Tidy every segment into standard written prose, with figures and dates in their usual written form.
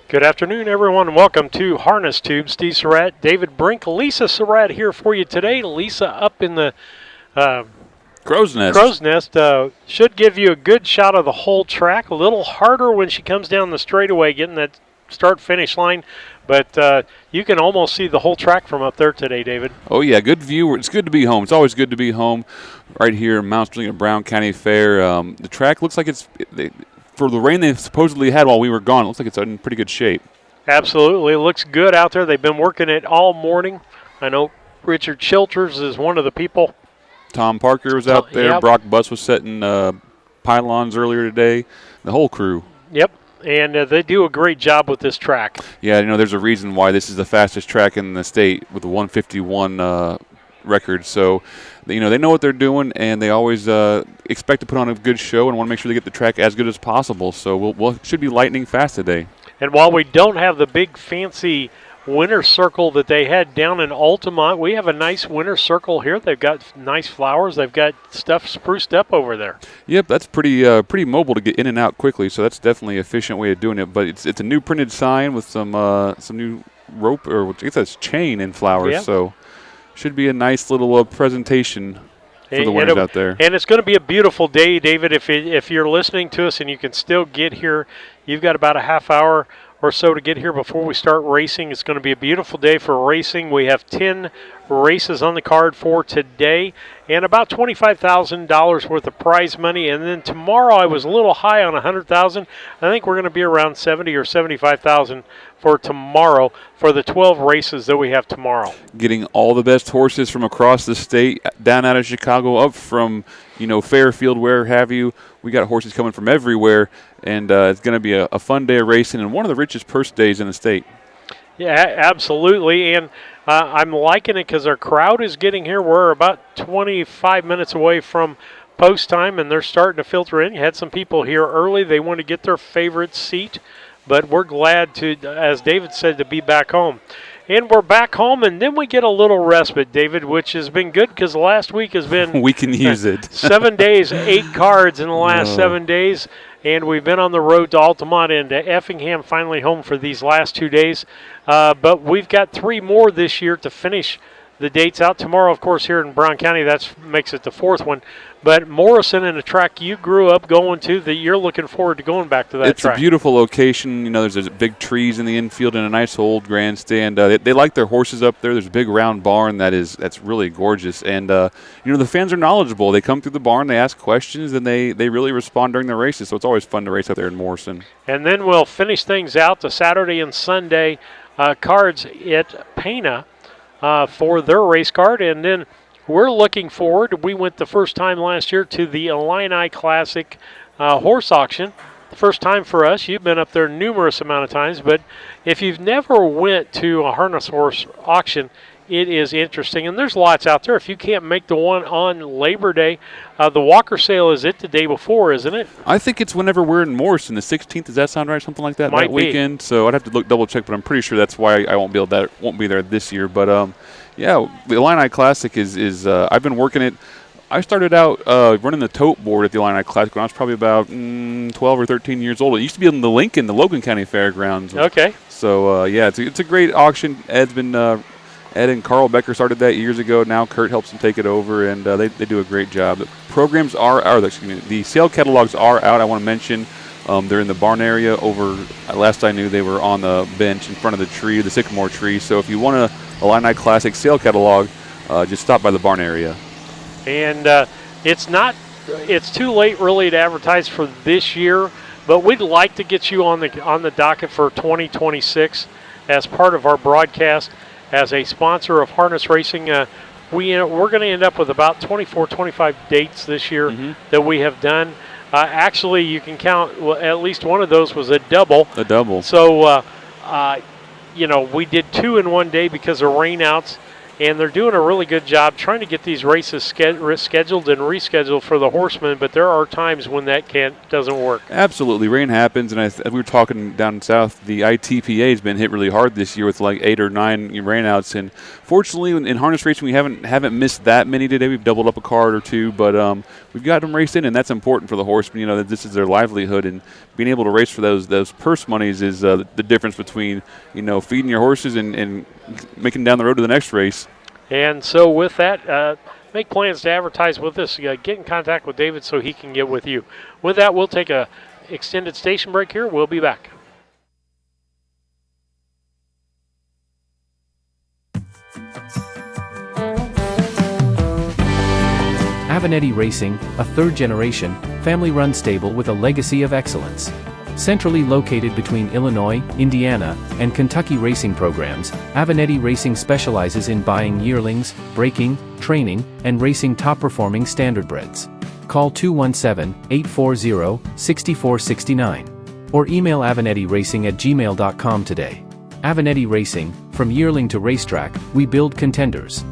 Good afternoon, everyone, and welcome to Harness Tube. Steve Surratt, David Brink, Lisa Surratt here for you today. Lisa up in the Crow's Nest. Crow's Nest should give you a good shot of the whole track. A little harder when she comes down the straightaway, getting that start-finish line, but you can almost see the whole track from up there today, David. Oh, yeah, good view. It's good to be home. It's always good to be home right here in Mount Sterling at Brown County Fair. The track looks like for the rain they supposedly had while we were gone, it looks like it's in pretty good shape. Absolutely. It looks good out there. They've been working it all morning. I know Richard Chilters is one of the people. Tom Parker was out there. Yep. Brock Butts was setting pylons earlier today. The whole crew. Yep. And they do a great job with this track. Yeah, there's a reason why this is the fastest track in the state with a 151 record. So, they know what they're doing, and they always expect to put on a good show and want to make sure they get the track as good as possible. So, we'll should be lightning fast today. And while we don't have the big fancy winter circle that they had down in Altamont, we have a nice winter circle here. They've got nice flowers. They've got stuff spruced up over there. Yep, that's pretty mobile to get in and out quickly. So that's definitely an efficient way of doing it. But it's a new printed sign with some new rope, or I guess that's chain and flowers. Yep. So should be a nice little presentation for the winners out there. And it's going to be a beautiful day, David. If you're listening to us and you can still get here, you've got about a half hour or so to get here before we start racing. It's going to be a beautiful day for racing. We have 10 races on the card for today and about $25,000 worth of prize money. And then tomorrow I was a little high on $100,000. I think we're going to be around 70 or 75,000 for tomorrow for the 12 races that we have tomorrow. Getting all the best horses from across the state, down out of Chicago, up from Fairfield, where have you. We got horses coming from everywhere, and it's going to be a fun day of racing and one of the richest purse days in the state. Yeah, absolutely, and I'm liking it because our crowd is getting here. We're about 25 minutes away from post time, and they're starting to filter in. You had some people here early. They want to get their favorite seat, but we're glad to, as David said, to be back home. And we're back home, and then we get a little respite, David, which has been good because the last week has been we can use it. 7 days, 8 cards in the last 7 days, and we've been on the road to Altamont and to Effingham, finally home for these last 2 days. But we've got 3 more this year to finish the dates out. Tomorrow, of course, here in Brown County, that makes it the 4th one. But Morrison, and a track you grew up going to, that you're looking forward to going back to that track. It's a beautiful location. There's big trees in the infield and a nice old grandstand. They like their horses up there. There's a big round barn that's really gorgeous. And, the fans are knowledgeable. They come through the barn, they ask questions, and they really respond during the races. So it's always fun to race out there in Morrison. And then we'll finish things out the Saturday and Sunday cards at Pana for their race card. And then we're looking forward. We went the first time last year to the Illini Classic horse auction. The first time for us. You've been up there numerous amount of times, but if you've never went to a harness horse auction, it is interesting. And there's lots out there. If you can't make the one on Labor Day, the Walker sale is it the day before, isn't it? I think it's whenever we're in Morrison, the 16th. Does that sound right? Something like that. Might that weekend. So I'd have to double check, but I'm pretty sure that's why I won't be there this year. But yeah, the Illini Classic is I've been working it. I started out running the tote board at the Illini Classic when I was probably about 12 or 13 years old. It used to be in the Lincoln, the Logan County Fairgrounds. Okay. So yeah, it's a great auction. Ed and Carl Becker started that years ago. Now Kurt helps them take it over, and they do a great job. The programs the sale catalogs are out. I want to mention they're in the barn area over. Last I knew, they were on the bench in front of the tree, the sycamore tree. So if you want a Illini Classic sale catalog, just stop by the barn area. And it's too late really to advertise for this year, but we'd like to get you on the docket for 2026 as part of our broadcast. As a sponsor of harness racing, we're going to end up with about 24, 25 dates this year that we have done. Actually, you can count at least one of those was a double. A double. So, we did 2 in one day because of rainouts. and they're doing a really good job trying to get these races scheduled and rescheduled for the horsemen, but there are times when that doesn't work. Absolutely. Rain happens, and we were talking down south, the ITPA has been hit really hard this year with like 8 or 9 rainouts, and fortunately in harness racing we haven't missed that many today. We've doubled up a card or two, but we've got them raced in, and that's important for the horsemen. That this is their livelihood, and being able to race for those purse monies is the difference between feeding your horses and making down the road to the next race. And so with that, make plans to advertise with us. Get in contact with David so he can get with you. With that, we'll take a extended station break here. We'll be back. Avenatti Racing, a third-generation, family-run stable with a legacy of excellence. Centrally located between Illinois, Indiana, and Kentucky racing programs, Avenatti Racing specializes in buying yearlings, breaking, training, and racing top-performing standardbreds. Call 217-840-6469 or email avenattiracing@gmail.com today. Avenatti Racing, from yearling to racetrack, we build contenders.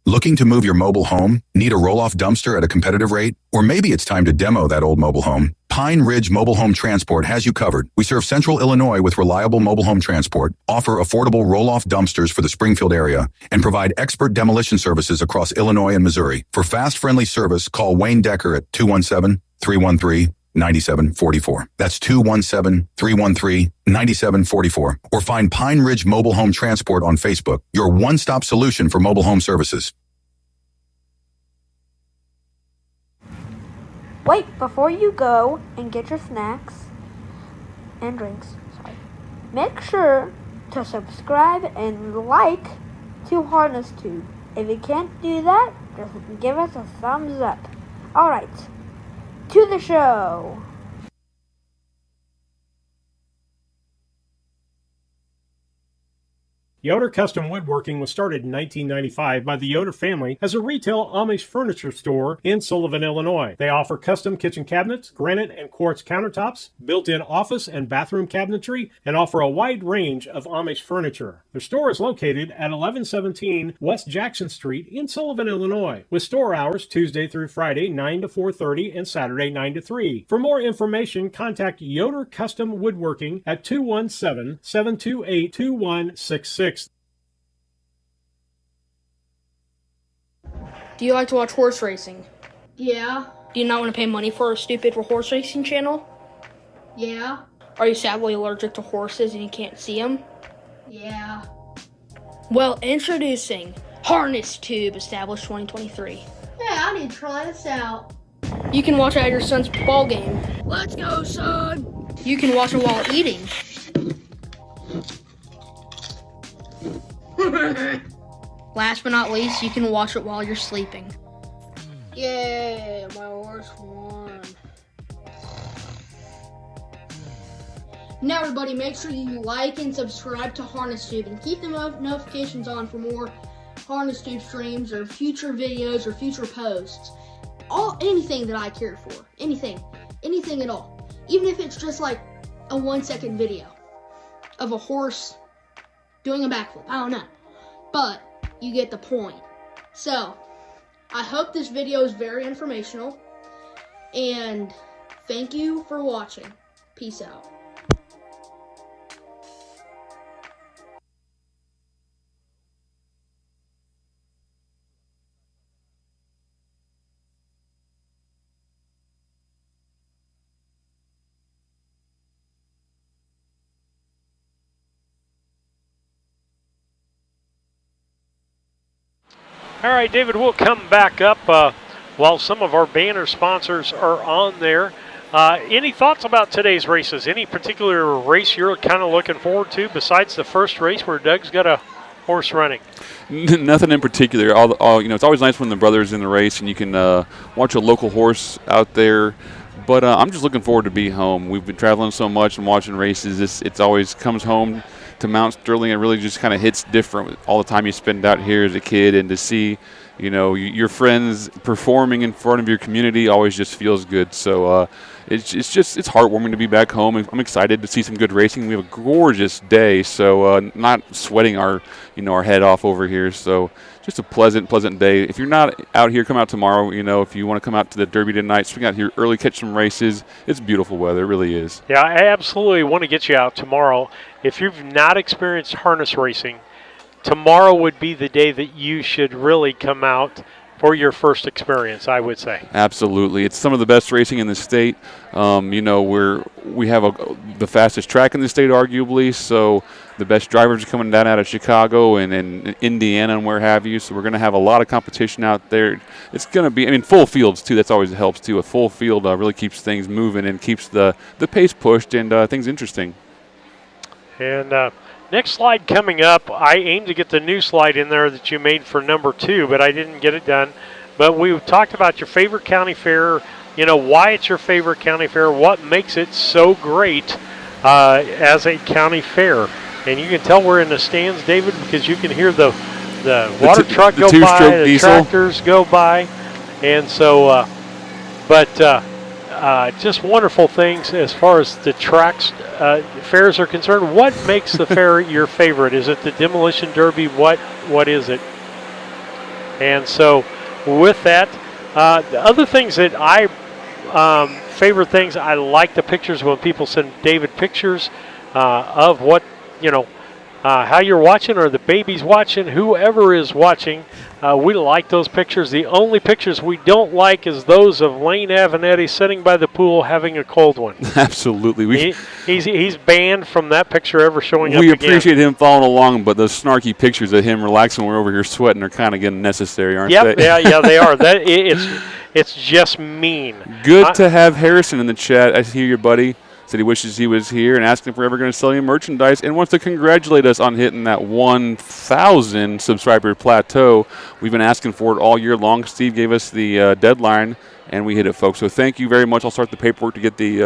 Looking to move your mobile home? Need a roll-off dumpster at a competitive rate? Or maybe it's time to demo that old mobile home? Pine Ridge Mobile Home Transport has you covered. We serve Central Illinois with reliable mobile home transport, offer affordable roll-off dumpsters for the Springfield area, and provide expert demolition services across Illinois and Missouri. For fast, friendly service, call Wayne Decker at 217-313-9744. That's 217-313-9744. Or find Pine Ridge Mobile Home Transport on Facebook, your one-stop solution for mobile home services. Wait, before you go and get your snacks and drinks, make sure to subscribe and like to Harness Tube. If you can't do that, just give us a thumbs up. Alright, to the show. Yoder Custom Woodworking was started in 1995 by the Yoder family as a retail Amish furniture store in Sullivan, Illinois. They offer custom kitchen cabinets, granite and quartz countertops, built-in office and bathroom cabinetry, and offer a wide range of Amish furniture. Their store is located at 1117 West Jackson Street in Sullivan, Illinois, with store hours Tuesday through Friday 9 to 4:30 and Saturday 9 to 3. For more information, contact Yoder Custom Woodworking at 217-728-2166. Do you like to watch horse racing? Yeah. Do you not want to pay money for a stupid horse racing channel? Yeah. Are you sadly allergic to horses and you can't see them? Yeah. Well, introducing Harness Tube, established 2023. Hey, I need to try this out. You can watch it at your son's ball game. Let's go, son! You can watch it while eating. Last but not least, you can watch it while you're sleeping. Yay, my horse won. Now everybody, make sure you like and subscribe to Harness Tube and keep the notifications on for more Harness Tube streams or future videos or future posts. Anything that I care for. Anything at all. Even if it's just like a 1-second video of a horse doing a backflip. I don't know. But you get the point. So, I hope this video is very informational. And thank you for watching. Peace out. All right, David, we'll come back up while some of our banner sponsors are on there. Any thoughts about today's races? Any particular race you're kind of looking forward to besides the first race where Doug's got a horse running? Nothing in particular. It's always nice when the brother's in the race and you can watch a local horse out there. But I'm just looking forward to be home. We've been traveling so much and watching races. It's always comes home to Mount Sterling. It really just kind of hits different with all the time you spend out here as a kid, and to see, your friends performing in front of your community always just feels good. So it's heartwarming to be back home. And I'm excited to see some good racing. We have a gorgeous day, so not sweating our head off over here. So just a pleasant day. If you're not out here, come out tomorrow. If you want to come out to the Derby tonight, swing out here early, catch some races. It's beautiful weather. It really is. Yeah, I absolutely want to get you out tomorrow. If you've not experienced harness racing, tomorrow would be the day that you should really come out for your first experience, I would say. Absolutely. It's some of the best racing in the state. We have the fastest track in the state, arguably, so the best drivers are coming down out of Chicago and Indiana and where have you, so we're going to have a lot of competition out there. It's going to be, full fields, too. That's always helps, too. A full field really keeps things moving and keeps the pace pushed and things interesting. And next slide coming up, I aim to get the new slide in there that you made for number 2, but I didn't get it done. But we talked about your favorite county fair, why it's your favorite county fair, what makes it so great as a county fair. And you can tell we're in the stands, David, because you can hear the water truck go by, the tractors go by. And so, just wonderful things as far as the tracks, fairs are concerned. What makes the fair your favorite? Is it the Demolition Derby? What is it? And so with that, the other things that favorite things, I like the pictures when people send David pictures of what, how you're watching or the baby's watching, whoever is watching. We like those pictures. The only pictures we don't like is those of Lane Avenatti sitting by the pool having a cold one. Absolutely. He's banned from that picture ever showing up We again. appreciate him following along, but those snarky pictures of him relaxing when we're over here sweating are kind of getting necessary, aren't they? Yeah, they are. It's just mean. Good to have Harrison in the chat. I hear your buddy. Said he wishes he was here and asking if we're ever going to sell any merchandise and wants to congratulate us on hitting that 1,000 subscriber plateau. We've been asking for it all year long. Steve gave us the deadline, and we hit it, folks. So thank you very much. I'll start the paperwork to get the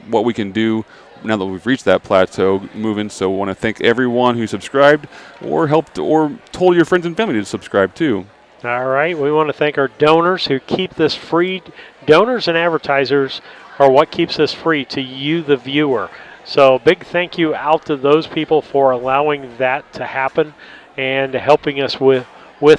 what we can do now that we've reached that plateau moving. So I want to thank everyone who subscribed or helped or told your friends and family to subscribe too. All right. We want to thank our donors who keep this free. Donors and advertisers are what keeps this free to you, the viewer. So big thank you out to those people for allowing that to happen and helping us with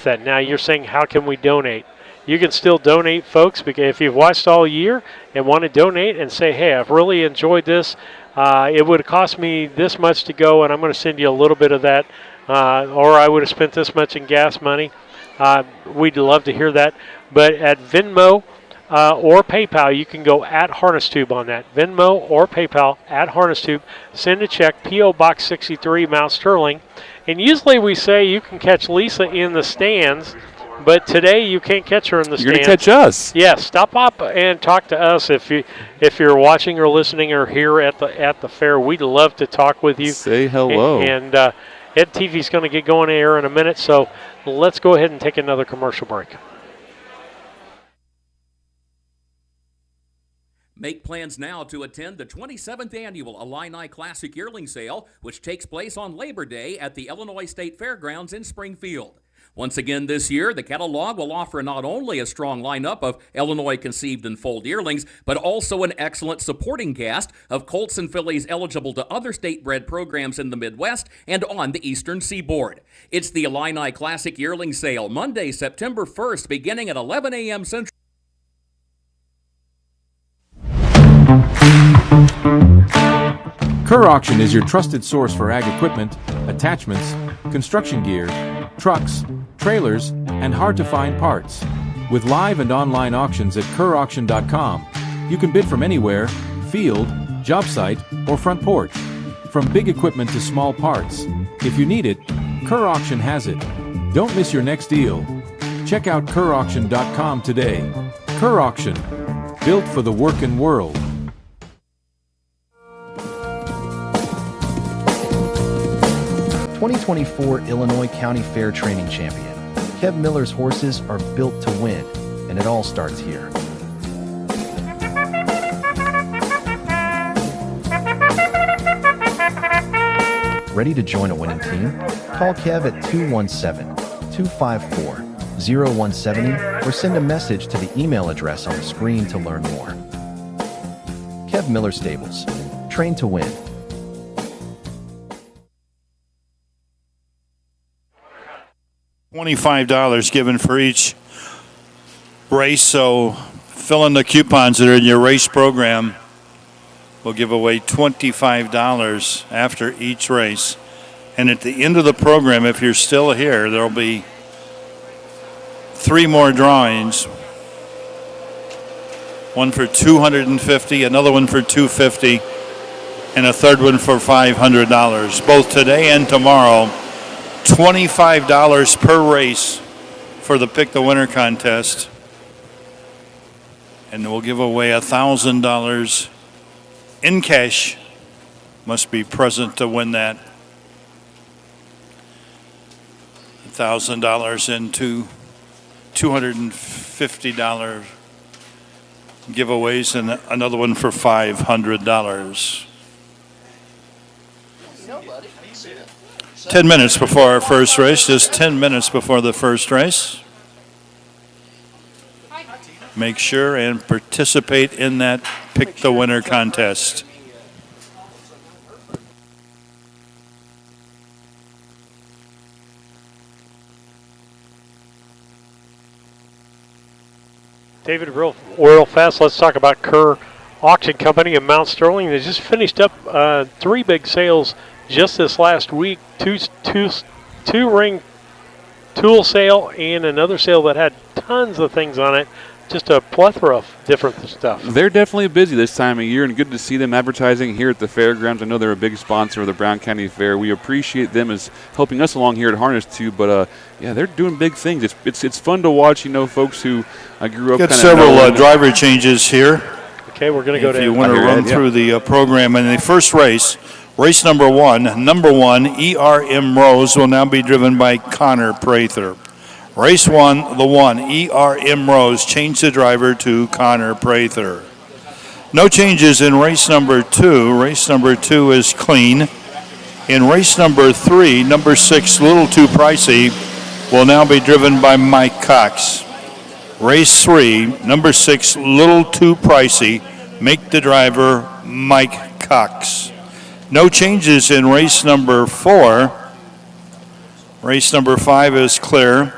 that. Now you're saying, how can we donate? You can still donate, folks, because if you've watched all year and want to donate and say, hey, I've really enjoyed this, it would have cost me this much to go, and I'm going to send you a little bit of that, or I would have spent this much in gas money. We'd love to hear that. But at Venmo, or PayPal, you can go at HarnessTube on that. Venmo or PayPal at HarnessTube. Send a check, P.O. Box 63, Mount Sterling. And usually we say you can catch Lisa in the stands, but today you can't catch her in the stands. You're going to catch us. Yes, stop up and talk to us if you're watching or listening or here at the fair. We'd love to talk with you. Say hello. And Ed TV's going to get going here in a minute, so let's go ahead and take another commercial break. Make plans now to attend the 27th Annual Illini Classic Yearling Sale, which takes place on Labor Day at the Illinois State Fairgrounds in Springfield. Once again this year, the catalog will offer not only a strong lineup of Illinois-conceived and foaled yearlings, but also an excellent supporting cast of colts and fillies eligible to other state-bred programs in the Midwest and on the Eastern Seaboard. It's the Illini Classic Yearling Sale, Monday, September 1st, beginning at 11 a.m. Central. Kerr Auction is your trusted source for ag equipment, attachments, construction gear, trucks, trailers, and hard-to-find parts. With live and online auctions at kerrauction.com, you can bid from anywhere, field, job site, or front porch. From big equipment to small parts. If you need it, Kerr Auction has it. Don't miss your next deal. Check out kerrauction.com today. Kerr Auction, built for the working world. 2024 Illinois County Fair Training Champion. Kev Miller's horses are built to win, and it all starts here. Ready to join a winning team? Call Kev at 0170 or send a message to the email address on the screen to learn more. Kev Miller Stables. Train to win. $25 given for each race, so fill in the coupons that are in your race program. We'll give away $25 after each race. And at the end of the program, if you're still here, there'll be 3 more drawings. One for $250, another one for $250, and a third one for $500. Both today and tomorrow. $25 per race for the Pick the Winner contest. And we'll give away $1,000 in cash. Must be present to win that. $1,000 into $250 giveaways and another one for $500. 10 minutes before our first race, just 10 minutes before the first race. Make sure and participate in that Pick the Winner contest. David, real fast, let's talk about Kerr Auction Company in Mount Sterling. They just finished up 3 big sales just this last week. Two ring tool sale and another sale that had tons of things on it. Just a plethora of different stuff. They're definitely busy this time of year, and good to see them advertising here at the fairgrounds. I know they're a big sponsor of the Brown County Fair. We appreciate them as helping us along here at Harness Too. But yeah, they're doing big things. It's fun to watch. You know, folks who grew up. Got several driver changes here. Okay, we're going to go to. If you want to run through the program in the first race. Race number 1, number 1, ERM Rose will now be driven by Connor Prather. Race 1, the 1, ERM Rose, change the driver to Connor Prather. No changes in race number 2. Race number 2 is clean. In race number 3, number 6, Little Too Pricey, will now be driven by Mike Cox. Race 3, number 6, Little Too Pricey, make the driver Mike Cox. No changes in race number 4. Race number 5 is clear.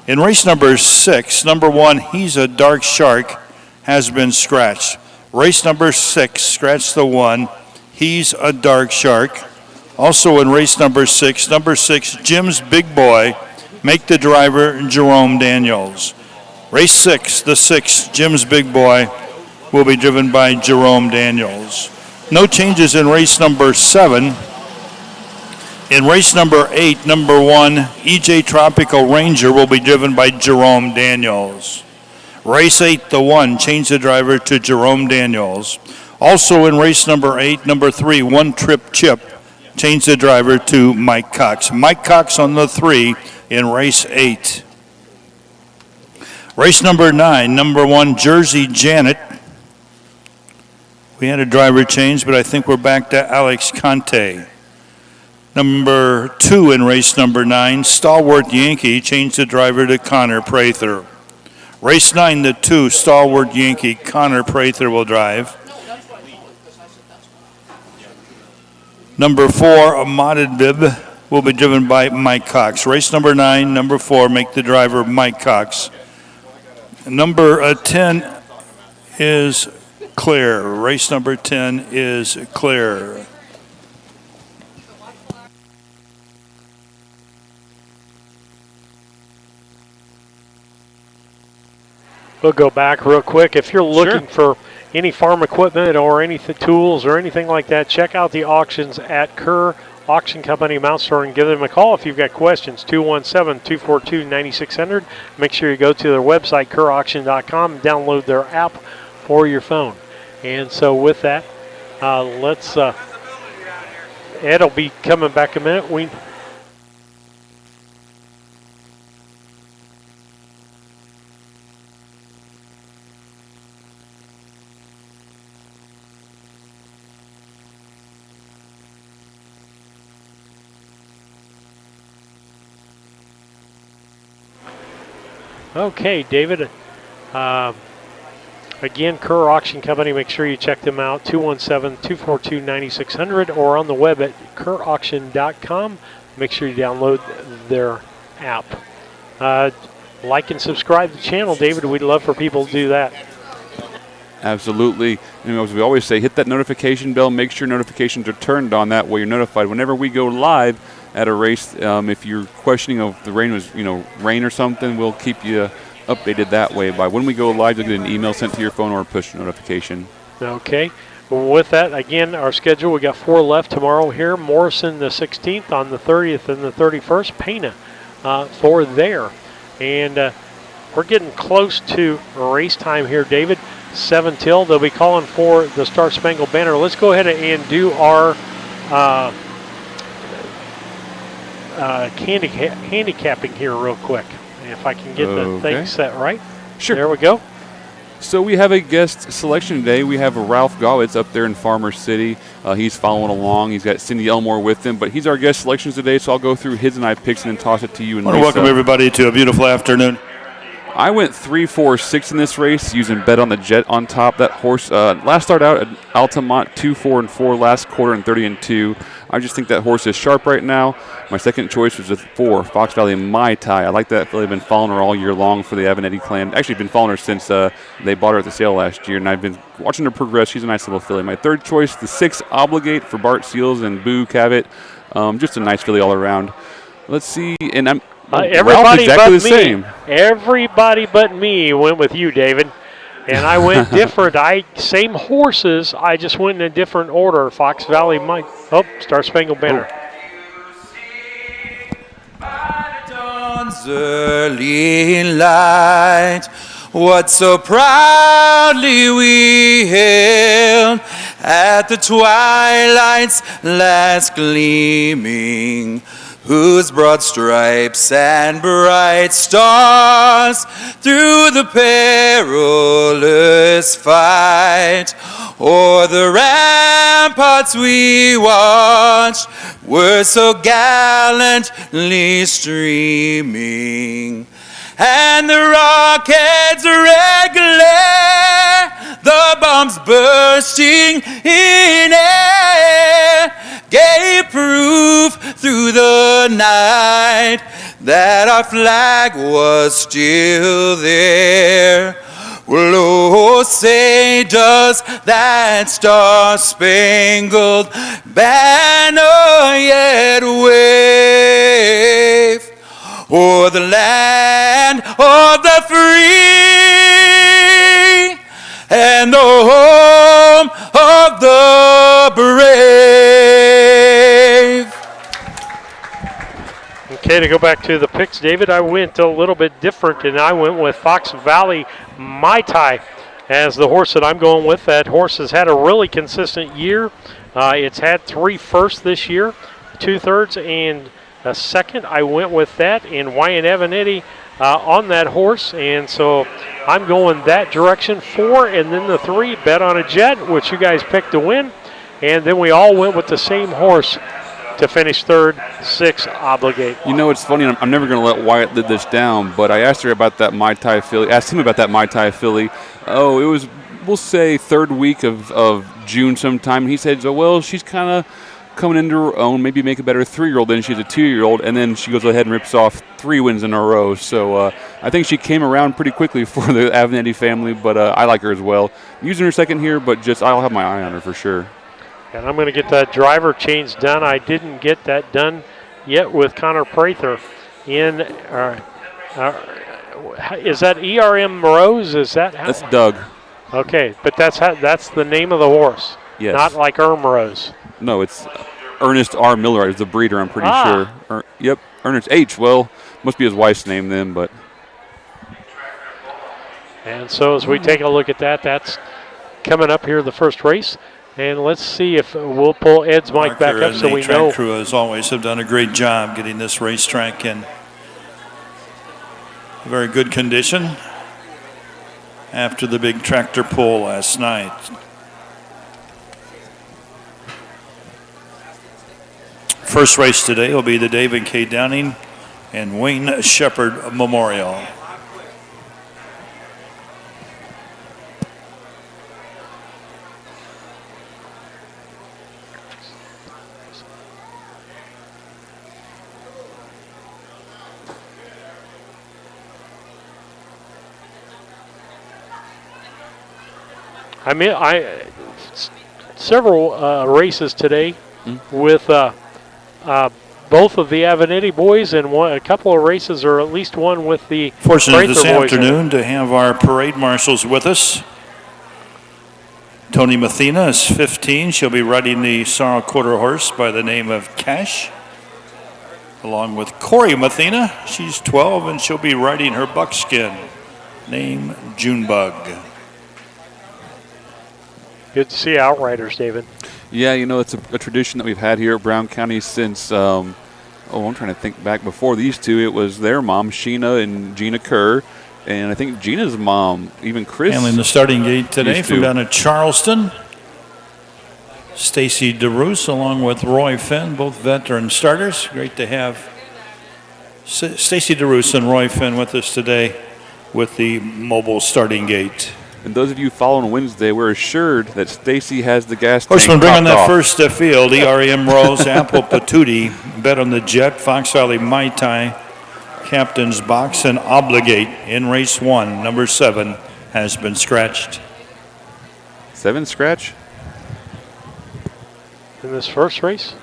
In race number 6, number 1, He's a Dark Shark, has been scratched. Race number 6, scratch the 1, He's a Dark Shark. Also in race number 6, Jim's Big Boy, make the driver Jerome Daniels. Race 6, the 6, Jim's Big Boy, will be driven by Jerome Daniels. No changes in race number 7. In race number 8, number 1, EJ Tropical Ranger will be driven by Jerome Daniels. Race 8, the 1, change the driver to Jerome Daniels. Also in race number 8, number 3, One Trip Chip, change the driver to Mike Cox. Mike Cox on the 3 in race 8. Race number 9, number 1, Jersey Janet. We had a driver change, but I think we're back to Alex Conte. Number 2 in race number 9, Stalwart Yankee, changed the driver to Connor Prather. Race 9, the 2, Stalwart Yankee, Connor Prather will drive. Number 4, a Modded Bib, will be driven by Mike Cox. Race number 9, number 4, make the driver Mike Cox. Number 10 is clear. Race number 10 is clear. We'll go back real quick. If you're looking for any farm equipment or any tools or anything like that, check out the auctions at Kerr Auction Company, Mount Store, and give them a call if you've got questions. 217-242-9600. Make sure you go to their website, kerrauction.com, and download their app for your phone. And so with that, let's Ed will be coming back a minute. Okay, David. Again, Kerr Auction Company, make sure you check them out, 217-242-9600, or on the web at kerrauction.com. Make sure you download their app. Like and subscribe to the channel, David. We'd love for people to do that. Absolutely. And as we always say, hit that notification bell. Make sure notifications are turned on. That way you're notified whenever we go live at a race. If you're questioning if the rain was, rain or something, we'll keep you updated that way. By when we go live, you'll get an email sent to your phone or a push notification. Okay. Well, with that, again, our schedule, we got 4 left tomorrow here. Morrison the 16th, on the 30th and the 31st. Pena for there. And we're getting close to race time here, David. 7 till. They'll be calling for the Star Spangled Banner. Let's go ahead and do our handicapping here real quick. If I can get the thing set right. Sure. There we go. So we have a guest selection today. We have Ralph Gawitz up there in Farmer City. He's following along. He's got Cindy Elmore with him, but he's our guest selections today, so I'll go through his and I picks and then toss it to you. And I want to welcome everybody to a beautiful afternoon. I went 3, 4, 6 in this race using Bet on the Jet on top. That horse last started out at Altamont 2, 4, and 4, last quarter and 30 and 2. I just think that horse is sharp right now. My second choice was a 4, Fox Valley Mai Tai. I like that filly. I've been following her all year long for the Avenatti clan. Actually, been following her since they bought her at the sale last year, and I've been watching her progress. She's a nice little filly. My third choice, the 6 Obligate for Bart Seals and Boo Cavett. Just a nice filly all around. Let's see, and I'm everybody exactly but the me. same. Everybody but me went with you, David. And I went different. Same horses. I just went in a different order. Fox Valley might. Oh, Star Spangled Banner. Dawn's early light, what so proudly we hailed at the twilight's last gleaming, whose broad stripes and bright stars through the perilous fight o'er the ramparts we watched were so gallantly streaming, and the rockets' red glare, the bombs bursting in air, gave proof through the night that our flag was still there. Well, oh, say does that star-spangled banner yet wave o'er the land of the free and the home of the brave. Okay, to go back to the picks, David, I went a little bit different, and I went with Fox Valley Mai Tai as the horse that I'm going with. That horse has had a really consistent year. It's had 3 firsts this year, 2 thirds, and a second. I went with that, and Wyatt Avenatti on that horse, and so I'm going that direction. 4, and then the 3, Bet on a Jet, which you guys picked to win, and then we all went with the same horse to finish 3rd, 6, Obligate. You know, it's funny, I'm never going to let Wyatt live this down, but I asked her about that Mai Tai filly, asked him about that Mai Tai filly. Oh, it was, we'll say, 3rd week of June sometime. And he said, well, she's kind of coming into her own, maybe make a better 3-year-old than she's a 2-year-old, and then she goes ahead and rips off 3 wins in a row. So I think she came around pretty quickly for the Avenatti family, but I like her as well. I'm using her second here, but just I'll have my eye on her for sure. And I'm going to get that driver change done. I didn't get that done yet with Connor Prather in. Is that ERM Rose? Is that how? That's Doug. Okay, but that's the name of the horse. Yes. Not like Rose. No, it's Ernest R. Miller is the breeder, I'm pretty sure. Yep, Ernest H. Well, must be his wife's name then, but. And so as we take a look at that, that's coming up here the first race. And let's see if we'll pull Ed's mic back up so we know. The track crew, as always, have done a great job getting this racetrack in very good condition after the big tractor pull last night. First race today will be the David K. Downing and Wayne Shepherd Memorial. I mean, several races today with both of the Avenatti boys and a couple of races, or at least one with the Fortunate this Prather boys in it. afternoon to have our parade marshals with us. Tony Mathena is 15. She'll be riding the sorrel quarter horse by the name of Cash. Along with Corey Mathena, she's 12, and she'll be riding her buckskin, name Junebug. Good to see Outriders, David. Yeah, you know, it's a tradition that we've had here at Brown County since, I'm trying to think back before these two. It was their mom, Sheena and Gina Kerr, and I think Gina's mom, even Chris. Handling the starting gate today from down at Charleston. Stacy DeRoos along with Roy Finn, both veteran starters. Great to have Stacy DeRoos and Roy Finn with us today with the mobile starting gate. And those of you following Wednesday, we're assured that Stacy has the gas tank. Horseman bringing that off. first field, ERM Rose, Apple Patootie, Bet on the Jet, Fox Valley Mai Tai, Captain's Box, and Obligate in race 1. Number 7 has been scratched. 7 scratch? In this first race?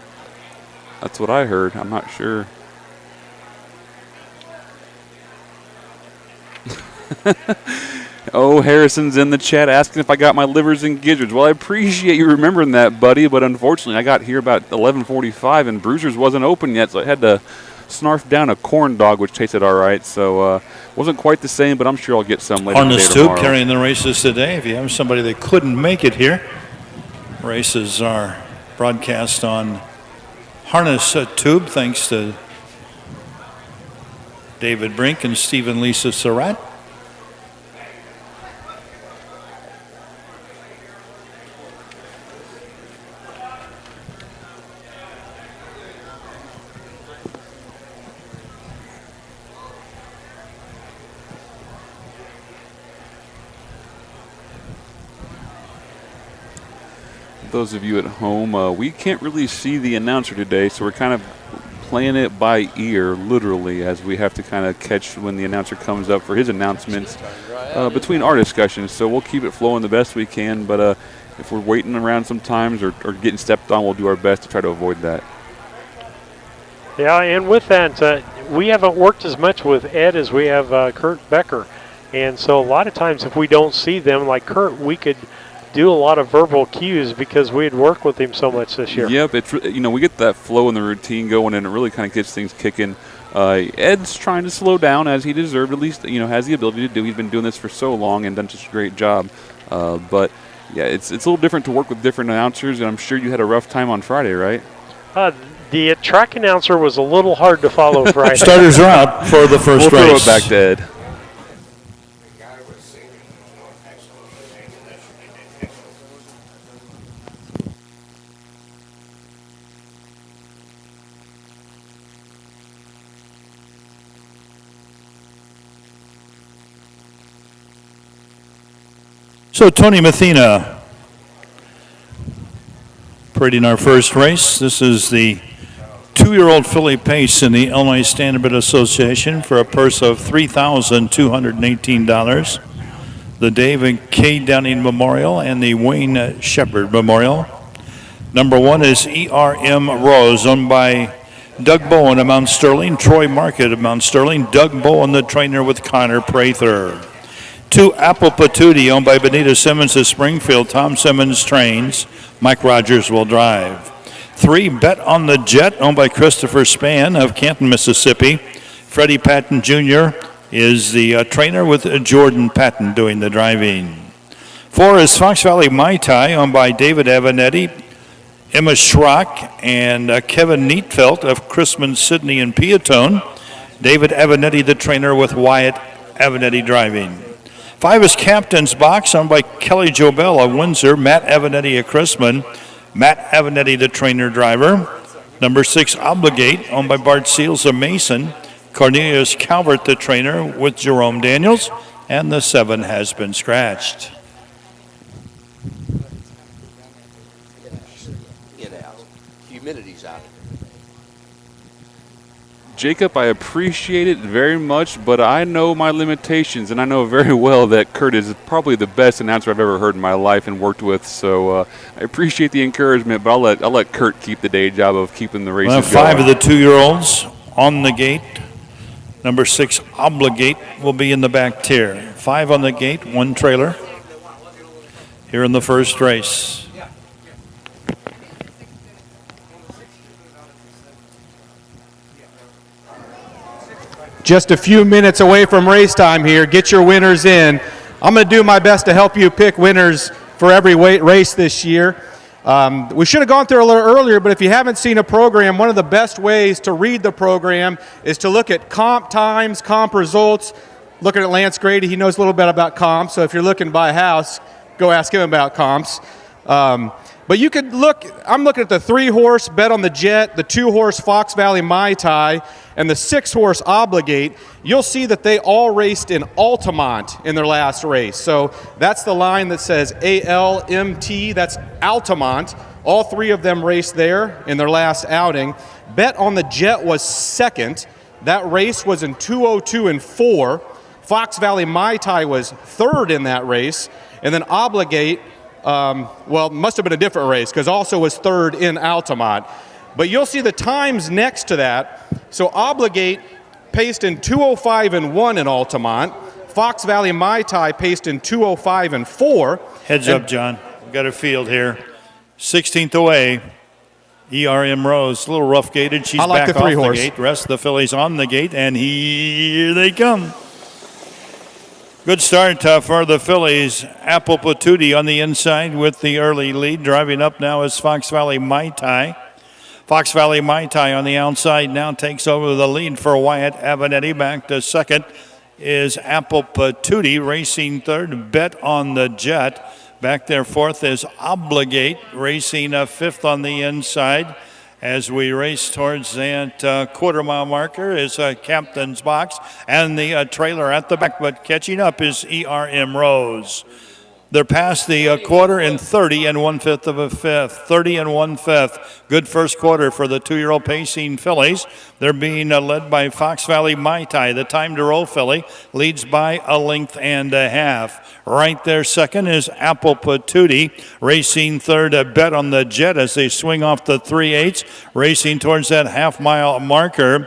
That's what I heard. I'm not sure. Oh, Harrison's in the chat asking if I got my livers and gizzards. Well, I appreciate you remembering that, buddy, but unfortunately I got here about 11:45 and Bruiser's wasn't open yet, so I had to snarf down a corn dog, which tasted all right. So wasn't quite the same, but I'm sure I'll get some later Harness today Tube tomorrow. carrying the races today. If you have somebody that couldn't make it here, races are broadcast on Harness Tube, thanks to David Brink and Stephen Lisa Surratt. Those of you at home, we can't really see the announcer today, so we're kind of playing it by ear, literally, as we have to kind of catch when the announcer comes up for his announcements between our discussions. So we'll keep it flowing the best we can, but if we're waiting around sometimes or getting stepped on, we'll do our best to try to avoid that. Yeah, and with that, we haven't worked as much with Ed as we have Kurt Becker. And so a lot of times if we don't see them, like Kurt, we could do a lot of verbal cues because we had worked with him so much this year. Yep, it's we get that flow in the routine going, and it really kind of gets things kicking. Ed's trying to slow down as he deserved, at least has the ability to do. He's been doing this for so long and done such a great job. But yeah, it's a little different to work with different announcers, and I'm sure you had a rough time on Friday, right? The track announcer was a little hard to follow Friday. Starters are out for the first we'll race. Throw it back to Ed. So Tony Mathena parading our first race. This is the 2-year-old filly pace in the Illinois Standardbred Association for a purse of $3,218. The Dave and Kay Downing Memorial and the Wayne Shepherd Memorial. Number 1 is ERM Rose, owned by Doug Bowen of Mount Sterling, Troy Market of Mount Sterling, Doug Bowen, the trainer with Connor Prather. 2, Apple Patootie, owned by Benita Simmons of Springfield. Tom Simmons trains. Mike Rogers will drive. 3, Bet on the Jet, owned by Christopher Spann of Canton, Mississippi. Freddie Patton Jr. is the trainer with Jordan Patton doing the driving. 4 is Fox Valley Mai Tai, owned by David Avenatti, Emma Schrock, and Kevin Neatfelt of Chrisman, Sydney, and Piatone. David Avenatti, the trainer with Wyatt Avenatti driving. 5 is Captain's Box, owned by Kelly Jobel of Windsor, Matt Avenatti of Chrisman, Matt Avenatti, the trainer-driver. Number 6, Obligate, owned by Bart Seals of Mason, Cornelius Calvert, the trainer, with Jerome Daniels, and the 7 has been scratched. Get out. Humidity's out. Jacob, I appreciate it very much, but I know my limitations, and I know very well that Kurt is probably the best announcer I've ever heard in my life and worked with. So I appreciate the encouragement, but I'll let Kurt keep the day job of keeping the races going. 5 of the 2-year-olds on the gate. Number 6, Obligate, will be in the back tier. 5 on the gate, 1 trailer here in the first race. Just a few minutes away from race time here. Get your winners in. I'm going to do my best to help you pick winners for every race this year. We should have gone through a little earlier, but if you haven't seen a program, one of the best ways to read the program is to look at comp times, comp results. Looking at Lance Grady, he knows a little bit about comps, so if you're looking to buy a house, go ask him about comps. But you could look, I'm looking at the 3-horse Bet on the Jet, the 2-horse Fox Valley Mai Tai, and the 6-horse Obligate. You'll see that they all raced in Altamont in their last race. So that's the line that says ALMT, that's Altamont. All 3 of them raced there in their last outing. Bet on the Jet was second. That race was in 2:02 and 4. Fox Valley Mai Tai was third in that race. And then Obligate, must have been a different race because also was third in Altamont. But you'll see the times next to that. So Obligate paced in 2:05 and 1 in Altamont. Fox Valley Mai Tai paced in 2:05 and 4. Heads up, John. We've got a field here. 16th away. ERM Rose, a little rough gated. She's like back the off 3-horse. the gate. Rest of the fillies on the gate, and here they come. Good start for the fillies. Apple Patootie on the inside with the early lead. Driving up now is Fox Valley Mai Tai. Fox Valley Mai Tai on the outside now takes over the lead for Wyatt Avenatti. Back to second is Apple Patootie. Racing third, Bet on the Jet. Back there fourth is Obligate. Racing fifth on the inside. As we race towards that quarter-mile marker is Captain's Box and the trailer at the back, but catching up is ERM Rose. They're past the quarter in 30 and 1/5 of a fifth. 30 and 1/5. Good first quarter for the 2-year-old pacing fillies. They're being led by Fox Valley Mai Tai. The time to roll filly leads by 1.5 lengths. Right there second is Apple Patootie. Racing third, Bet on the Jet as they swing off the 3/8. Racing towards that half-mile marker.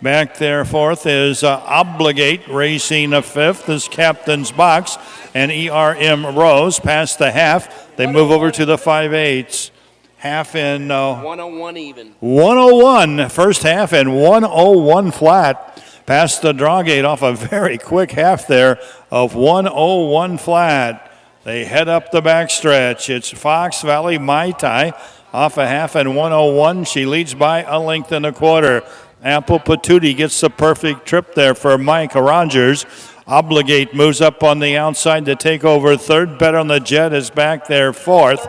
Back there fourth is Obligate. Racing fifth is Captain's Box. And ERM Rose past the half. They move over to the 5/8. Half in 101 even. 101 first half and 101 flat. Past the draw gate off a very quick half there of 101 flat. They head up the backstretch. It's Fox Valley Mai Tai off a half and 101. She leads by 1.25 lengths. Apple Patootie gets the perfect trip there for Mike Rogers. Obligate moves up on the outside to take over third. Bet on the Jet is back there fourth.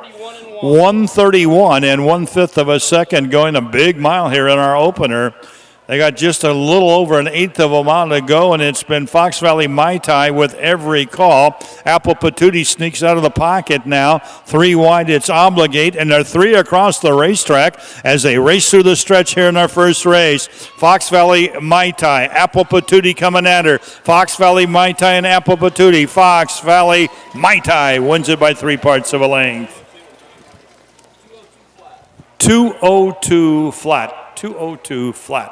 131 and 1/5 of a second, going a big mile here in our opener. They got just a little over 1/8 of a mile to go, and it's been Fox Valley Mai Tai with every call. Apple Patootie sneaks out of the pocket now. 3 wide, it's Obligate, and they're 3 across the racetrack as they race through the stretch here in our first race. Fox Valley Mai Tai, Apple Patootie coming at her. Fox Valley Mai Tai and Apple Patootie. Fox Valley Mai Tai wins it by 3 parts of a length. 202 flat. 202 flat.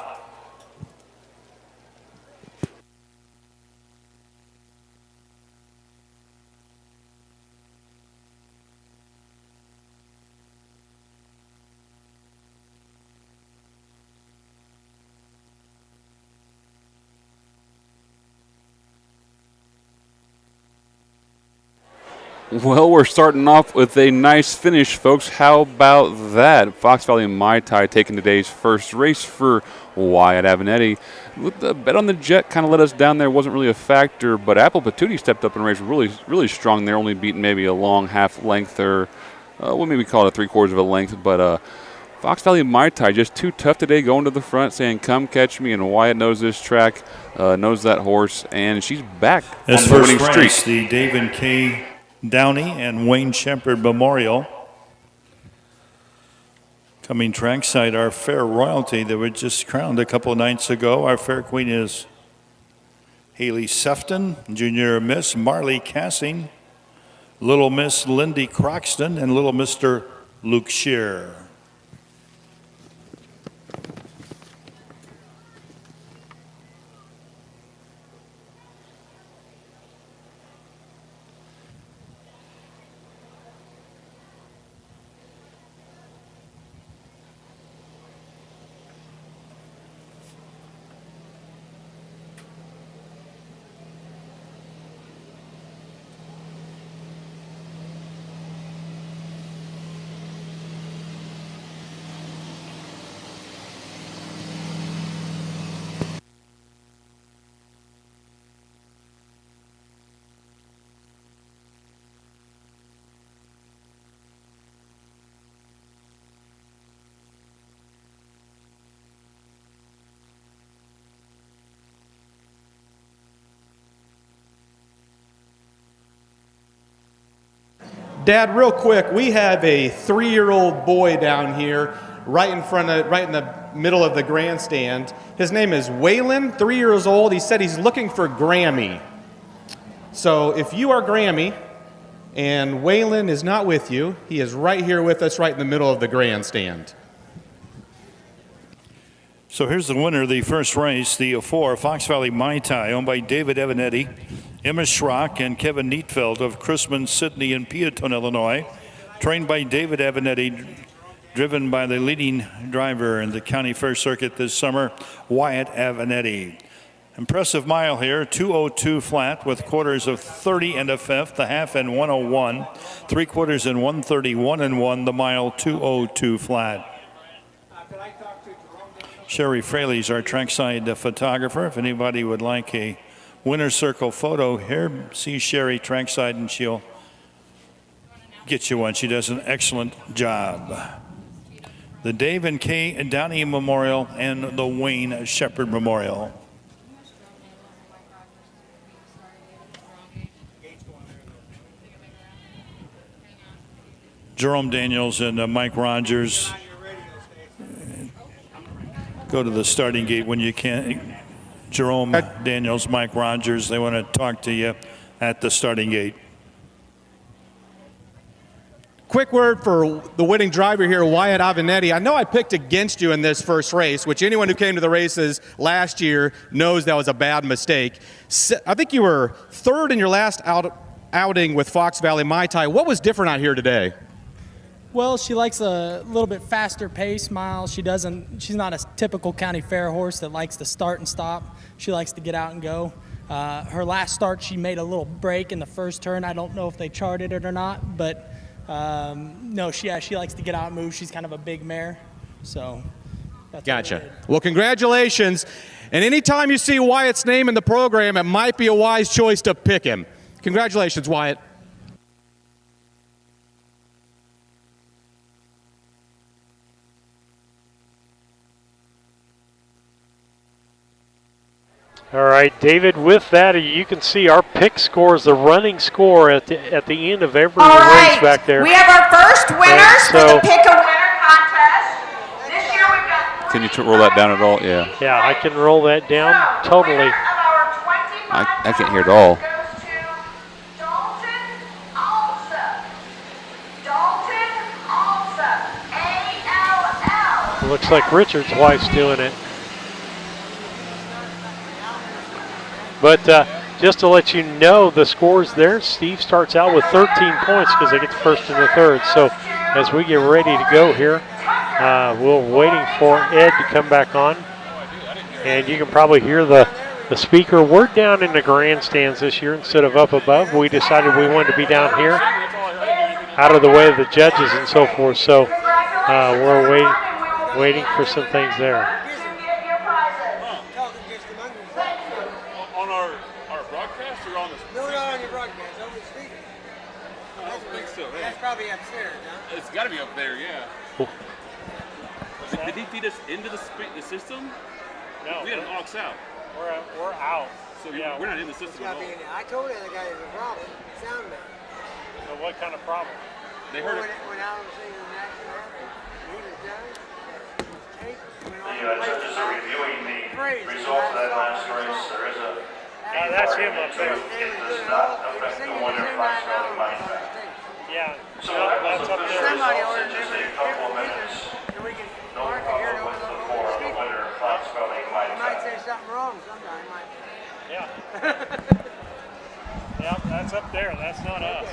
Well, we're starting off with a nice finish, folks. How about that? Fox Valley Mai Tai taking today's first race for Wyatt Avenatti. The Bet on the Jet kind of let us down there. Wasn't really a factor, but Apple Patootie stepped up and raced really strong there, only beating maybe a long half length or we'll maybe call it 3/4 of a length. But Fox Valley Mai Tai just too tough today, going to the front, saying, come catch me. And Wyatt knows this track, knows that horse, and she's back this on the winning first streak. race, the David K. Downey and Wayne Shepard Memorial. Coming trackside, our fair royalty that was just crowned a couple of nights ago. Our fair queen is Haley Sefton, Junior Miss Marley Cassing, Little Miss Lindy Croxton, and Little Mr. Luke Shear. Dad, real quick, we have a 3-year-old boy down here right in the middle of the grandstand. His name is Waylon, 3 years old. He said he's looking for Grammy. So if you are Grammy and Waylon is not with you, he is right here with us right in the middle of the grandstand. So here's the winner of the first race, the 4 Fox Valley Mai Tai, owned by David Evanetti, Emma Schrock, and Kevin Neatfeld of Chrisman, Sydney, and Peatone, Illinois. Trained by David Evanetti, driven by the leading driver in the County Fair Circuit this summer, Wyatt Evanetti. Impressive mile here, 2:02 flat with quarters of 30 and a fifth, the half in 1:01, 3/4 in 1:31 and 1, the mile 2:02 flat. Sherry Fraley's our trackside photographer. If anybody would like a winner's circle photo here, see Sherry trackside and she'll get you one. She does an excellent job. The Dave and Kay Downey Memorial and the Wayne Shepherd Memorial. Jerome Daniels and Mike Rogers. Go to the starting gate when you can. Jerome Daniels, Mike Rogers, they want to talk to you at the starting gate. Quick word for the winning driver here, Wyatt Avenetti. I know I picked against you in this first race, which anyone who came to the races last year knows that was a bad mistake. I think you were third in your last outing with Fox Valley Mai Tai. What was different out here today? Well, she likes a little bit faster pace mile. She's not a typical county fair horse that likes to start and stop. She likes to get out and go. Her last start, she made a little break in the first turn. I don't know if they charted it or not, but no, she likes to get out and move. She's kind of a big mare, so that's gotcha. Well, congratulations. And anytime you see Wyatt's name in the program, it might be a wise choice to pick him. Congratulations, Wyatt. All right, David, with that, you can see our pick scores, the running score at the end of every race back there. We have our first winners for the Pick a Winner contest. This year we've got Can you roll that down at all? Yeah. Yeah, I can roll that down totally. I can't hear it all. Looks like Richard's wife's doing it. But just to let you know the scores there, Steve starts out with 13 points because they get the first and the third. So as we get ready to go here, we're waiting for Ed to come back on. And you can probably hear the speaker. We're down in the grandstands this year instead of up above. We decided we wanted to be down here, out of the way of the judges and so forth. So we're waiting for some things there. Probably upstairs, huh? It's got to be up there, yeah. Cool. Did he feed us into the system? No. We had an aux out. We're out. So yeah, we're not in the system at all. I told the other guy there's a problem. Sound man. So what kind of problem? They heard it. When Alan was singing the national anthem, he was done. judges are reviewing the results of that last race. There is a that's him up there. It does not affect the winner by spelling mine back. Yeah. So that was that's up there. somebody ordered just a couple of minutes. No problem with the forum, the winner by spelling mine You might back. say something wrong sometime. Yeah. Yeah, that's up there. That's not us.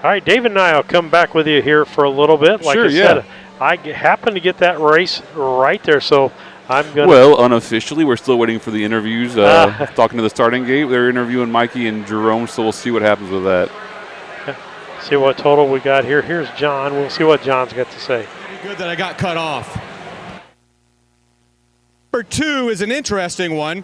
All right, David and I will come back with you here for a little bit. Like Sure, I said, I happened to get that race right there, so I'm going to. Well, unofficially, we're still waiting for the interviews. Talking to the starting gate, they're interviewing Mikey and Jerome, so we'll see what happens with that. See what total we got here. Here's John. We'll see what John's got to say. Good that I got cut off. Number 2 is an interesting one.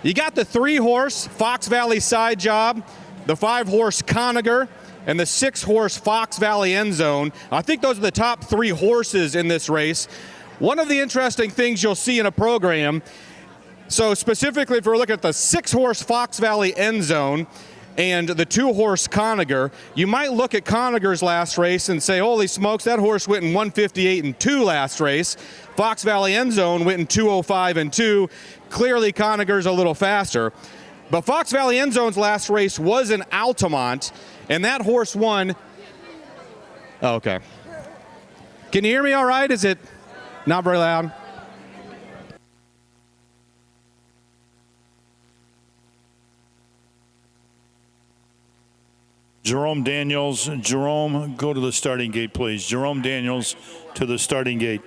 You got the 3-horse Fox Valley Side Job, the 5-horse Conager, and the 6-horse Fox Valley End Zone. I think those are the top 3 horses in this race. One of the interesting things you'll see in a program, so specifically if we're looking at the 6-horse Fox Valley End Zone and the 2-horse Conager, you might look at Conager's last race and say, holy smokes, that horse went in 158 and 2 last race. Fox Valley End Zone went in 205 and 2. Clearly Conager's a little faster. But Fox Valley End Zone's last race was in Altamont, and that horse won. Oh, okay. Can you hear me all right? Is it not very loud? Jerome Daniels. Jerome, go to the starting gate, please. Jerome Daniels to the starting gate.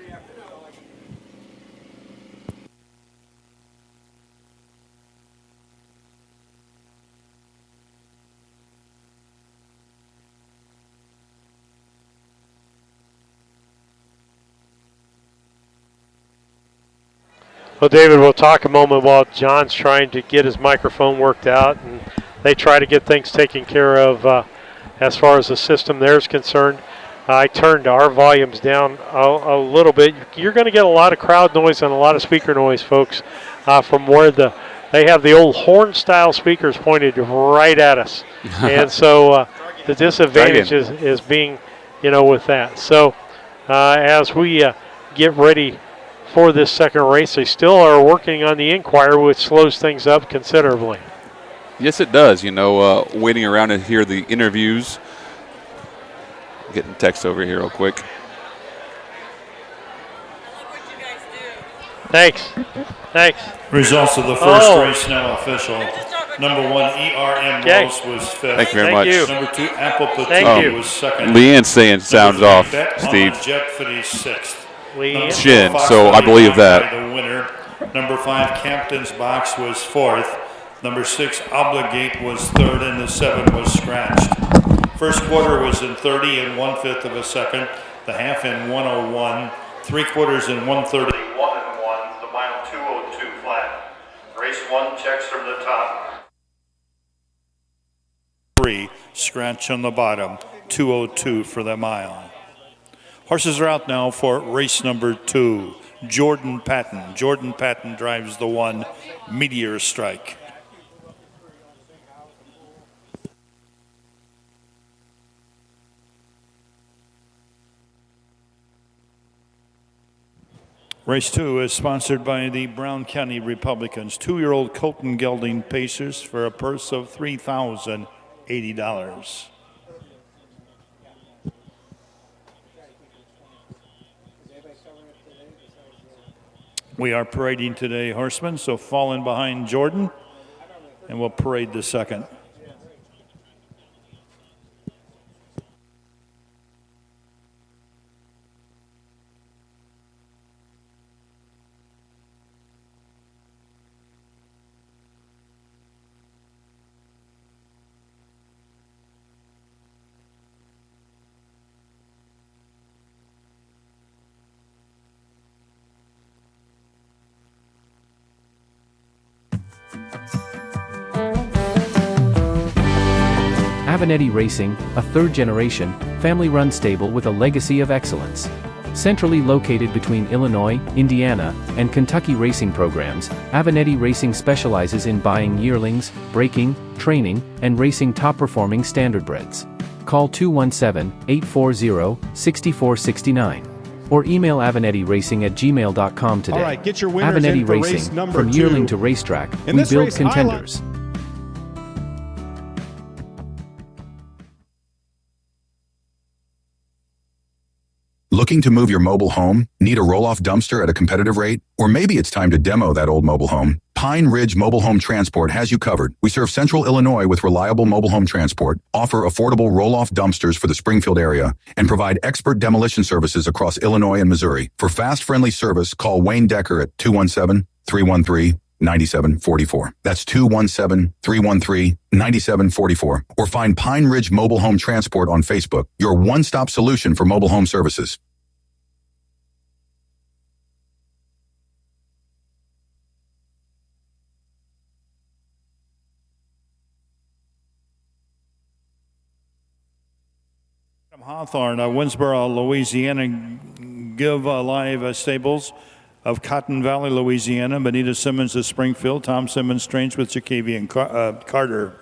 Well, David, we'll talk a moment while John's trying to get his microphone worked out, and they try to get things taken care of as far as the system there is concerned. I turned our volumes down a little bit. You're going to get a lot of crowd noise and a lot of speaker noise, folks, from where they have the old horn-style speakers pointed right at us. And so the disadvantage is being, with that. So as we get ready for this second race, they still are working on the Inquirer, which slows things up considerably. Yes, it does. Waiting around to hear the interviews. Getting text over here real quick. Thanks. Results of the first race now official. Number 1, ERM Rose was 5th. Thank you very much. Number 2, Apple Patootie was 2nd. Leanne's saying sounds off, Steve. Jet for the 6th. Shin, so I believe that. The winner. Number 5, Captain's Box, was 4th. Number 6, Obligate, was 3rd, and the 7 was scratched. First quarter was in 30 and 1/5 of a second. The half in 1:01. 3/4 in 1:31 and 1. The mile 2:02 flat. Race 1 checks from the top. 3 scratch on the bottom. 2:02 for the mile. Horses are out now for race number 2. Jordan Patton. Jordan Patton drives the 1, Meteor Strike. Race 2 is sponsored by the Brown County Republicans. 2-year-old Colton Gelding Pacers for a purse of $3,080. We are parading today, horsemen, so fall in behind Jordan, and we'll parade the second. Avenatti Racing, a third-generation, family-run stable with a legacy of excellence. Centrally located between Illinois, Indiana, and Kentucky racing programs, Avenatti Racing specializes in buying yearlings, breaking, training, and racing top-performing standardbreds. Call 217-840-6469 or email AvenettiRacing@gmail.com today. All right, get your winners in for race number from 2. yearling to racetrack, In we this build race, contenders. Looking to move your mobile home? Need a roll-off dumpster at a competitive rate? Or maybe it's time to demo that old mobile home? Pine Ridge Mobile Home Transport has you covered. We serve Central Illinois with reliable mobile home transport, offer affordable roll-off dumpsters for the Springfield area, and provide expert demolition services across Illinois and Missouri. For fast, friendly service, call Wayne Decker at 217-313-9744. That's 217-313-9744. Or find Pine Ridge Mobile Home Transport on Facebook, your one-stop solution for mobile home services. Hawthorne, Winsboro, Louisiana, Give Alive Stables of Cotton Valley, Louisiana. Benita Simmons of Springfield. Tom Simmons trains with Jacavian Carter.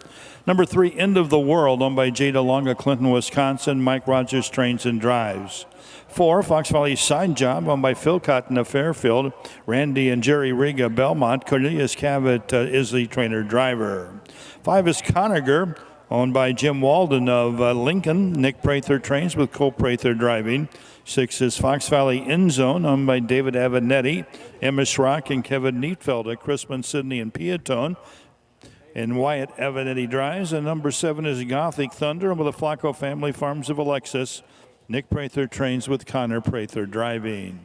Number 3, End of the World, owned by Jada Longa, Clinton, Wisconsin. Mike Rogers trains and drives. 4, Fox Valley Side Job, owned by Phil Cotton of Fairfield. Randy and Jerry Riga, Belmont. Cornelius Cavett is the trainer-driver. 5 is Conager, owned by Jim Walden of Lincoln. Nick Prather trains with Cole Prather driving. 6 is Fox Valley End Zone, owned by David Avanetti, Emma Schrock, and Kevin Neatfeld at Crispin, Sidney, and Piatone. And Wyatt Avanetti drives. And number 7 is Gothic Thunder, owned by the Flacco Family Farms of Alexis. Nick Prather trains with Connor Prather driving.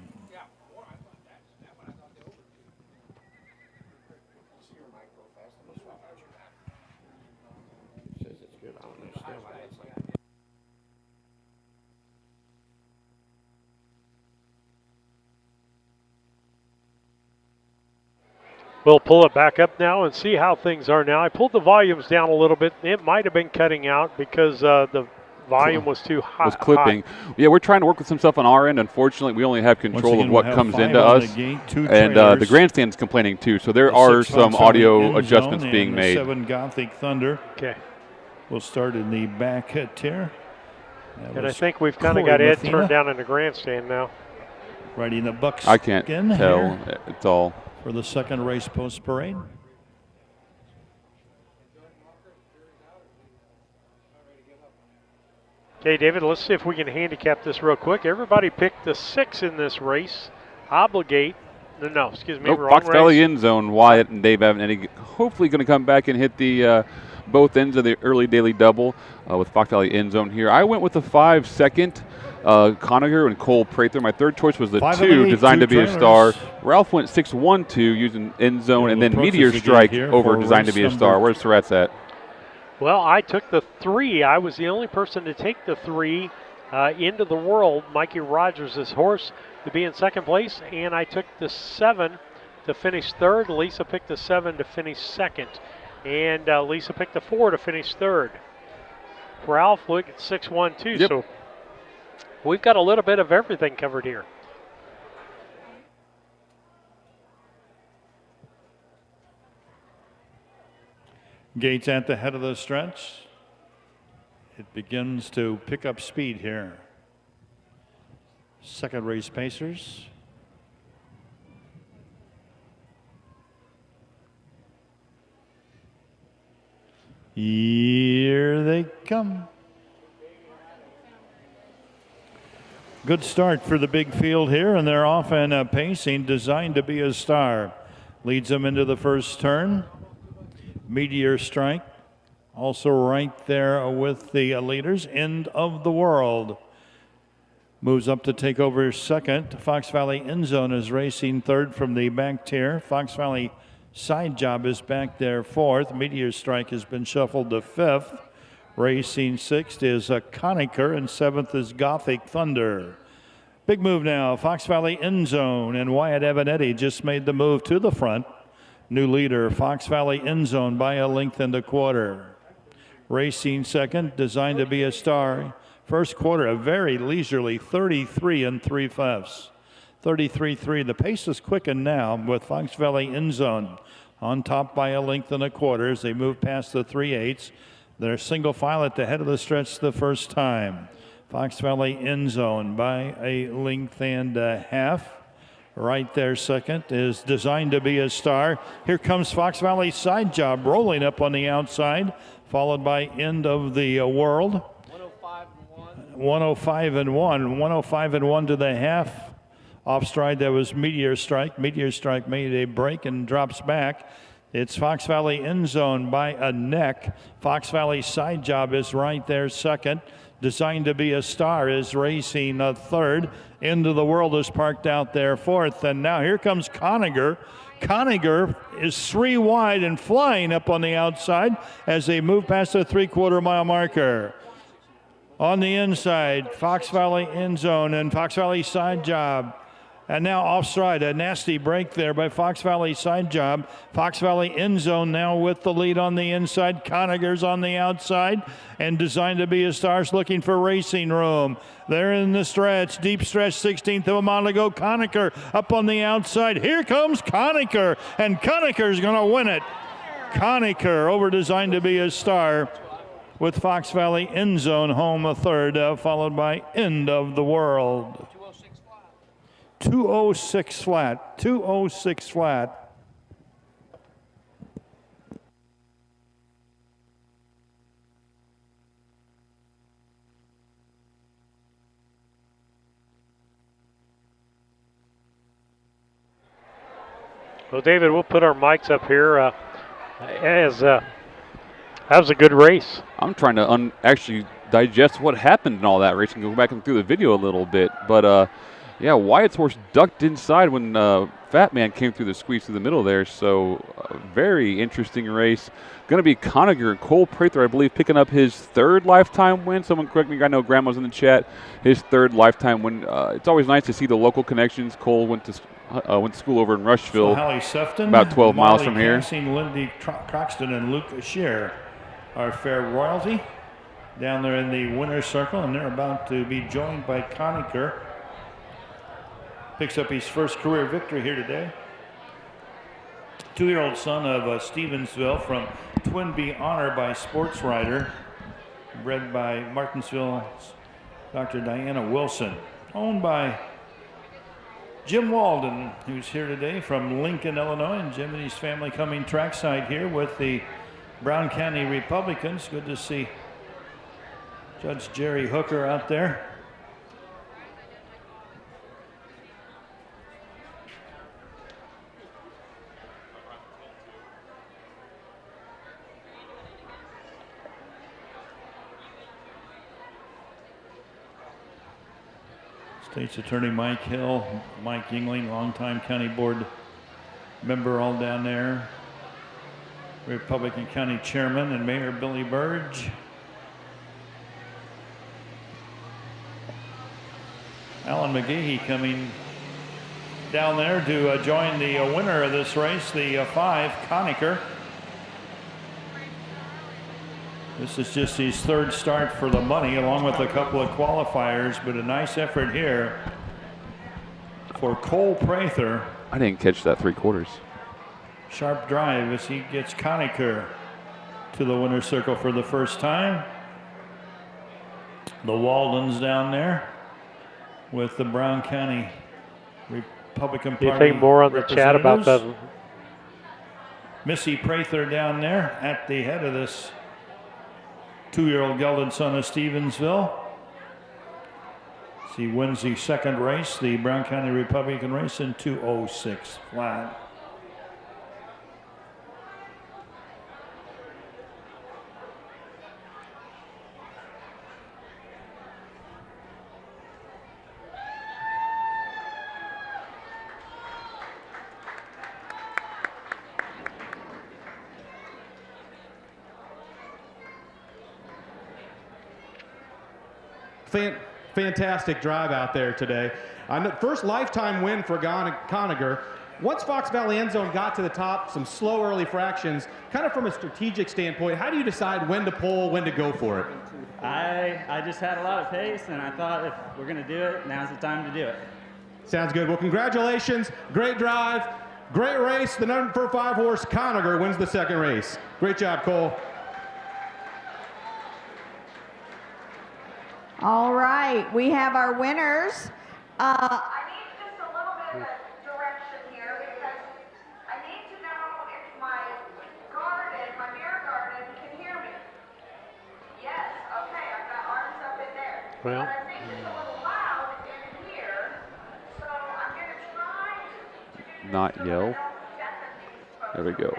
We'll pull it back up now and see how things are now. I pulled the volumes down a little bit. It might have been cutting out because the volume was too high. Was clipping. Yeah, we're trying to work with some stuff on our end. Unfortunately, we only have control of what comes into us. And the grandstand's complaining too, so there are some audio adjustments being made. 7 Gothic Thunder. Okay. We'll start in the back tier. And I think we've kind of got Ed turned down in the grandstand now. Riding the buckskin. I can't tell. It's all for the second race post parade. Okay, David, let's see if we can handicap this real quick. Everybody picked the 6 in this race. Obligate. No, excuse me. Nope, Wrong Fox race. Valley End Zone. Wyatt and Dave Avanetti hopefully going to come back and hit the both ends of the early daily double with Fox Valley End Zone here. I went with the 5-second Conager and Cole Prather. My third choice was the 2, Designed to Be a Star. Ralph went 6-1-2 using End Zone, and then Meteor Strike over Designed to Be a Star. Where's Surratt's at? Well, I took the 3. I was the only person to take the 3 into the world. Mikey Rogers' horse to be in second place, and I took the 7 to finish third. Lisa picked the 7 to finish second, and Lisa picked the 4 to finish third. Ralph, look at 6-1-2, so we've got a little bit of everything covered here. Gates at the head of the stretch. It begins to pick up speed here. Second race pacers. Here they come. Good start for the big field here, and they're off and pacing, Designed to Be a Star. Leads them into the first turn. Meteor Strike, also right there with the leaders. End of the World moves up to take over second. Fox Valley End Zone is racing third from the back tier. Fox Valley Side Job is back there fourth. Meteor Strike has been shuffled to fifth. Racing sixth is Conacher, and seventh is Gothic Thunder. Big move now, Fox Valley End Zone, and Wyatt Evanetti just made the move to the front. New leader, Fox Valley End Zone by a length and a quarter. Racing second, Designed to Be a Star. First quarter, a very leisurely 33 3/5. 33-3. The pace is quickened now with Fox Valley End Zone on top by a length and a quarter as they move past the 3/8. They're single file at the head of the stretch the first time. Fox Valley End Zone by a length and a half. Right there second is Designed to Be a Star. Here comes Fox Valley Side Job rolling up on the outside, followed by End of the World. 105 and 1. 105 and 1 to the half. Off stride, there was Meteor Strike. Meteor Strike made a break and drops back. It's Fox Valley End Zone by a neck. Fox Valley Side Job is right there second. Designed to Be a Star is racing third. End of the World is parked out there fourth. And now here comes Conacher. Conacher is 3 wide and flying up on the outside as they move past the 3/4 mile marker. On the inside, Fox Valley End Zone and Fox Valley Side Job. And now off stride, a nasty break there by Fox Valley Side Job. Fox Valley End Zone now with the lead on the inside. Conacher's on the outside, and Designed to Be a Star's looking for racing room. They're in the stretch, deep stretch, 16th of a mile to go. Conacher up on the outside. Here comes Conacher, and Conacher's going to win it. Conacher over Designed to Be a Star with Fox Valley End Zone home a third, followed by End of the World. 206 flat, 206 flat. Well, David, we'll put our mics up here that was a good race. I'm trying to actually digest what happened in all that racing, go back and through the video a little bit. But, yeah, Wyatt's horse ducked inside when Fat Man came through the squeeze through the middle there. So, very interesting race. Going to be Conacher and Cole Prather, I believe, picking up his third lifetime win. Someone correct me. I know Grandma's in the chat. His third lifetime win. It's always nice to see the local connections. Cole went to school over in Rushville, so Hallie Sefton, about 12 Molly miles from here. Cassing, Lindy Croxton, and Luke Scheer are fair royalty down there in the winner's circle, and they're about to be joined by Conacher. Picks up his first career victory here today. 2-year-old son of Stevensville from Twinbee Honor by Sports Rider, bred by Martinsville's Dr. Diana Wilson, owned by Jim Walden, who's here today from Lincoln, Illinois, and Jim and his family coming trackside here with the Brown County Republicans. Good to see Judge Jerry Hooker out there. State's Attorney Mike Hill, Mike Yingling, longtime county board member, all down there. Republican County Chairman and Mayor Billy Burge. Alan McGehee coming down there to join the winner of this race, the 5, Conacher. This is just his third start for the money, along with a couple of qualifiers, but a nice effort here for Cole Prather. I didn't catch that 3/4. Sharp drive as he gets Conacher to the winner's circle for the first time. The Waldens down there with the Brown County Republican Party. You think more on the chat about the Missy Prather down there at the head of this 2-year-old gelded son of Stevensville. She wins the second race, the Brown County Republican race, in 2:06 flat. Fantastic drive out there today. First lifetime win for Conacher. Once Fox Valley End Zone got to the top, some slow early fractions, kind of from a strategic standpoint, how do you decide when to pull, when to go for it? I just had a lot of pace, and I thought if we're going to do it, now's the time to do it. Sounds good. Well, congratulations. Great drive. Great race. The number 5 horse, Conacher, wins the second race. Great job, Cole. All right, we have our winners. I need just a little bit of direction here because I need to know if my mirror garden can hear me. Yes, okay, I've got arms up in there. Well. But I think it's a little loud in here, so I'm going to try to Not yell. There we go.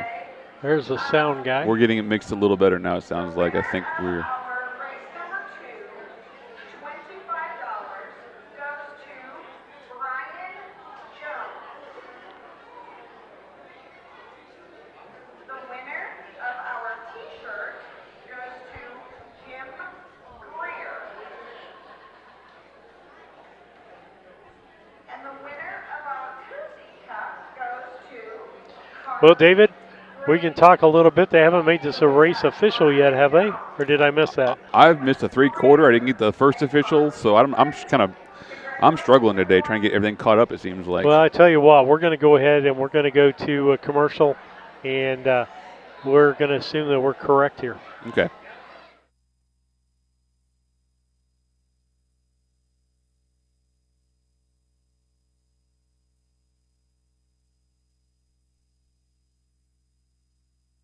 There's the sound guy. We're getting it mixed a little better now, it sounds like. I think we're... Well, David, we can talk a little bit. They haven't made this a race official yet, have they? Or did I miss that? I've missed a 3/4. I didn't get the first official, so I'm struggling today trying to get everything caught up, it seems like. Well, I tell you what, we're going to go ahead and we're going to go to a commercial, and we're going to assume that we're correct here. Okay.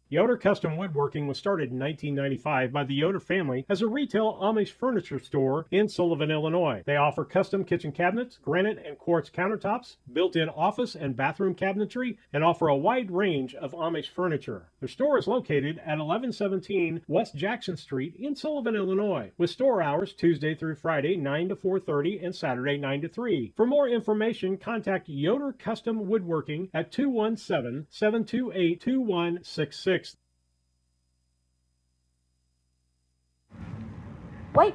Yoder Custom Woodworking was started in 1995 by the Yoder family as a retail Amish furniture store in Sullivan, Illinois. They offer custom kitchen cabinets, granite and quartz countertops, built-in office and bathroom cabinetry, and offer a wide range of Amish furniture. Their store is located at 1117 West Jackson Street in Sullivan, Illinois, with store hours Tuesday through Friday 9 to 4:30 and Saturday 9 to 3. For more information, contact Yoder Custom Woodworking at 217-728-2166. Wait.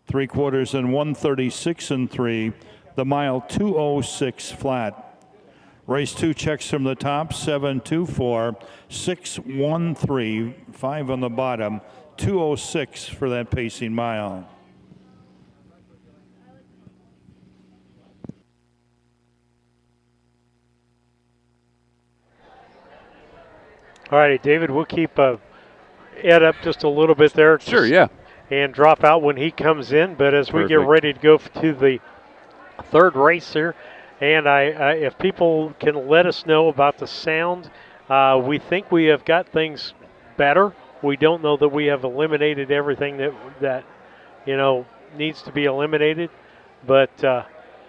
Three quarters and 136 and 3. The mile 2:06 flat. Race 2 checks from the top 7-2-4, 6-1-3, 5 on the bottom, 2:06 for that pacing mile. All righty, David, we'll keep Ed up just a little bit there. Sure, yeah. And drop out when he comes in. But as we Perfect. get ready to go to the third race here, and if people can let us know about the sound, we think we have got things better. We don't know that we have eliminated everything that needs to be eliminated, but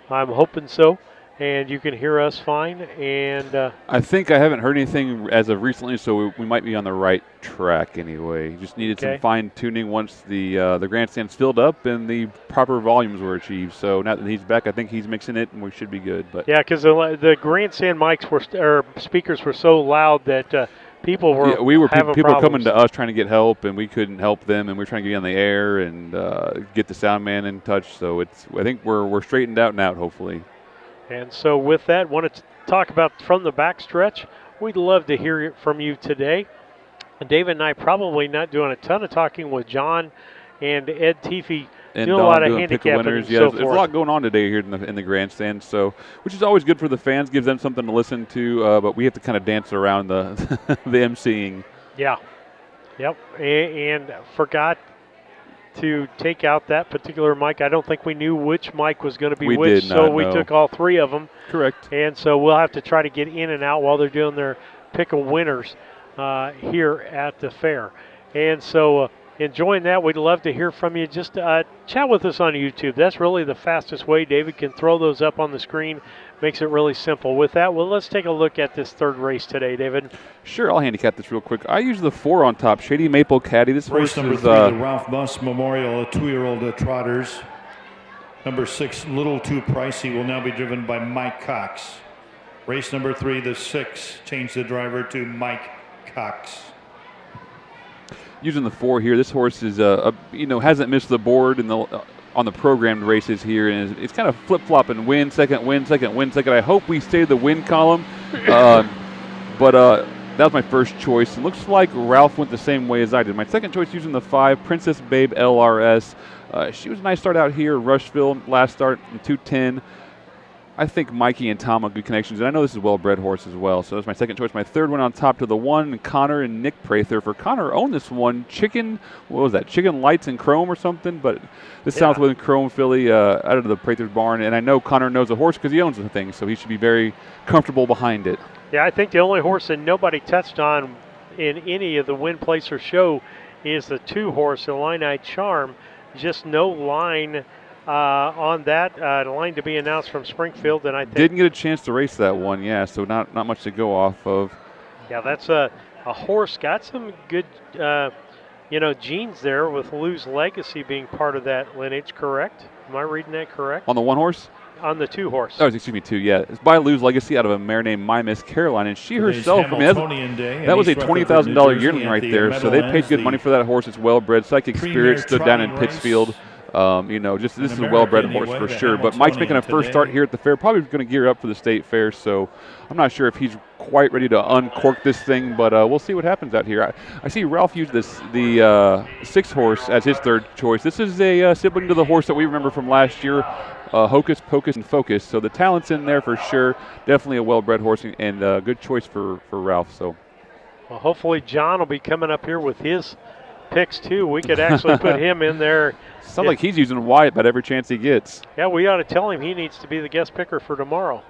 I'm hoping so. and you can hear us fine. And I think I haven't heard anything as of recently, so we might be on the right track anyway. Just needed some fine tuning once the grandstand's filled up and the proper volumes were achieved. So now that he's back, I think he's mixing it, and we should be good. But yeah, because the grandstand mics or speakers were so loud that people were having people problems. coming to us trying to get help, and we couldn't help them, and we're trying to get on the air and get the sound man in touch. So I think we're straightened out now, hopefully. And so with that, want to talk about from the back stretch. We'd love to hear from you today. David and I probably not doing a ton of talking with John and Ed Teefee. And doing a lot of handicapping winners. and Yeah, so there's a forth. lot going on today here in the grandstand, so which is always good for the fans, gives them something to listen to. But we have to kind of dance around the the emceeing. Yeah, yep, and forgot to take out that particular mic. I don't think we knew which mic was going to be which, so we took all three of them. Correct. And so we'll have to try to get in and out while they're doing their pick of winners here at the fair. And so enjoying that. We'd love to hear from you. Just chat with us on YouTube. That's really the fastest way. David can throw those up on the screen. Makes it really simple. With that, well, let's take a look at this third race today, David. Sure, I'll handicap this real quick. I use the 4 on top, Shady Maple Caddy. This Race horse number is 3, the Ralph Buss Memorial, a 2-year-old trotters. Number 6, Little Too Pricey, will now be driven by Mike Cox. Race number 3, the 6, change the driver to Mike Cox. using the 4 here. This horse is hasn't missed the board in the on the programmed races here, and it's kind of flip-flopping. Win, second, win, second, win, second. I hope we stay the win column, but that was my first choice. It looks like Ralph went the same way as I did. My second choice using the 5, Princess Babe LRS. She was a nice start out here, Rushville, last start in 210. I think Mikey and Tom have good connections, and I know this is a well-bred horse as well. So that's my second choice. My third one on top to the 1, Connor and Nick Prather. For Connor, owned this one, Chicken Lights and Chrome or something, but this Southwood Chrome filly out of the Prather's barn, and I know Connor knows the horse because he owns the thing, so he should be very comfortable behind it. Yeah, I think the only horse that nobody touched on in any of the Win Placer show is the 2-horse, Illini Charm. Just no line on that line to be announced from Springfield, and I think didn't get a chance to race that one, so not much to go off of. Yeah, that's a horse got some good genes there with Lou's Legacy being part of that lineage. Correct? Am I reading that correct? On the 1 horse? On the 2 horse. Oh, excuse me, 2. Yeah, it's by Lou's Legacy out of a mare named My Miss Caroline, and she herself. That was a $20,000 yearling right there. So they paid good money for that horse. It's well-bred. Psychic Spirit stood down in Pittsfield. This is a well-bred horse for sure. But Mike's making a first start here at the fair. Probably going to gear up for the state fair. So I'm not sure if he's quite ready to uncork this thing, but we'll see what happens out here. I see Ralph use the 6 horse as his third choice. This is a sibling to the horse that we remember from last year, Hocus Pocus and Focus. So the talent's in there for sure. Definitely a well-bred horse and a good choice for Ralph. So, well, hopefully John will be coming up here with his picks too. We could actually put him in there. Sounds like he's using Wyatt about every chance he gets. Yeah, we ought to tell him he needs to be the guest picker for tomorrow.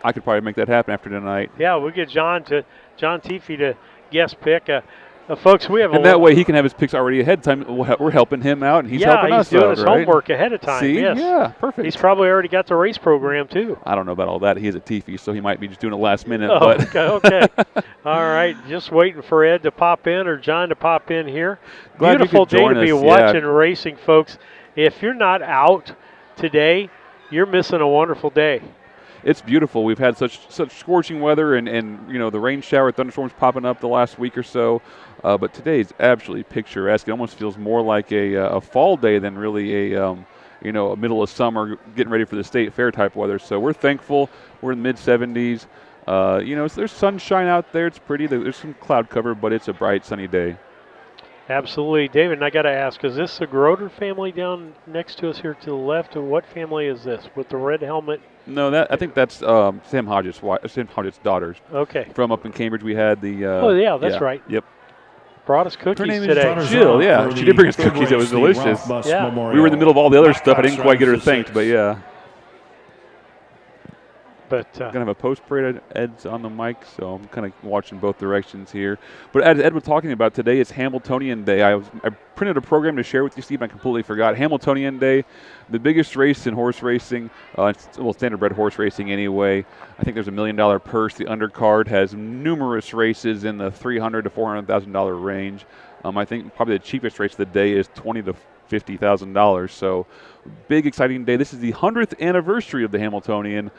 I could probably make that happen after tonight. Yeah, we'll get John Teefee to guest pick. Folks, we have and that way he can have his picks already ahead of time. We're helping him out, and he's helping us out, he's doing his right? homework ahead of time. See? Yes. Yeah, perfect. He's probably already got the race program, too. I don't know about all that. He is a Teefee, so he might be just doing it last minute. Oh, but okay. All right, just waiting for Ed to pop in or John to pop in here. Glad Beautiful day to be watching yeah. racing, folks. If you're not out today, you're missing a wonderful day. It's beautiful. We've had such scorching weather and the rain shower, thunderstorms popping up the last week or so. But today is absolutely picturesque. It almost feels more like a fall day than really a middle of summer getting ready for the state fair type weather. So we're thankful. We're in the mid-70s. There's sunshine out there. It's pretty. There's some cloud cover, but it's a bright, sunny day. Absolutely. David, and I got to ask, is this the Groder family down next to us here to the left? Or what family is this with the red helmet? No, I think that's Sam Hodgett's daughters. Okay. From up in Cambridge, we had the. That's right. Yep. Brought us cookies Her name today. is Jill, yeah. She did bring us cookies. It was delicious. Yeah. We were in the middle of all the other stuff. I didn't quite get her thanked, but yeah. But gonna have a post parade. Ed's on the mic, so I'm kind of watching both directions here. But as Ed was talking about, today is Hamiltonian Day. I printed a program to share with you, Steve. I completely forgot. Hamiltonian Day, the biggest race in horse racing. Standardbred horse racing anyway. I think there's $1 million purse. The undercard has numerous races in the $300,000 to $400,000 range. I think probably the cheapest race of the day is $20,000 to $50,000. So big, exciting day. This is the 100th anniversary of the Hamiltonian,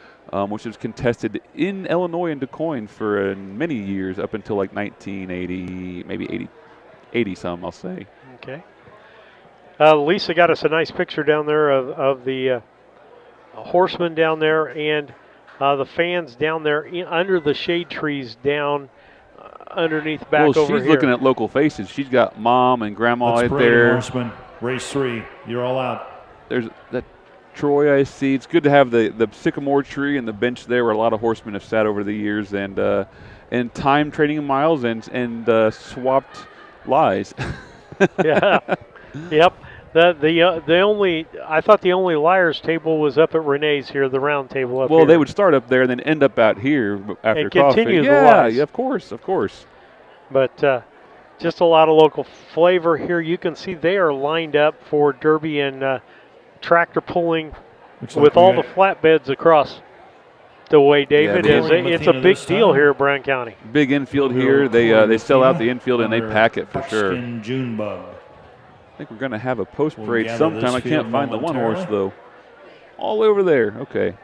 which was contested in Illinois and Du Quoin for many years, up until like 1980, maybe 80 some, I'll say. Okay. Lisa got us a nice picture down there of the horsemen down there and the fans down there under the shade trees down underneath back over here. Well, she's looking at local faces. She's got Mom and Grandma right there. Horseman, race 3. You're all out. There's that Troy I see. It's good to have the sycamore tree and the bench there where a lot of horsemen have sat over the years and time trading miles and swapped lies. Yeah. Yep. The only I thought the only liars table was up at Renee's here, the round table up here. Well, they would start up there and then end up out here after and coffee. Continue the yeah, lies. Yeah, of course. But just a lot of local flavor here. You can see they are lined up for Derby and tractor pulling with all the flatbeds across the way, David. It's a big deal here in Brown County. Big infield here. They sell out the infield and they pack it for sure. Junebug. I think we're going to have a post parade sometime. I can't find the one horse though. All over there. Okay.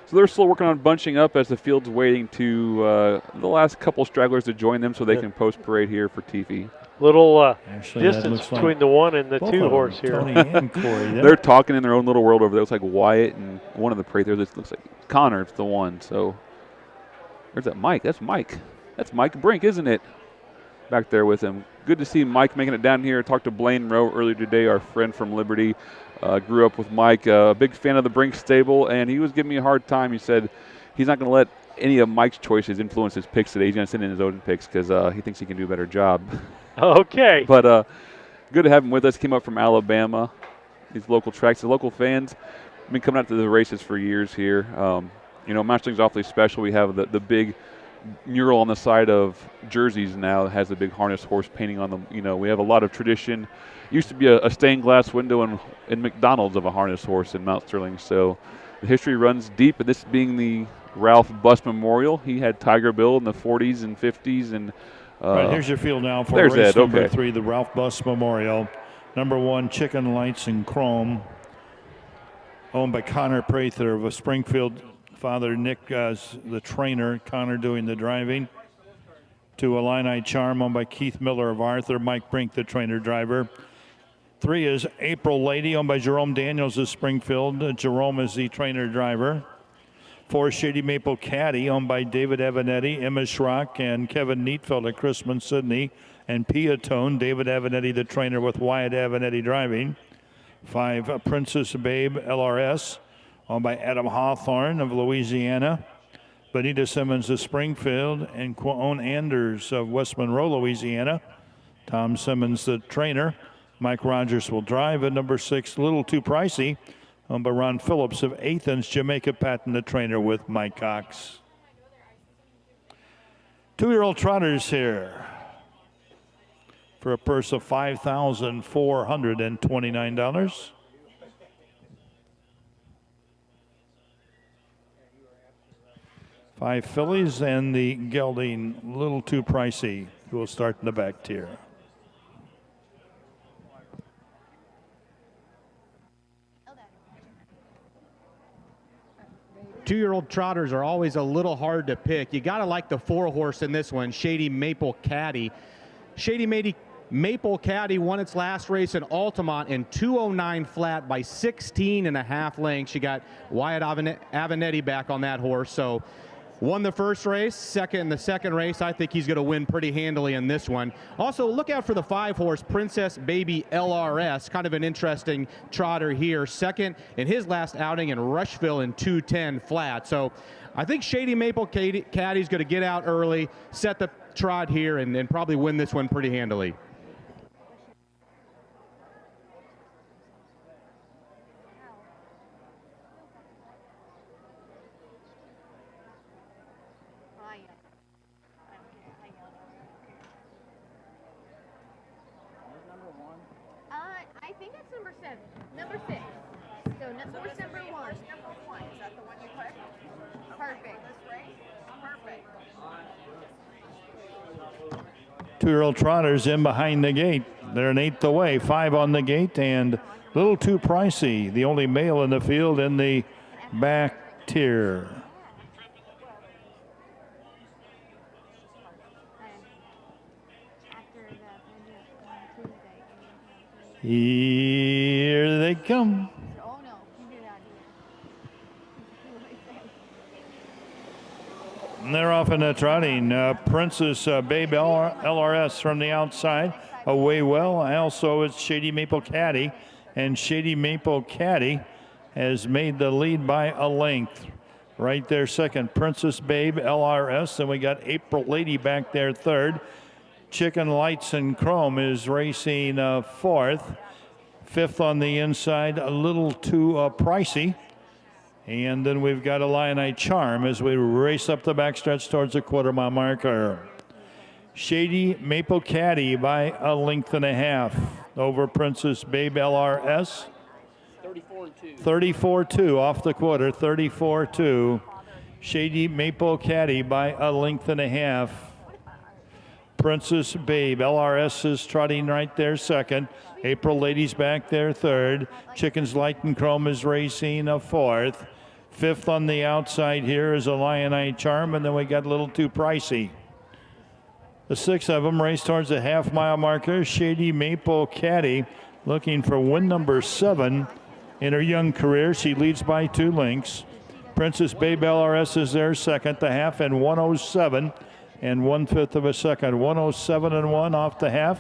So they're still working on bunching up as the field's waiting to the last couple stragglers to join them so they can post parade here for TV. Little distance between the 1 and the 2 horse here. They're talking in their own little world over there. It looks like Wyatt and one of the parade there. This looks like Connor's the one. So there's that Mike. That's Mike. That's Mike Brink, isn't it? Back there with him. Good to see Mike making it down here. Talked to Blaine Rowe earlier today, our friend from Liberty. Grew up with Mike, a big fan of the Brink stable, and he was giving me a hard time. He said he's not going to let any of Mike's choices influence his picks today. He's going to send in his own picks because he thinks he can do a better job. Okay. But good to have him with us. Came up from Alabama. These local tracks, the local fans have been coming out to the races for years here. Matching's awfully special. We have the big mural on the side of jerseys now that has the big harness horse painting on them. We have a lot of tradition. Used to be a stained glass window in McDonald's of a harness horse in Mount Sterling. So the history runs deep, and this being the Ralph Buss Memorial. He had Tiger Bill in the 40s and 50s. And right, here's your field now for race number 3, the Ralph Buss Memorial. Number 1, Chicken Lights in Chrome, owned by Connor Prather of Springfield. Father Nick the trainer, Connor doing the driving. 2, Illini Charm, owned by Keith Miller of Arthur, Mike Brink, the trainer driver. 3 is April Lady, owned by Jerome Daniels of Springfield. Jerome is the trainer driver. 4, Shady Maple Caddy, owned by David Avanetti, Emma Schrock, and Kevin Neatfeld at Chrisman, Sydney. And Piatone, David Avanetti, the trainer, with Wyatt Avanetti driving. 5, Princess Babe LRS, owned by Adam Hawthorne of Louisiana. Benita Simmons of Springfield, and Quon Anders of West Monroe, Louisiana. Tom Simmons, the trainer. Mike Rogers will drive. At number 6, Little Too Pricey, owned by Ron Phillips of Athens, Jamaica. Patton, the trainer, with Mike Cox. 2-year-old trotters here for a purse of $5,429. Five fillies and the gelding, Little Too Pricey, who will start in the back tier. Two-year-old trotters are always a little hard to pick. You got to like the 4-horse in this one, Shady Maple Caddy. Shady Maple Caddy won its last race in Altamont in 2:09 flat by 16.5 lengths. You got Wyatt Avanetti back on that horse, so won the first race, in the second race. I think he's going to win pretty handily in this one. Also, look out for the 5-horse Princess Baby LRS, kind of an interesting trotter here. Second in his last outing in Rushville in 2:10 flat. So I think Shady Maple Caddy's going to get out early, set the trot here, and probably win this one pretty handily. 7. Number 6. So horse number 1. Is that the one you clicked? Perfect. This race? Perfect. 2-year-old trotters in behind the gate. They're an 8th away, 5 on the gate, and a little too pricey. The only male in the field in the back tier. Here they come. And they're off in the trotting. Princess Babe LRS from the outside. Away well. Also, it's Shady Maple Caddy. And Shady Maple Caddy has made the lead by a length. Right there, second, Princess Babe LRS. And we got April Lady back there, third. Chicken Lights and Chrome is racing fourth. Fifth on the inside, a little too pricey. And then we've got Illini Charm as we race up the backstretch towards the quarter-mile marker. Shady Maple Caddy by a length and a half over Princess Babe LRS. 34-2 off the quarter, 34-2. Shady Maple Caddy by a length and a half. Princess Babe LRS is trotting right there second. April Lady's back there third. Chickens Light and Chrome is racing a fourth. Fifth on the outside here is Illini Charm, and then we got a little too pricey. The 6 of them race towards the half-mile marker. Shady Maple Caddy looking for win number 7 in her young career. She leads by 2 lengths. Princess Babe LRS is there second, the half, and 107 and 1/5 of a second. 107 and 1 off the half.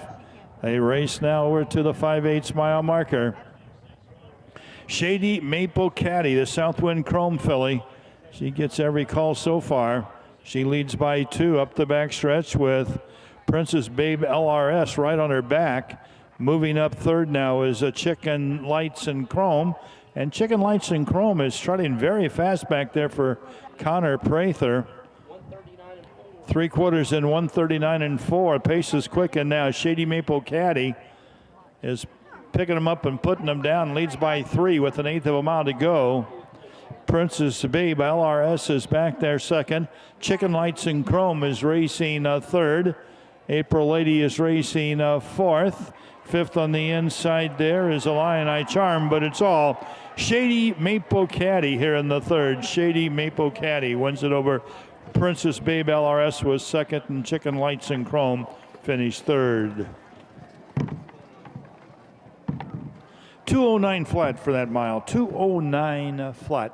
They race now over to the 5/8 mile marker. Shady Maple Caddy, the Southwind Chrome filly. She gets every call so far. She leads by 2 up the backstretch with Princess Babe LRS right on her back. Moving up third now is a Chicken Lights and Chrome. And Chicken Lights and Chrome is trotting very fast back there for Connor Prather. 3/4 in 1:39 and 4. Pace is quick, and now Shady Maple Caddy is picking them up and putting them down. Leads by 3 with an 1/8 of a mile to go. Princess Babe LRS is back there second. Chicken Lights and Chrome is racing third. April Lady is racing fourth. Fifth on the inside there is Illini Charm, but it's all Shady Maple Caddy here in the third. Shady Maple Caddy wins it over Princess Babe LRS was second, and Chicken Lights and Chrome finished third. 2:09 flat for that mile. 2:09 flat.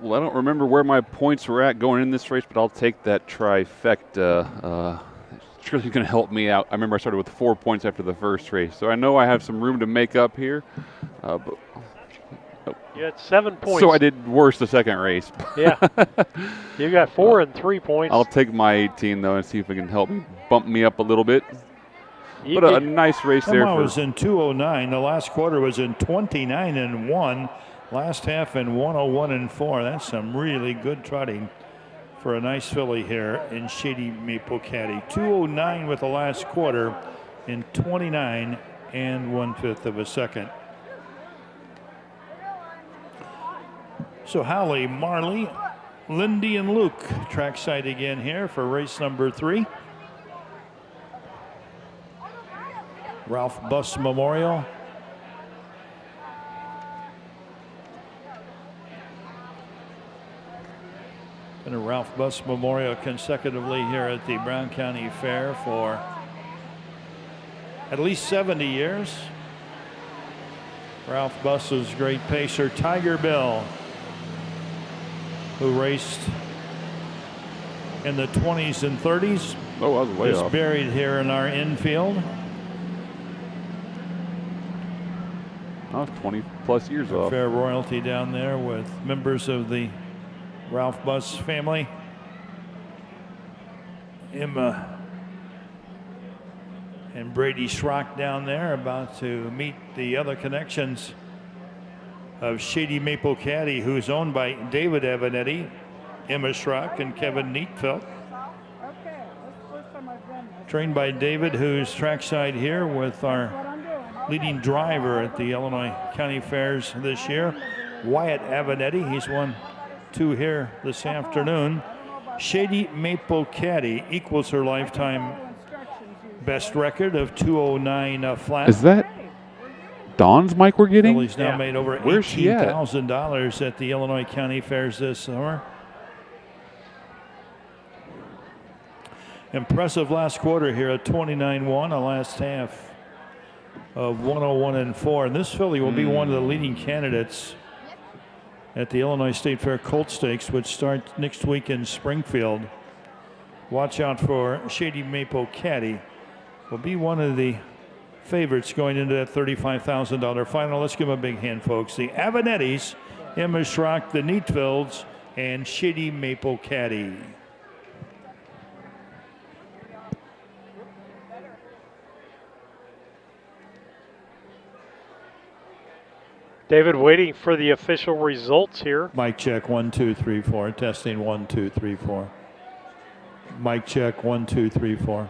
Well, I don't remember where my points were at going in this race, but I'll take that trifecta. It's really going to help me out. I remember I started with 4 points after the first race, so I know I have some room to make up here. But you had 7 points. So I did worse the second race. Yeah. You got 4 and 3 points. I'll take my 18, though, and see if it can help me bump me up a little bit. But a nice race there. That was in 2:09. The last quarter was in 29 and 1. Last half in 1:01 and 4. That's some really good trotting for a nice filly here in Shady Maple Caddy. 2:09 with the last quarter in 29 and 1/5 of a second. So Holly, Marley, Lindy, and Luke trackside again here for race number 3. Ralph Buss Memorial. And a Ralph Buss Memorial consecutively here at the Brown County Fair for at least 70 years. Ralph Buss's great pacer, Tiger Bill, who raced in the 20s and 30s. Oh, I was way off. Is buried here in our infield. Oh, 20 plus years off. Fair royalty down there with members of the Ralph Buss family. Emma and Brady Schrock down there about to meet the other connections of Shady Maple Caddy, who's owned by David Avanetti, Emma Schrock, and Kevin Neatfeld. Trained by David, who's trackside here with our leading driver at the Illinois County Fairs this year, Wyatt Avanetti. He's won 2 here this afternoon. Shady Maple Caddy equals her lifetime best record of 209 flat. Is that Dawn's mic we're getting? He's now made over $18,000 at the Illinois County Fairs this summer. Impressive last quarter here at 29-1, a last half of 101-4. And this filly will be one of the leading candidates at the Illinois State Fair Colt Stakes, which starts next week in Springfield. Watch out for Shady Maple Caddy. Will be one of the favorites going into that $35,000 final. Let's give them a big hand, folks. The Avanettis, Emma Schrock, the Neatfields, and Shady Maple Caddy. David, waiting for the official results here. Mic check 1 2 3 4. Testing 1 2 3 4. Mic check 1 2 3 4.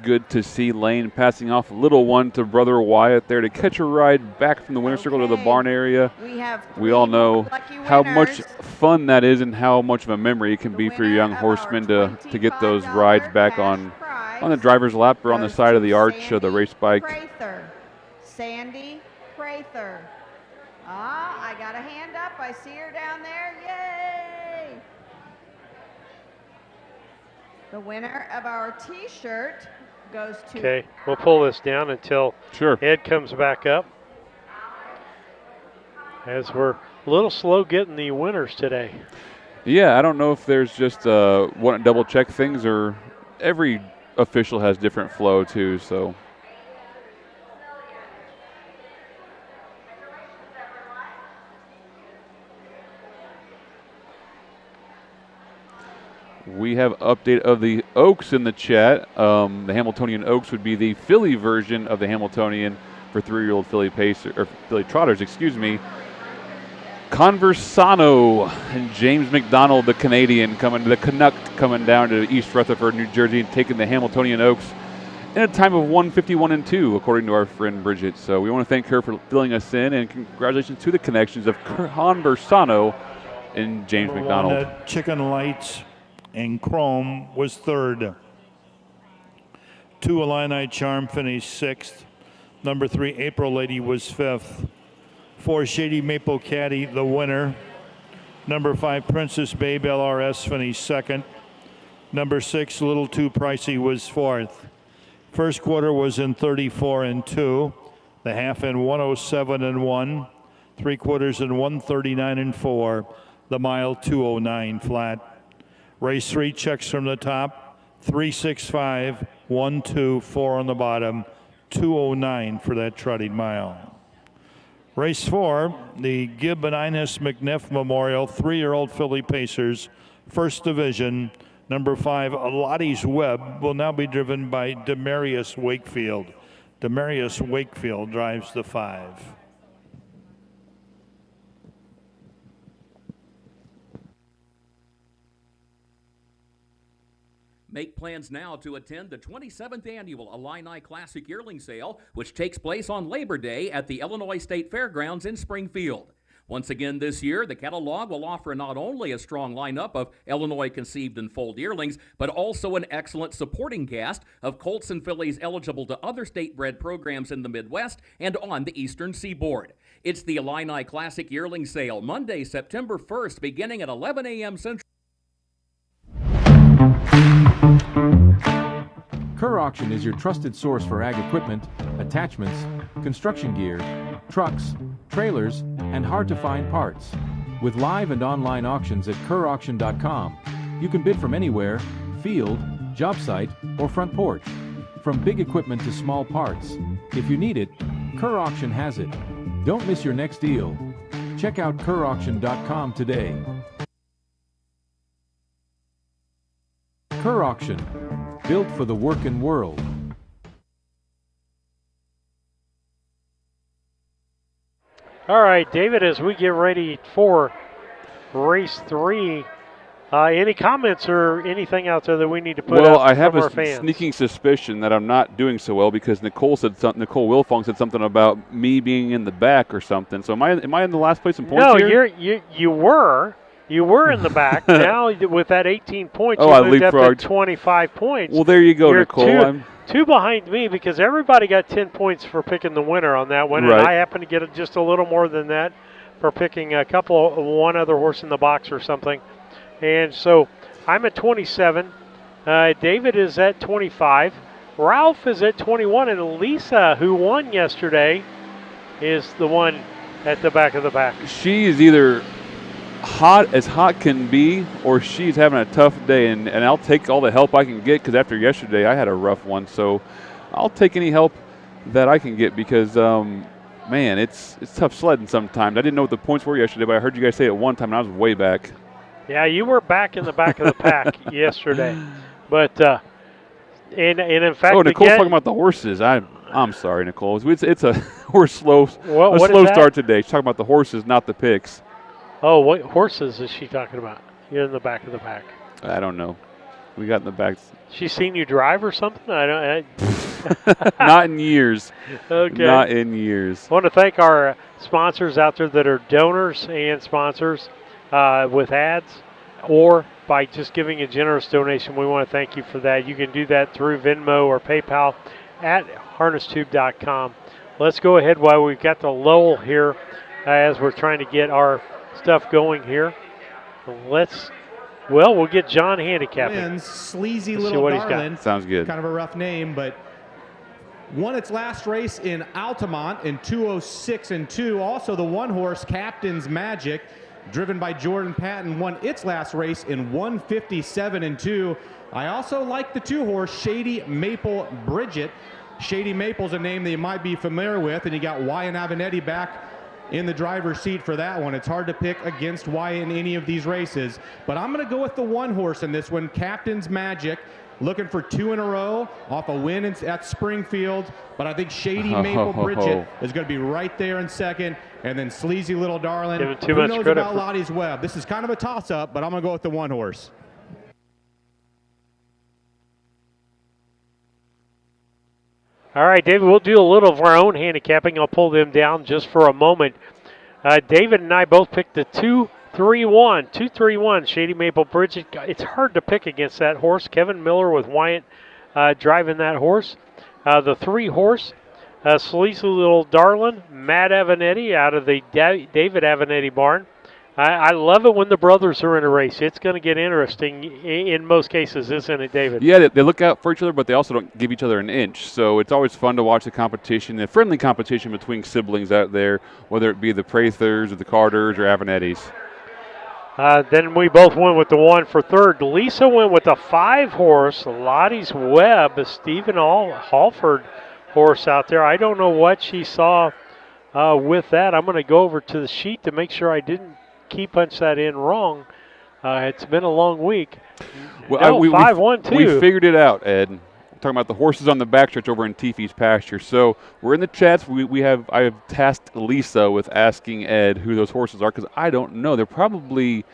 Good to see Lane passing off a little one to brother Wyatt there to catch a ride back from the winner's circle to the barn area. We all know how much fun that is and how much of a memory it can be for young horsemen to get those rides back on the driver's lap or on the side of the arch of the race bike. Sandy Prather. I got a hand up. I see her down there. Yay! The winner of our T-shirt goes to... Okay, we'll pull this down until Ed comes back up, as we're a little slow getting the winners today. Yeah, I don't know if there's just want to double check things, or every official has different flow too, so. We have update of the Oaks in the chat. The Hamiltonian Oaks would be the filly version of the Hamiltonian for 3-year-old filly pacer or filly trotters, excuse me. Conversano and James McDonald, the Canadian, the Canuck coming down to East Rutherford, New Jersey, and taking the Hamiltonian Oaks in a time of 1:51-2, according to our friend Bridget. So we want to thank her for filling us in, and congratulations to the connections of Conversano and James McDonald. Chicken Lights and Chrome was third. 2 Illini Charm finished 6th. Number 3 April Lady was 5th. 4 Shady Maple Caddy, the winner. Number 5 Princess Babe LRS finished 2nd. Number 6 Little Too Pricey was 4th. First quarter was in 34-2. The half in 107-1. 3 quarters in 139-4. The mile 209 flat. Race 3 checks from the top, 365, 1, 2, 4 on the bottom, 209 for that trotting mile. Race 4, the Gibb and Ines McNiff Memorial 3-year-old filly pacers, first division. Number 5, Lottie's Web will now be driven by Demarius Wakefield. Demarius Wakefield drives the 5. Make plans now to attend the 27th Annual Illini Classic Yearling Sale, which takes place on Labor Day at the Illinois State Fairgrounds in Springfield. Once again this year, the catalog will offer not only a strong lineup of Illinois conceived and foaled yearlings, but also an excellent supporting cast of colts and fillies eligible to other state-bred programs in the Midwest and on the Eastern Seaboard. It's the Illini Classic Yearling Sale, Monday, September 1st, beginning at 11 a.m. Central. Kerr Auction is your trusted source for ag equipment, attachments, construction gear, trucks, trailers, and hard-to-find parts. With live and online auctions at kerrauction.com, you can bid from anywhere, field, job site, or front porch. From big equipment to small parts. If you need it, Kerr Auction has it. Don't miss your next deal. Check out kerauction.com today. Kerr Auction, built for the working world. All right, David, as we get ready for race 3, any comments or anything out there that we need to put Well, up I have from our a fans? sneaking suspicion that I'm not doing so well because Nicole Wilfong said something about me being in the back or something. So am I in the last place in points No, here? you were in the back. Now with that 18 points, Oh, I you moved up to leapfrogged. 25 points. Well, there you go, You're Nicole. two behind me because everybody got 10 points for picking the winner on that one, Right. and I happen to get just a little more than that for picking one other horse in the box or something. And so I'm at 27. David is at 25. Ralph is at 21, and Lisa, who won yesterday, is the one at the back of the pack. She is either hot as hot can be, or she's having a tough day, and I'll take all the help I can get because after yesterday I had a rough one. So I'll take any help that I can get because, man, it's tough sledding sometimes. I didn't know what the points were yesterday, but I heard you guys say it one time, and I was way back. Yeah, you were back in the back of the pack yesterday, but and in fact, oh, Nicole's talking about the horses. I'm sorry, Nicole. It's a slow what start today. She's talking about the horses, not the picks. Oh, what horses is she talking about? You're in the back of the pack. I don't know. We got in the back. She's seen you drive or something? I don't. Not in years. Okay. Not in years. I want to thank our sponsors out there that are donors and sponsors with ads or by just giving a generous donation. We want to thank you for that. You can do that through Venmo or PayPal at harnesstube.com. Let's go ahead while we've got the lull here as we're trying to get our stuff going here. We'll get John handicapping. Wins, Sleazy Let's Little see what he's got. Darlin. Sounds good. Kind of a rough name, but won its last race in Altamont in 2:06.2. Also, the one-horse Captain's Magic, driven by Jordan Patton, won its last race in 1:57.2. I also like the two-horse Shady Maple Bridget. Shady Maple's a name that you might be familiar with, and you got Wyatt Avenatti back in the driver's seat for that one. It's hard to pick against Wyatt in any of these races, but I'm going to go with the one horse in this one, Captain's Magic. Looking for 2 in a row off a win at Springfield, but I think Shady Maple Bridget is going to be right there in second, and then Sleazy Little Darlin. Giving too Who much knows credit about for Lottie's Web? This is kind of a toss-up, but I'm going to go with the one horse. All right, David, we'll do a little of our own handicapping. I'll pull them down just for a moment. David and I both picked the 2-3-1. 2-3-1, Shady Maple Bridget. It's hard to pick against that horse. Kevin Miller with Wyatt driving that horse. The 3-horse, Sleazy Little Darlin, Matt Avenatti out of the David Avenatti barn. I love it when the brothers are in a race. It's going to get interesting in most cases, isn't it, David? Yeah, they look out for each other, but they also don't give each other an inch. So it's always fun to watch the competition, the friendly competition between siblings out there, whether it be the Prather's or the Carters or Avenattis. Then we both went with the 1 for third. Lisa went with the 5-horse, Lottie's Web, Stephen Halford horse out there. I don't know what she saw with that. I'm going to go over to the sheet to make sure I didn't key punch that in wrong. It's been a long week. Well, no, 5-1-2. We figured it out, Ed. We're talking about the horses on the backstretch over in Tiffy's pasture. So we're in the chats. I have tasked Lisa with asking Ed who those horses are because I don't know. They're probably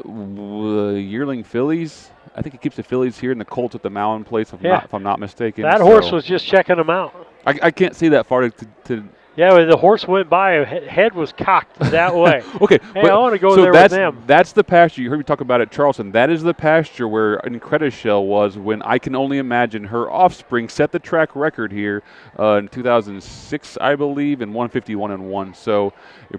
yearling fillies. I think he keeps the fillies here and the colts at the Malin place, if I'm not mistaken. That horse was just checking them out. I can't see that far to Yeah, the horse went by, head was cocked that way. Okay, hey, I want to go there with them. That's the pasture. You heard me talk about it, Charleston. That is the pasture where Incredishell was when I can only imagine her offspring set the track record here in 2006, I believe, in 151-1. So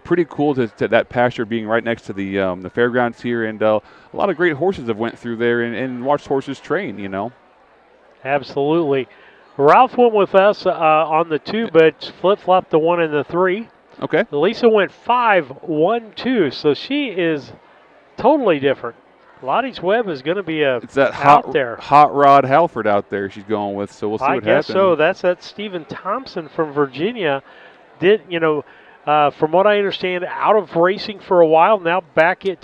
pretty cool to that pasture being right next to the fairgrounds here, and a lot of great horses have went through there and watched horses train. You know. Absolutely. Ralph went with us on the 2, but flip-flopped the 1 and the 3. Okay. Lisa went 5-1-2, so she is totally different. Lottie's Web is going to be it's that hot rod Halford out there she's going with, so we'll see what happens. I guess so. That's that Stephen Thompson from Virginia. from what I understand, out of racing for a while, now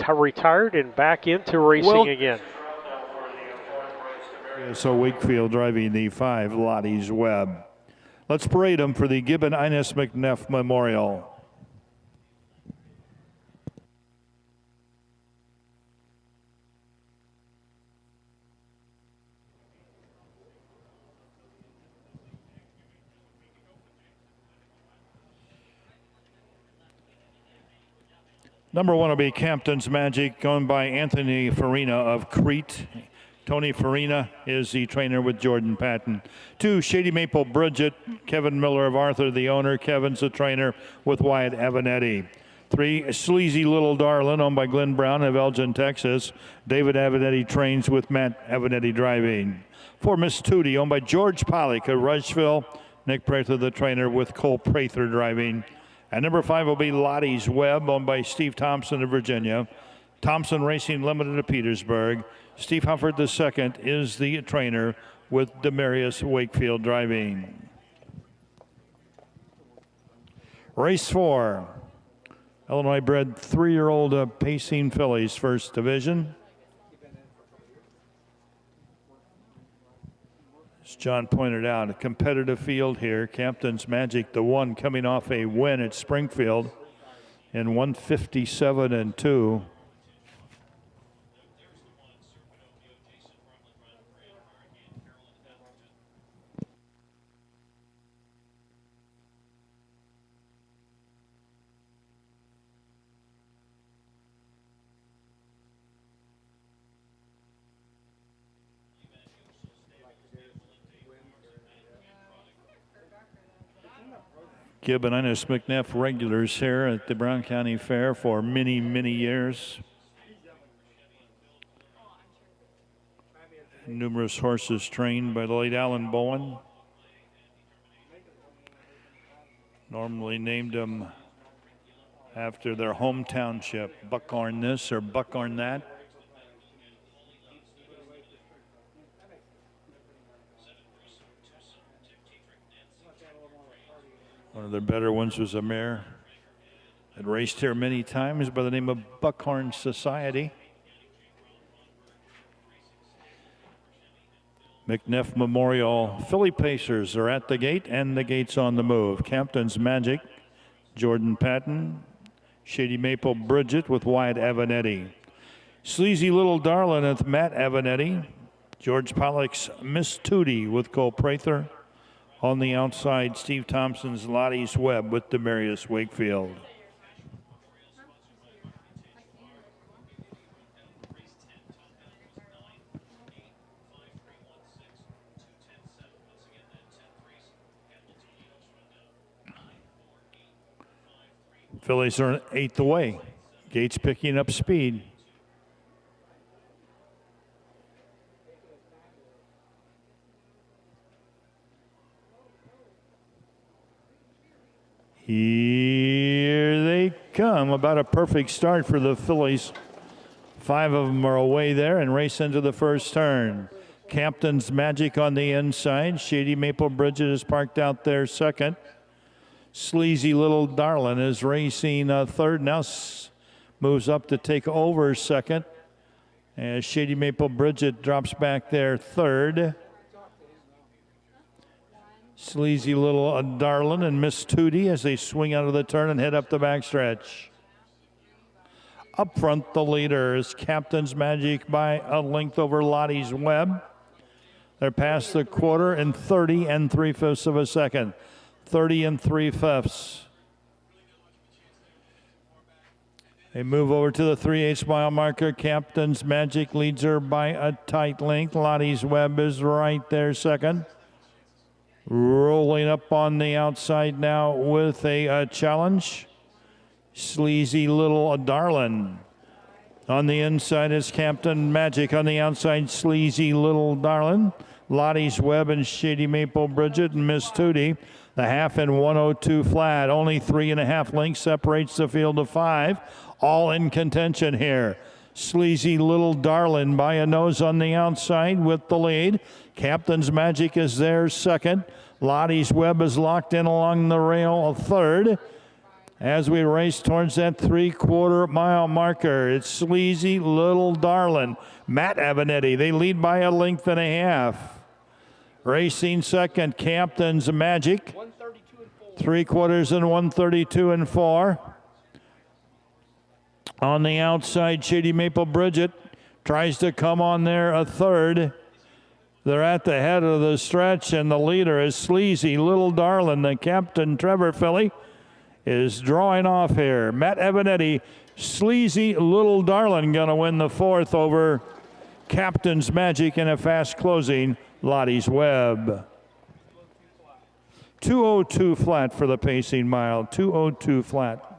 retired and back into racing again. So Wakefield driving the 5, Lottie's Webb. Let's parade them for the Gibbon Inez McNeff Memorial. Number 1 will be Captain's Magic, owned by Anthony Farina of Crete. Tony Farina is the trainer with Jordan Patton. 2, Shady Maple Bridget, Kevin Miller of Arthur, the owner. Kevin's the trainer with Wyatt Avanetti. 3, Sleazy Little Darlin, owned by Glenn Brown of Elgin, Texas. David Avanetti trains with Matt Avanetti driving. 4, Miss Tootie, owned by George Pollock of Rushville. Nick Prather, the trainer with Cole Prather driving. And number 5 will be Lottie's Webb, owned by Steve Thompson of Virginia. Thompson Racing Limited of Petersburg. Steve Hufford II is the trainer with Demarius Wakefield driving. Race 4. Illinois bred 3-year-old Pacing Fillies, first division. As John pointed out, a competitive field here. Captain's Magic, the 1 coming off a win at Springfield in 157-2. Gibbon Inez McNeff regulars here at the Brown County Fair for many, many years. Numerous horses trained by the late Alan Bowen. Normally named them after their home township, Buckhorn this or Buckhorn that. One of their better ones was a mare that raced here many times by the name of Buckhorn Society. McNeff Memorial Filly Pacers are at the gate, and the gate's on the move. Captain's Magic, Jordan Patton, Shady Maple Bridget with Wyatt Avanetti. Sleazy Little Darlin with Matt Avanetti. George Pollock's Miss Tootie with Cole Prather. On the outside, Steve Thompson's Lottie's Webb with Demarius Wakefield. Phillies are 8th away. Gates picking up speed. Here they come. About a perfect start for the Phillies. 5 of them are away there and race into the first turn. Captain's Magic on the inside. Shady Maple Bridget is parked out there second. Sleazy Little Darlin is racing third. Now moves up to take over second. As Shady Maple Bridget drops back there third. Sleazy Little Darlin and Miss Tootie as they swing out of the turn and head up the backstretch. Up front, the leader is Captain's Magic by a length over Lottie's Webb. They're past the quarter in 30 3/5 of a second. 30 3/5. They move over to the 3/8 mile marker. Captain's Magic leads her by a tight length. Lottie's Webb is right there second. Rolling up on the outside now with a challenge. Sleazy Little Darlin. On the inside is Captain Magic. On the outside, Sleazy Little Darlin. Lottie's Webb and Shady Maple Bridget and Miss Tootie. The half in 102 flat. Only 3.5 lengths separates the field of 5. All in contention here. Sleazy Little Darlin by a nose on the outside with the lead. Captain's Magic is there second. Lottie's Webb is locked in along the rail of third. As we race towards that 3/4 mile marker, it's Sleazy Little Darlin', Matt Avenatti. They lead by a length and a half. Racing second, Captain's Magic. 3/4 and 132 and 4. On the outside, Shady Maple Bridget tries to come on there a third. They're at the head of the stretch, and the leader is Sleazy Little Darlin'. The Captain Trevor filly is drawing off here. Matt Avenatti, Sleazy Little Darlin' going to win the fourth over Captain's Magic in a fast closing Lottie's Web. 2:02 flat for the pacing mile, 2:02 flat.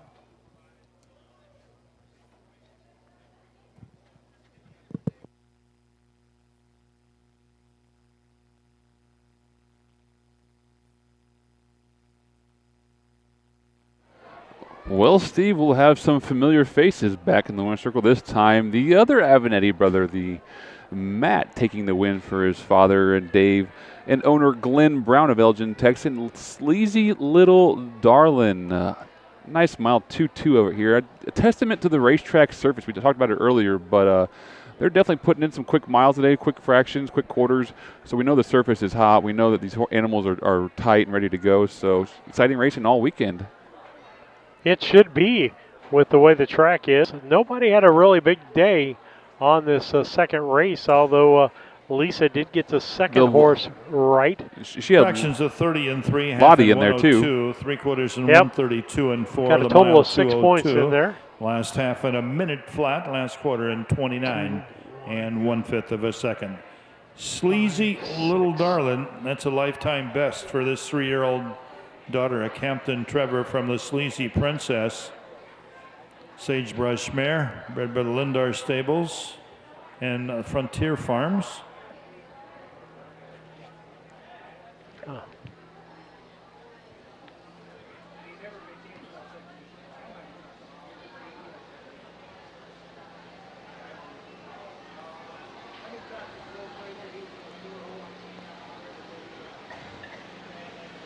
Well, Steve, we'll have some familiar faces back in the winner's circle this time. The other Avenatti brother, the Matt, taking the win for his father and Dave, and owner Glenn Brown of Elgin, Texan. Sleazy Little Darlin'. Nice mile 2-2 over here. A testament to the racetrack surface. We talked about it earlier, but they're definitely putting in some quick miles today, quick fractions, quick quarters. So we know the surface is hot. We know that these animals are tight and ready to go. So exciting racing all weekend. It should be with the way the track is. Nobody had a really big day on this second race, although Lisa did get the second horse right. She had fractions of 30 and 3, half Lottie and in there too. 3/4 and Yep. 132 and 4. Got a The total mile of 6 2:02. points in there. Last half in a minute flat, last quarter in 29 and 1/5 of a second. Sleazy Little Darlin', that's a lifetime best for this 3-year-old daughter of Captain Trevor from the Sleazy Princess. Sagebrush mare, bred by the Lindar Stables and Frontier Farms.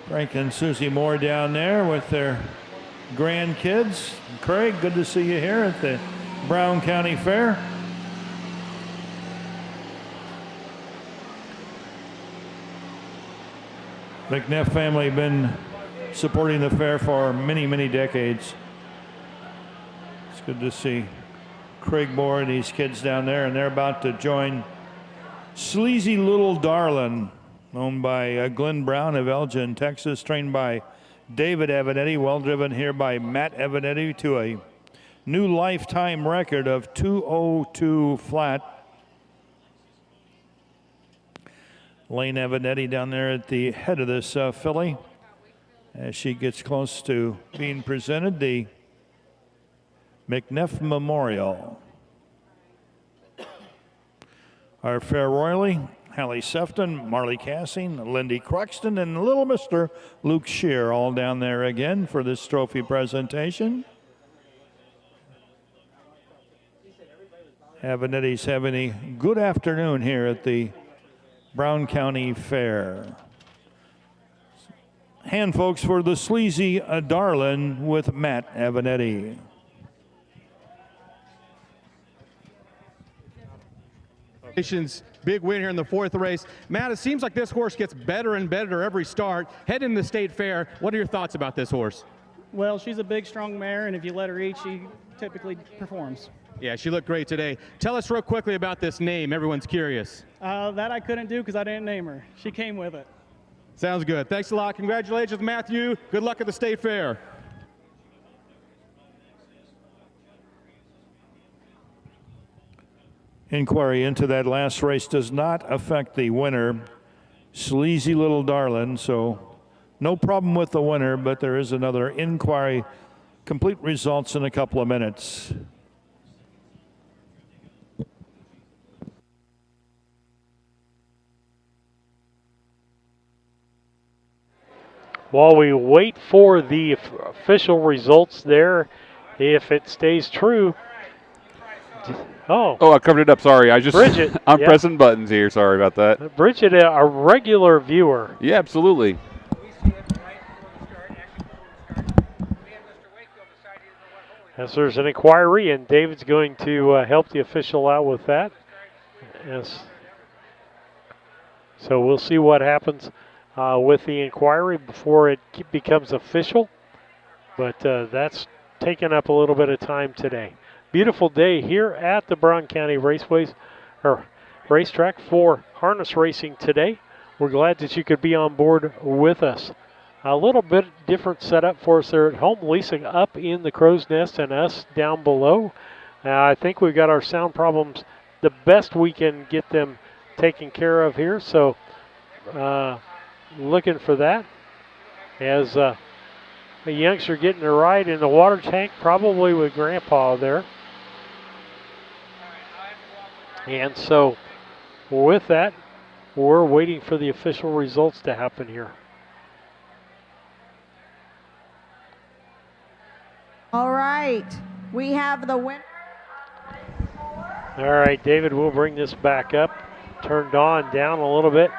Frank and Susie Moore down there with their grandkids. Craig, good to see you here at the Brown County Fair. McNeff family been supporting the fair for many, many decades. It's good to see Craig Moore and these kids down there, and they're about to join Sleazy Little Darlin', owned by Glenn Brown of Elgin, Texas, trained by David Avenatti, well driven here by Matt Avenatti to a new lifetime record of 2:02 flat. Lane Avenatti down there at the head of this filly as she gets close to being presented the McNeff Memorial. Our fair royally, Hallie Sefton, Marley Cassing, Lindy Cruxton, and little Mr. Luke Shear all down there again for this trophy presentation. Avenatti's having a good afternoon here at the Brown County Fair. Hand folks for the Sleazy Darlin' with Matt Avenatti. Big win here in the fourth race. Matt, it seems like this horse gets better and better every start. Heading to the state fair, what are your thoughts about this horse? Well, she's a big, strong mare, and if you let her eat, she typically performs. Yeah, she looked great today. Tell us real quickly about this name. Everyone's curious. That I couldn't do because I didn't name her. She came with it. Sounds good. Thanks a lot. Congratulations, Matthew. Good luck at the state fair. Inquiry into that last race does not affect the winner, Sleazy Little Darlin', so no problem with the winner, but there is another inquiry. Complete results in a couple of minutes. While we wait for the official results there, if it stays true. Oh, I covered it up. Sorry. Bridget. I'm yeah. pressing buttons here. Sorry about that. Bridget, a regular viewer. Yeah, absolutely. As there's an inquiry, and David's going to help the official out with that. Yes. So we'll see what happens with the inquiry before it becomes official. But that's taken up a little bit of time today. Beautiful day here at the Brown County Raceways or Racetrack for harness racing today. We're glad that you could be on board with us. A little bit different setup for us there at home. Lisa up in the crow's nest and us down below. I think we've got our sound problems the best we can get them taken care of here. So looking for that as a youngster getting a ride in the water tank, probably with Grandpa there. And so with that, we're waiting for the official results to happen here. All right, we have the winner. All right, David, we'll bring this back up. Turned on, down a little bit.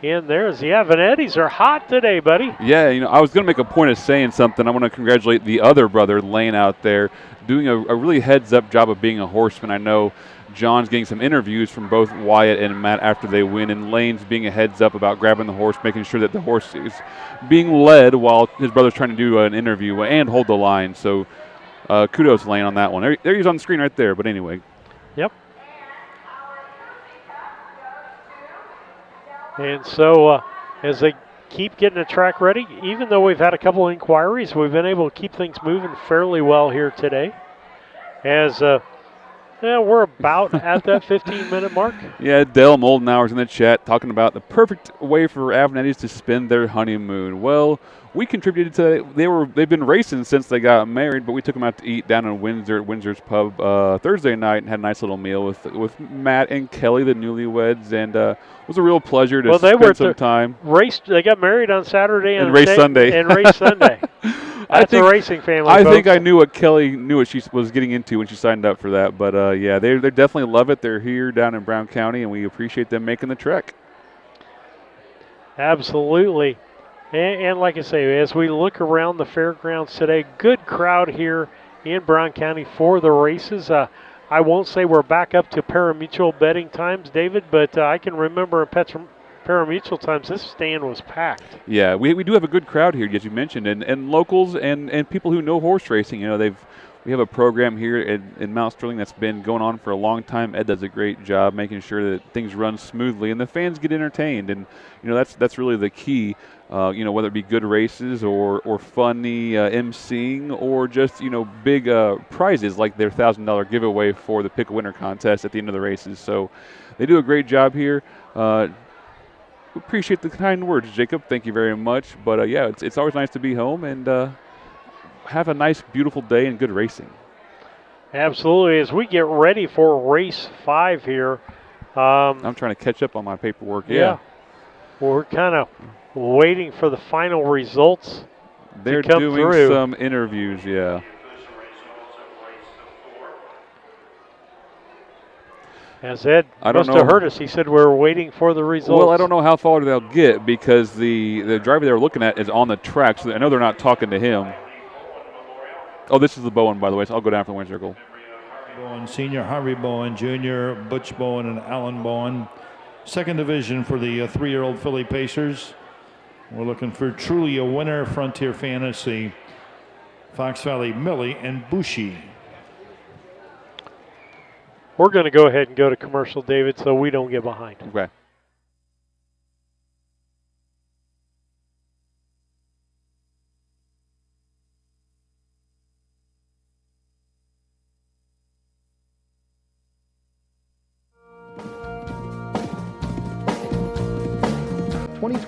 And there's the Avenettis are hot today, buddy. Yeah, I was going to make a point of saying something. I want to congratulate the other brother, Lane, out there, doing a really heads-up job of being a horseman. I know John's getting some interviews from both Wyatt and Matt after they win, and Lane's being a heads-up about grabbing the horse, making sure that the horse is being led while his brother's trying to do an interview and hold the line. So kudos to Lane on that one. There he's on the screen right there, but anyway. Yep. And so as they keep getting the track ready, even though we've had a couple of inquiries, we've been able to keep things moving fairly well here today. As we're about at that 15-minute mark. Yeah, Dale Moldenauer's in the chat talking about the perfect way for Avenettis to spend their honeymoon. Well, we contributed to they've been racing since they got married, but we took them out to eat down in Windsor at Windsor's Pub Thursday night and had a nice little meal with Matt and Kelly, the newlyweds, and it was a real pleasure to spend some time. They got married on Saturday and raced Sunday. And raced Sunday. That's a racing family. I think I knew what Kelly knew what she was getting into when she signed up for that. But yeah, they definitely love it. They're here down in Brown County, and we appreciate them making the trek. Absolutely. And like I say, as we look around the fairgrounds today, good crowd here in Brown County for the races. I won't say we're back up to parimutuel betting times, David, but I can remember in parimutuel times this stand was packed. Yeah, we do have a good crowd here, as you mentioned, and locals and people who know horse racing. We have a program here in Mount Sterling that's been going on for a long time. Ed does a great job making sure that things run smoothly and the fans get entertained, and that's really the key. Whether it be good races or funny emceeing or just big prizes like their $1,000 giveaway for the Pick a Winner contest at the end of the races. So they do a great job here. Appreciate the kind words, Jacob. Thank you very much. But yeah, it's always nice to be home and have a nice, beautiful day and good racing. Absolutely. As we get ready for race 5 here. I'm trying to catch up on my paperwork. Yeah. We're kind of waiting for the final results. They're to come doing through. Some interviews, yeah. As Ed must have heard us, he said we're waiting for the results. Well, I don't know how far they'll get because the driver they were looking at is on the track, so I know they're not talking to him. Oh, this is the Bowen, by the way, so I'll go down for the win circle. Bowen Sr., Harvey Bowen Jr., Butch Bowen, and Alan Bowen. Second division for the 3-year-old Philly Pacers. We're looking for truly a winner, Frontier Fantasy, Fox Valley Millie, and Bushi. We're going to go ahead and go to commercial, David, so we don't get behind. Okay.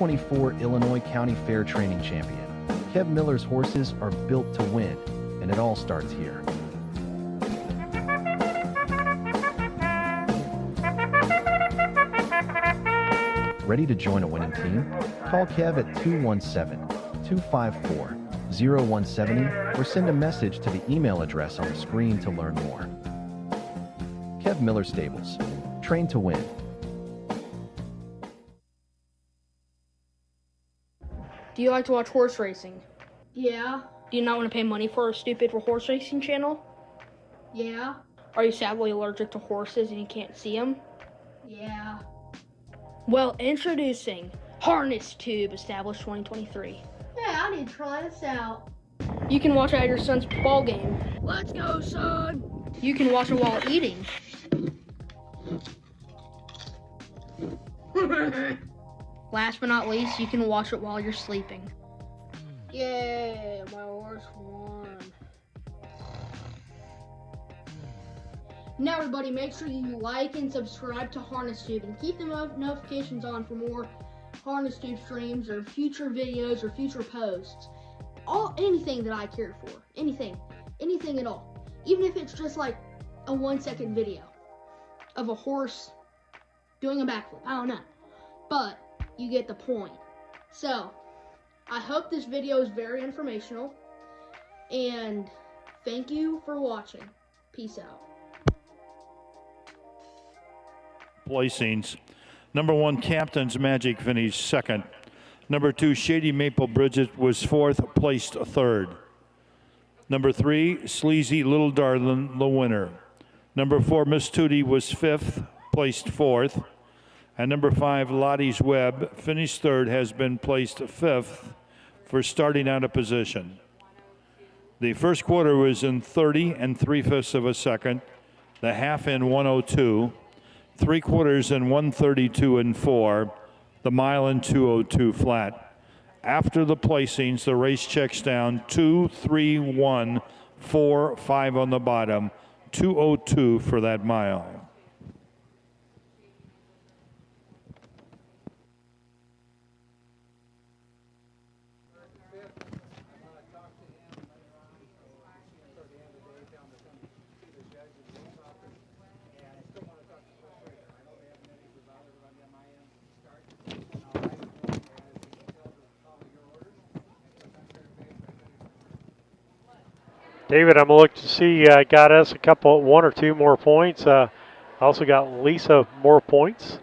'24 Illinois County Fair Training Champion. Kev Miller's horses are built to win, and it all starts here. Ready to join a winning team? Call Kev at 217-254-0170 or send a message to the email address on the screen to learn more. Kev Miller Stables. Train to win. Do you like to watch horse racing? Yeah. Do you not want to pay money for a stupid horse racing channel? Yeah. Are you sadly allergic to horses and you can't see them? Yeah. Well, introducing Harness Tube, established 2023. Hey, I need to try this out. You can watch it at your son's ball game. Let's go, son. You can watch it while eating. Last but not least, you can watch it while you're sleeping. Yay, my horse won. Now everybody, make sure you like and subscribe to Harness Tube and keep the notifications on for more Harness Tube streams or future videos or future posts. Anything that I care for. Anything at all. Even if it's just like a 1-second video of a horse doing a backflip. I don't know. But you get the point. So, I hope this video is very informational. And thank you for watching. Peace out. Placings. Number 1, Captain's Magic finished second. Number 2, Shady Maple Bridget was fourth, placed third. Number 3, Sleazy Little Darlin, the winner. Number 4, Miss Tootie was fifth, placed fourth. And number 5, Lottie's Web, finished third, has been placed fifth for starting out of position. The first quarter was in 30 3/5 of a second. The half in 1:02. 3 quarters in 1:32 4. The mile in 2:02 flat. After the placings, the race checks down 2, 3, 1, 4, 5 on the bottom. 2:02 for that mile. David, I'm looking to see, got us one or two more points. Also got Lisa more points.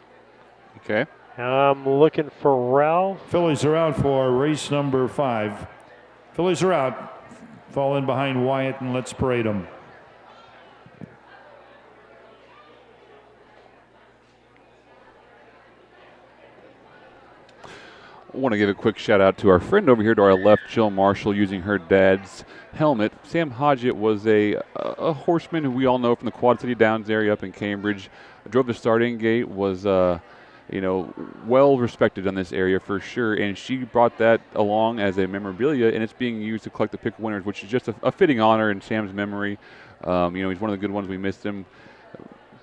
Okay. I'm looking for Ralph. Fillies are out for race number 5. Fillies are out. Fall in behind Wyatt and let's parade them. I want to give a quick shout out to our friend over here to our left, Jill Marshall, using her dad's helmet. Sam Hodgett was a horseman who we all know from the Quad City Downs area up in Cambridge. Drove the starting gate, was well respected in this area for sure, and she brought that along as a memorabilia, and it's being used to collect the pick winners, which is just a fitting honor in Sam's memory. He's one of the good ones. We missed him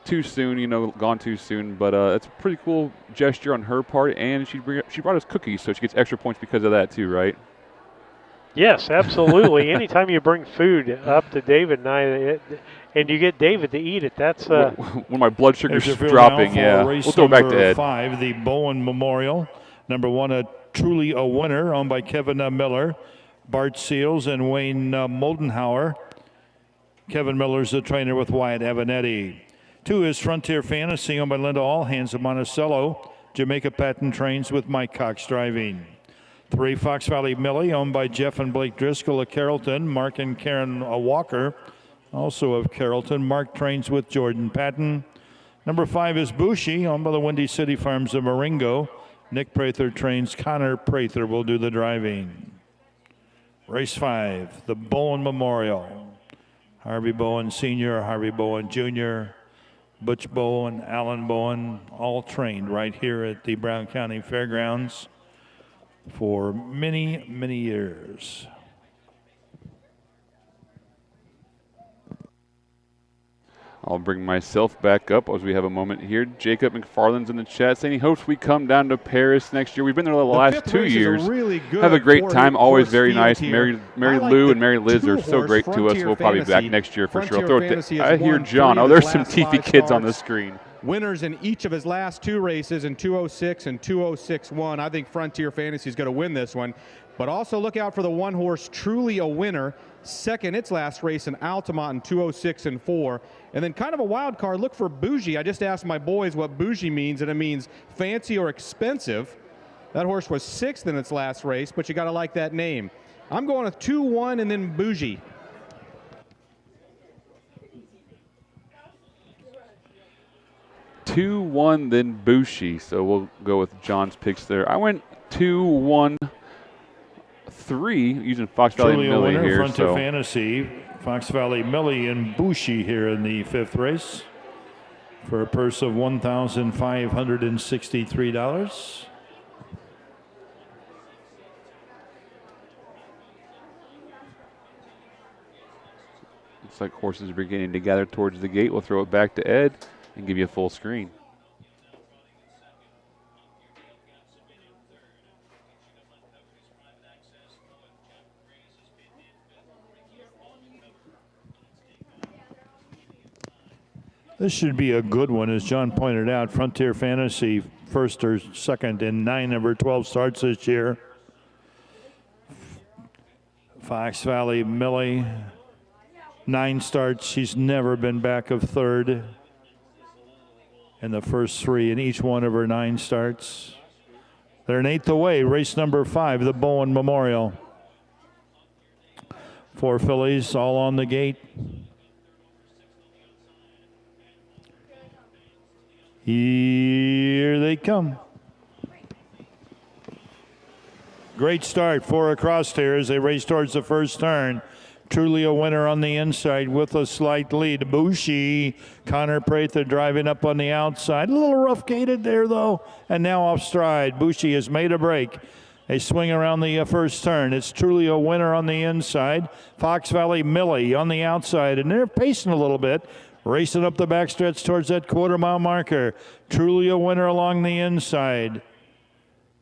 too soon, gone too soon, but it's a pretty cool gesture on her part, and she brought us cookies, so she gets extra points because of that too, right? Yes, absolutely. Anytime you bring food up to David and I, and you get David to eat it, that's when my blood sugar's dropping. Yeah, we'll throw it back to Ed. 5, the Bowen Memorial. Number 1, truly a winner, owned by Kevin Miller, Bart Seals, and Wayne Moldenhauer. Kevin Miller's the trainer with Wyatt Avanetti. 2 is Frontier Fantasy, owned by Linda Allhands of Monticello. Jamaica Patton trains with Mike Cox driving. 3, Fox Valley Millie, owned by Jeff and Blake Driscoll of Carrollton. Mark and Karen Walker, also of Carrollton. Mark trains with Jordan Patton. Number 5 is Bushy, owned by the Windy City Farms of Marengo. Nick Prather trains. Connor Prather will do the driving. Race 5, the Bowen Memorial. Harvey Bowen Sr., Harvey Bowen Jr., Butch Bowen, Alan Bowen, all trained right here at the Brown County Fairgrounds for many, many years. I'll bring myself back up as we have a moment here. Jacob McFarland's in the chat saying he hopes we come down to Paris next year. We've been there the last 2 years. Have a great time. Always very nice. Mary Lou and Mary Liz are so great to us. We'll probably be back next year for sure. I'll throw it to, I hear John. Oh, there's some teethy kids on the screen. Winners in each of his last 2 races in 206 and 206-1. I think Frontier Fantasy is going to win this one. But also look out for the 1-horse Truly a Winner. Second its last race in Altamont in 206-4. And then kind of a wild card, look for Bougie. I just asked my boys what Bougie means, and it means fancy or expensive. That horse was 6th in its last race, but you got to like that name. I'm going with 2-1 and then Bougie. 2-1, then Bushi. So we'll go with John's picks there. I went 2-1-3 using Fox Valley Truly a Millie winner, here. Frontier So Fantasy, Fox Valley Millie and Bushi here in the 5th race for a purse of $1,563. looks like horses are beginning to gather towards the gate. We'll throw it back to Ed and give you a full screen. This should be a good one, as John pointed out. Frontier Fantasy, first or second in 9 of her 12 starts this year. Fox Valley Millie, 9 starts. She's never been back of third in the first 3 in each one of her 9 starts. They're an 8th away. Race number 5, the Bowen Memorial. 4 fillies all on the gate. Here they come. Great start, 4 across here as they race towards the first turn. Truly a winner on the inside with a slight lead. Bushi, Connor Prather driving up on the outside. A little rough gated there though, and now off stride. Bushi has made a break. They swing around the first turn. It's Truly a winner on the inside. Fox Valley Millie on the outside, and they're pacing a little bit. Racing up the backstretch towards that quarter-mile marker. Truly a winner along the inside.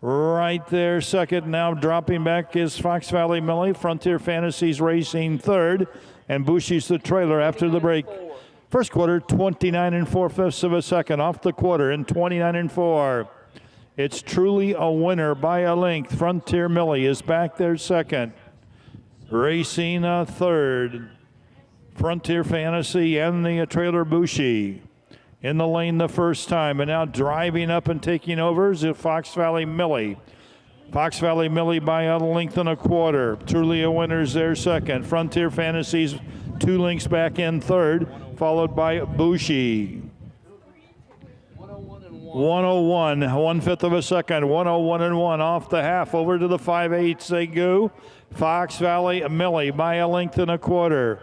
Right there, second. Now dropping back is Fox Valley Millie. Frontier Fantasies racing third. And Bushi's the trailer after the break. First quarter, 29 4/5 of a second. Off the quarter in 29 4. It's Truly a winner by a length. Frontier Millie is back there second. Racing third. Frontier Fantasy and the trailer Bushi in the lane the first time, and now driving up and taking over is Fox Valley Millie. Fox Valley Millie by a length and a quarter. Truly a winner's there second. Frontier Fantasies 2 lengths back in third, followed by Bushi. 101, 1/5 of a second, 101 and 1 off the half, over to the 5/8 they go. Fox Valley Millie by a length and a quarter.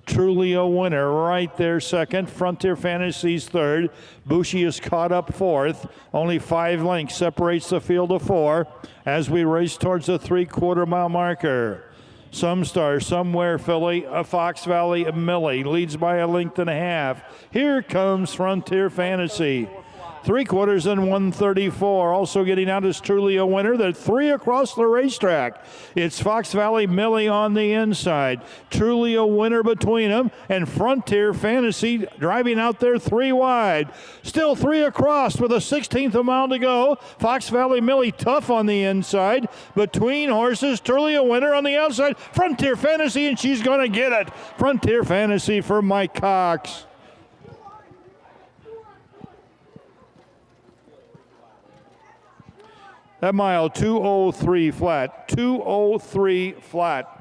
Truly a winner right there second. Frontier Fantasies third. Bushi is caught up fourth. Only 5 lengths separates the field of 4 as we race towards the 3/4 mile marker. Some Star, Somewhere filly, a Fox Valley Millie leads by a length and a half. Here comes Frontier Fantasy. 3/4 and 134. Also getting out is Truly a winner. They're 3 across the racetrack. It's Fox Valley Millie on the inside. Truly a winner between them. And Frontier Fantasy driving out there 3 wide. Still 3 across with a 16th of a mile to go. Fox Valley Millie tough on the inside. Between horses, Truly a winner on the outside. Frontier Fantasy, and she's going to get it. Frontier Fantasy for Mike Cox. That mile, 2:03 flat. 2:03 flat.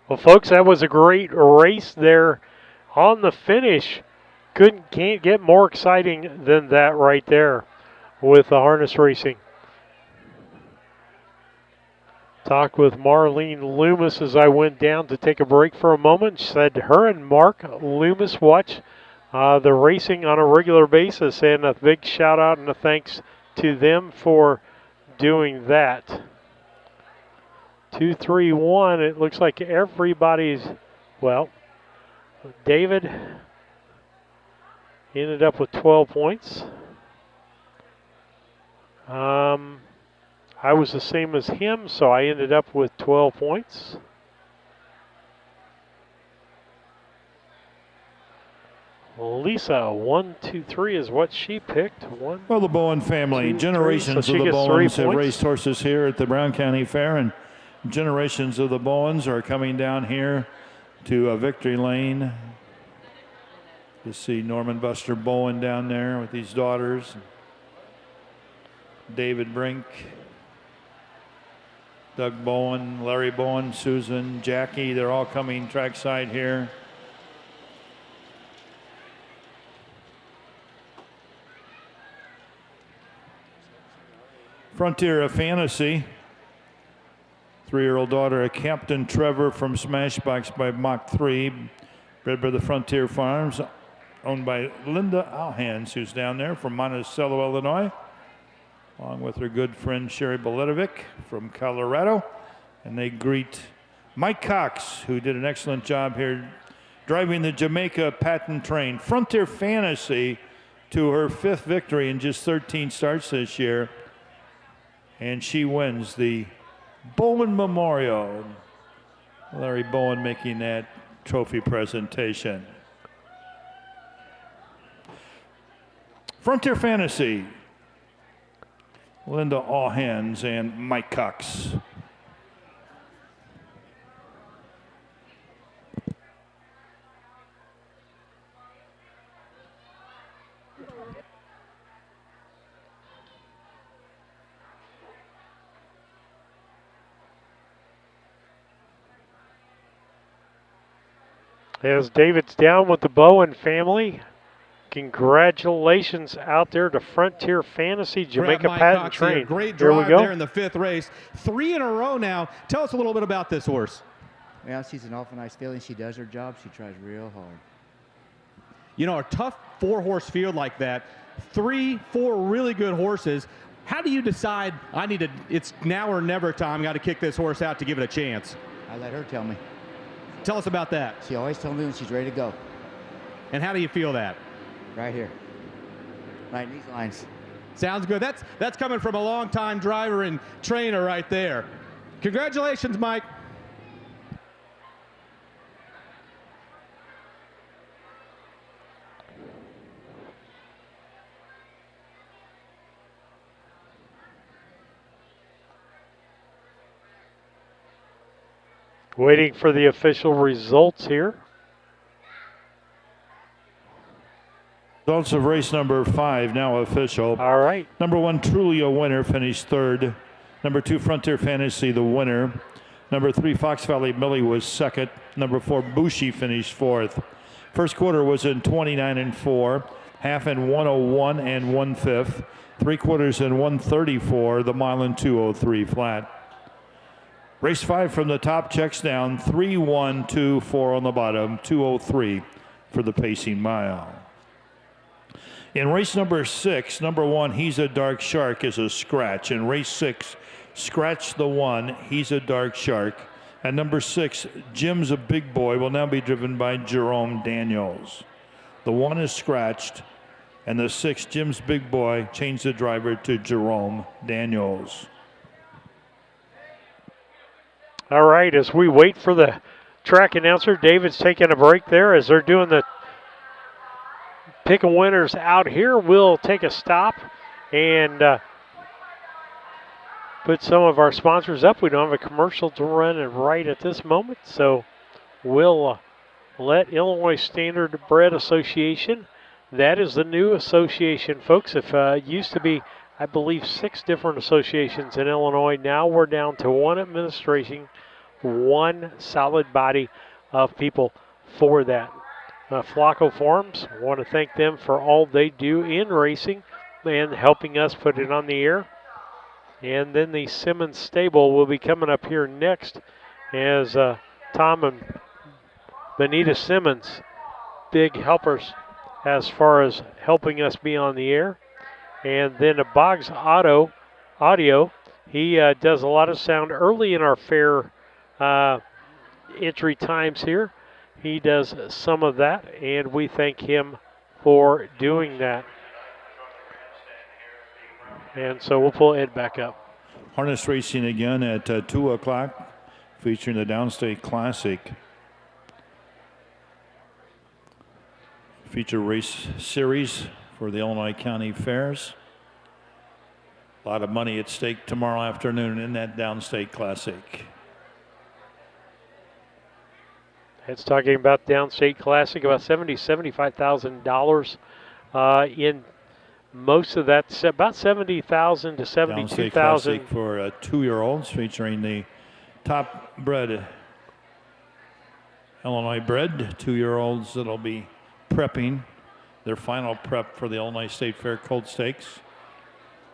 Well, folks, that was a great race there on the finish. Can't get more exciting than that right there with the harness racing. Talked with Marlene Loomis as I went down to take a break for a moment. She said her and Mark Loomis watch the racing on a regular basis, and a big shout out and a thanks to them for doing that. 2-3-1. It looks like everybody's, well, David ended up with 12 points. I was the same as him, so I ended up with 12 points. Lisa, 1, 2, 3 is what she picked. One. Well, the Bowen family, 2, generations so of the Bowens have points. raced horses here at the Brown County Fair, and generations of the Bowens are coming down here to Victory Lane. You see Norman Buster Bowen down there with these daughters. David Brink, Doug Bowen, Larry Bowen, Susan, Jackie, they're all coming trackside here. Frontier of Fantasy, 3-year-old daughter of Captain Trevor from Smashbox by Mach 3, bred by the Frontier Farms, owned by Linda Alhans, who's down there from Monticello, Illinois, along with her good friend Sherry Boletovic from Colorado. And they greet Mike Cox, who did an excellent job here driving the Jamaica patent train. Frontier Fantasy to her 5th victory in just 13 starts this year. And she wins the Bowen Memorial. Larry Bowen making that trophy presentation. Frontier Fantasy, Linda Allhands and Mike Cox. As David's down with the Bowen family, congratulations out there to Frontier Fantasy Jamaica Mike Patent Cox here. Train. Great Here we drive go. there in the 5th race. 3 in a row now. Tell us a little bit about this horse. Yeah, she's an awful nice filly. She does her job. She tries real hard. You know, a tough 4-horse field like that, 3, 4 really good horses. How do you decide, it's now or never time, got to kick this horse out to give it a chance? I let her tell me. Tell us about that. She always tells me when she's ready to go. And how do you feel that? Right here. Right in these lines. Sounds good. That's coming from a longtime driver and trainer right there. Congratulations, Mike. Waiting for the official results here. Results of race number 5 now official. All right. Number 1, Truly a Winner, finished 3rd. Number 2, Frontier Fantasy, the winner. Number 3, Fox Valley Millie was 2nd. Number 4, Bushi finished 4th. First quarter was in 29 4, half in 101 and 1/5, 3/4 in 134, the mile in 203 flat. Race 5 from the top checks down 3, 1, 2, 4 on the bottom, 203 for the pacing mile. In race number 6, number 1, He's a Dark Shark is a scratch. In race 6, Scratch the 1, He's a Dark Shark. And number 6, Jim's a Big Boy will now be driven by Jerome Daniels. The 1 is scratched, and the 6, Jim's Big Boy, changed the driver to Jerome Daniels. All right, as we wait for the track announcer, David's taking a break there as they're doing the picking winners out here. We'll take a stop and put some of our sponsors up. We don't have a commercial to run right at this moment, so we'll let Illinois Standardbred Association, that is the new association, folks. If it used to be, I believe, 6 different associations in Illinois, now we're down to 1 administration, 1 solid body of people for that. Flacco Farms, I want to thank them for all they do in racing and helping us put it on the air. And then the Simmons Stable will be coming up here next as Tom and Benita Simmons, big helpers as far as helping us be on the air. And then a Boggs Audio, he does a lot of sound early in our fair entry times here. He does some of that, and we thank him for doing that. And so we'll pull Ed back up. Harness racing again at 2 o'clock, featuring the Downstate Classic. feature race series for the Illinois County Fairs. A lot of money at stake tomorrow afternoon in that Downstate Classic. It's talking about Downstate Classic, about $75,000 in most of that, about 70,000 to 72,000. Downstate Classic for 2-year-olds, featuring the top bred Illinois bred 2-year-olds that'll be prepping their final prep for the Illinois State Fair Colt Stakes,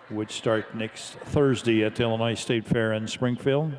which start next Thursday at the Illinois State Fair in Springfield.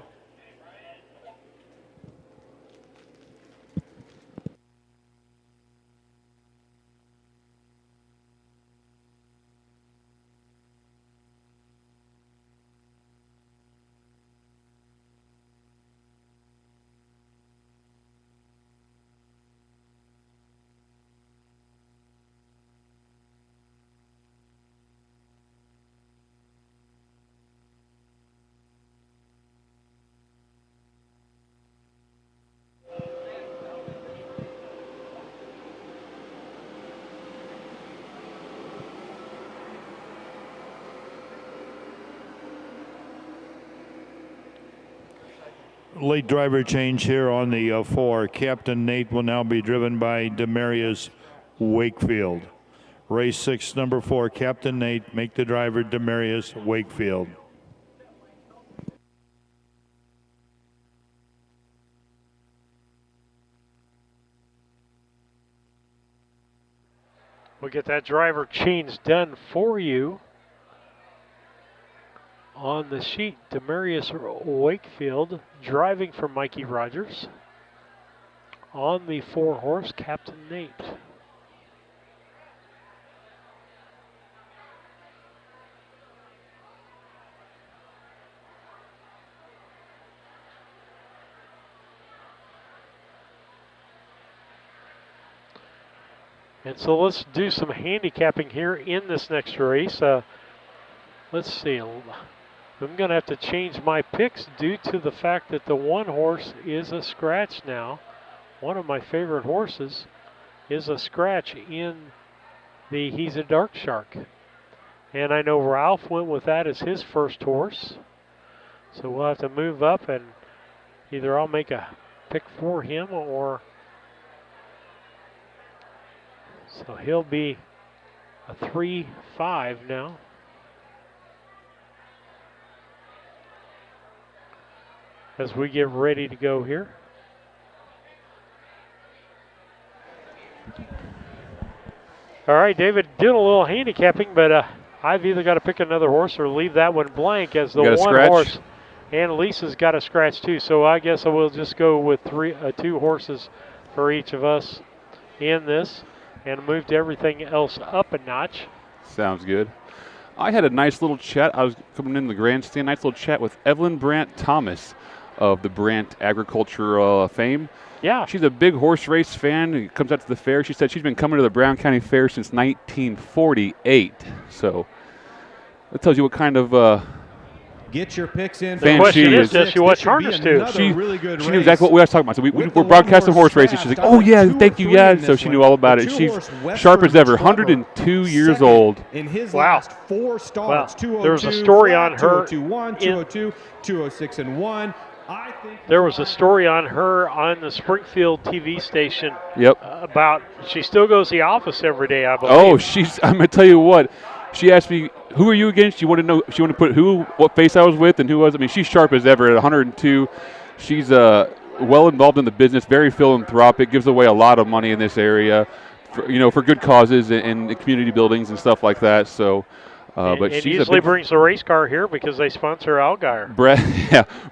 Late driver change here on the 4. Captain Nate will now be driven by Demarius Wakefield. Race 6, number 4, Captain Nate, make the driver Demarius Wakefield. We'll get that driver change done for you. On the sheet, Demarius Wakefield driving for Mikey Rogers. On the 4-horse, Captain Nate. And so let's do some handicapping here in this next race. Let's see. I'm going to have to change my picks due to the fact that the 1-horse is a scratch now. One of my favorite horses is a scratch in the He's a Dark Shark. And I know Ralph went with that as his first horse. So we'll have to move up and either I'll make a pick for him or... So he'll be a 3-5 now. As we get ready to go here. All right, David, doing a little handicapping, but I've either got to pick another horse or leave that one blank as the 1-horse. And Lisa's got a scratch too, so I guess I will just go with 2 horses for each of us in this and moved everything else up a notch. Sounds good. I had a nice little chat. I was coming in the grandstand, nice little chat with Evelyn Brandt Thomas of the Brandt Agriculture fame. Yeah. She's a big horse race fan and comes out to the fair. She said she's been coming to the Brown County Fair since 1948. So that tells you what kind of Get your picks in. The question is, does she watch harness too? She knew exactly what we were talking about. So we're broadcasting horse races. She's like, oh, yeah, thank you, yeah. So she knew all about it. She's sharp as ever, 102 years old. In his wow. last 4 starts, 202, there was a story on her. 202-1, 202, 206 and 1. There was a story on her on the Springfield TV station. Yep. About she still goes to the office every day, I believe. Oh, I'm going to tell you what. She asked me, who are you against? She wanted to know, she wanted to put what face I was with and who was. I mean, she's sharp as ever at 102. She's well involved in the business, very philanthropic, gives away a lot of money in this area, for good causes and community buildings and stuff like that. So, but she she's usually brings the race car here because they sponsor Allgaier.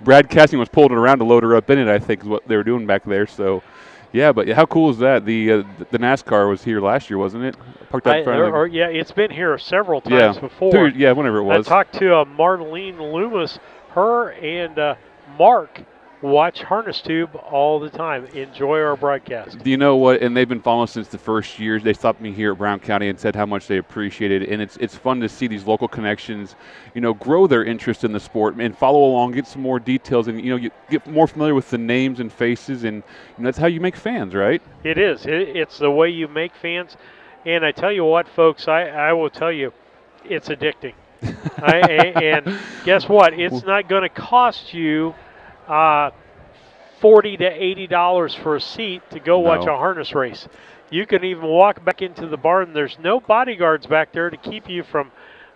Brad Casting was pulling it around to load her up in it, I think is what they were doing back there. So, yeah, but how cool is that? The NASCAR was here last year, wasn't it? Parked out in front of yeah, it's been here several times before. Yeah, whenever it was. I talked to Marlene Loomis. Her and Mark watch Harness Tube all the time. Enjoy our broadcast. Do you know what? And they've been following since the first years. They stopped me here at Brown County and said how much they appreciate it. And it's fun to see these local connections, grow their interest in the sport and follow along, get some more details, and you get more familiar with the names and faces, and that's how you make fans, right? It is. It's the way you make fans. And I tell you what, folks, I will tell you, it's addicting. And guess what? It's not going to cost you $40 to $80 for a seat to go watch a harness race. You can even walk back into the barn. There's no bodyguards back there to keep you from.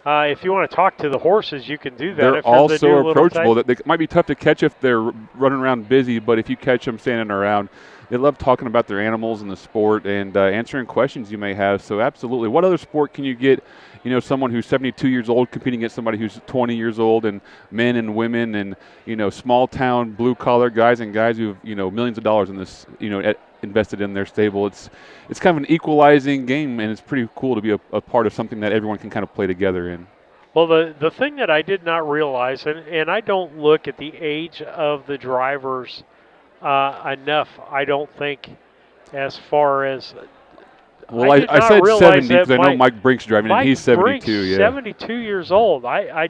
If you want to talk to the horses, you can do that. They're if you're also the new approachable. little type. They might be tough to catch if they're running around busy, but if you catch them standing around, they love talking about their animals and the sport and answering questions you may have. So absolutely. What other sport can you get, someone who's 72 years old competing against somebody who's 20 years old, and men and women and, small town blue collar guys and guys who've, millions of dollars in this, invested in their stable. It's kind of an equalizing game, and it's pretty cool to be a part of something that everyone can kind of play together in. Well, the thing that I did not realize, and I don't look at the age of the drivers enough, I don't think, as far as. Well, I said 70 because I know Mike Brink's driving, and he's 72. Brink's yeah, 72 years old. I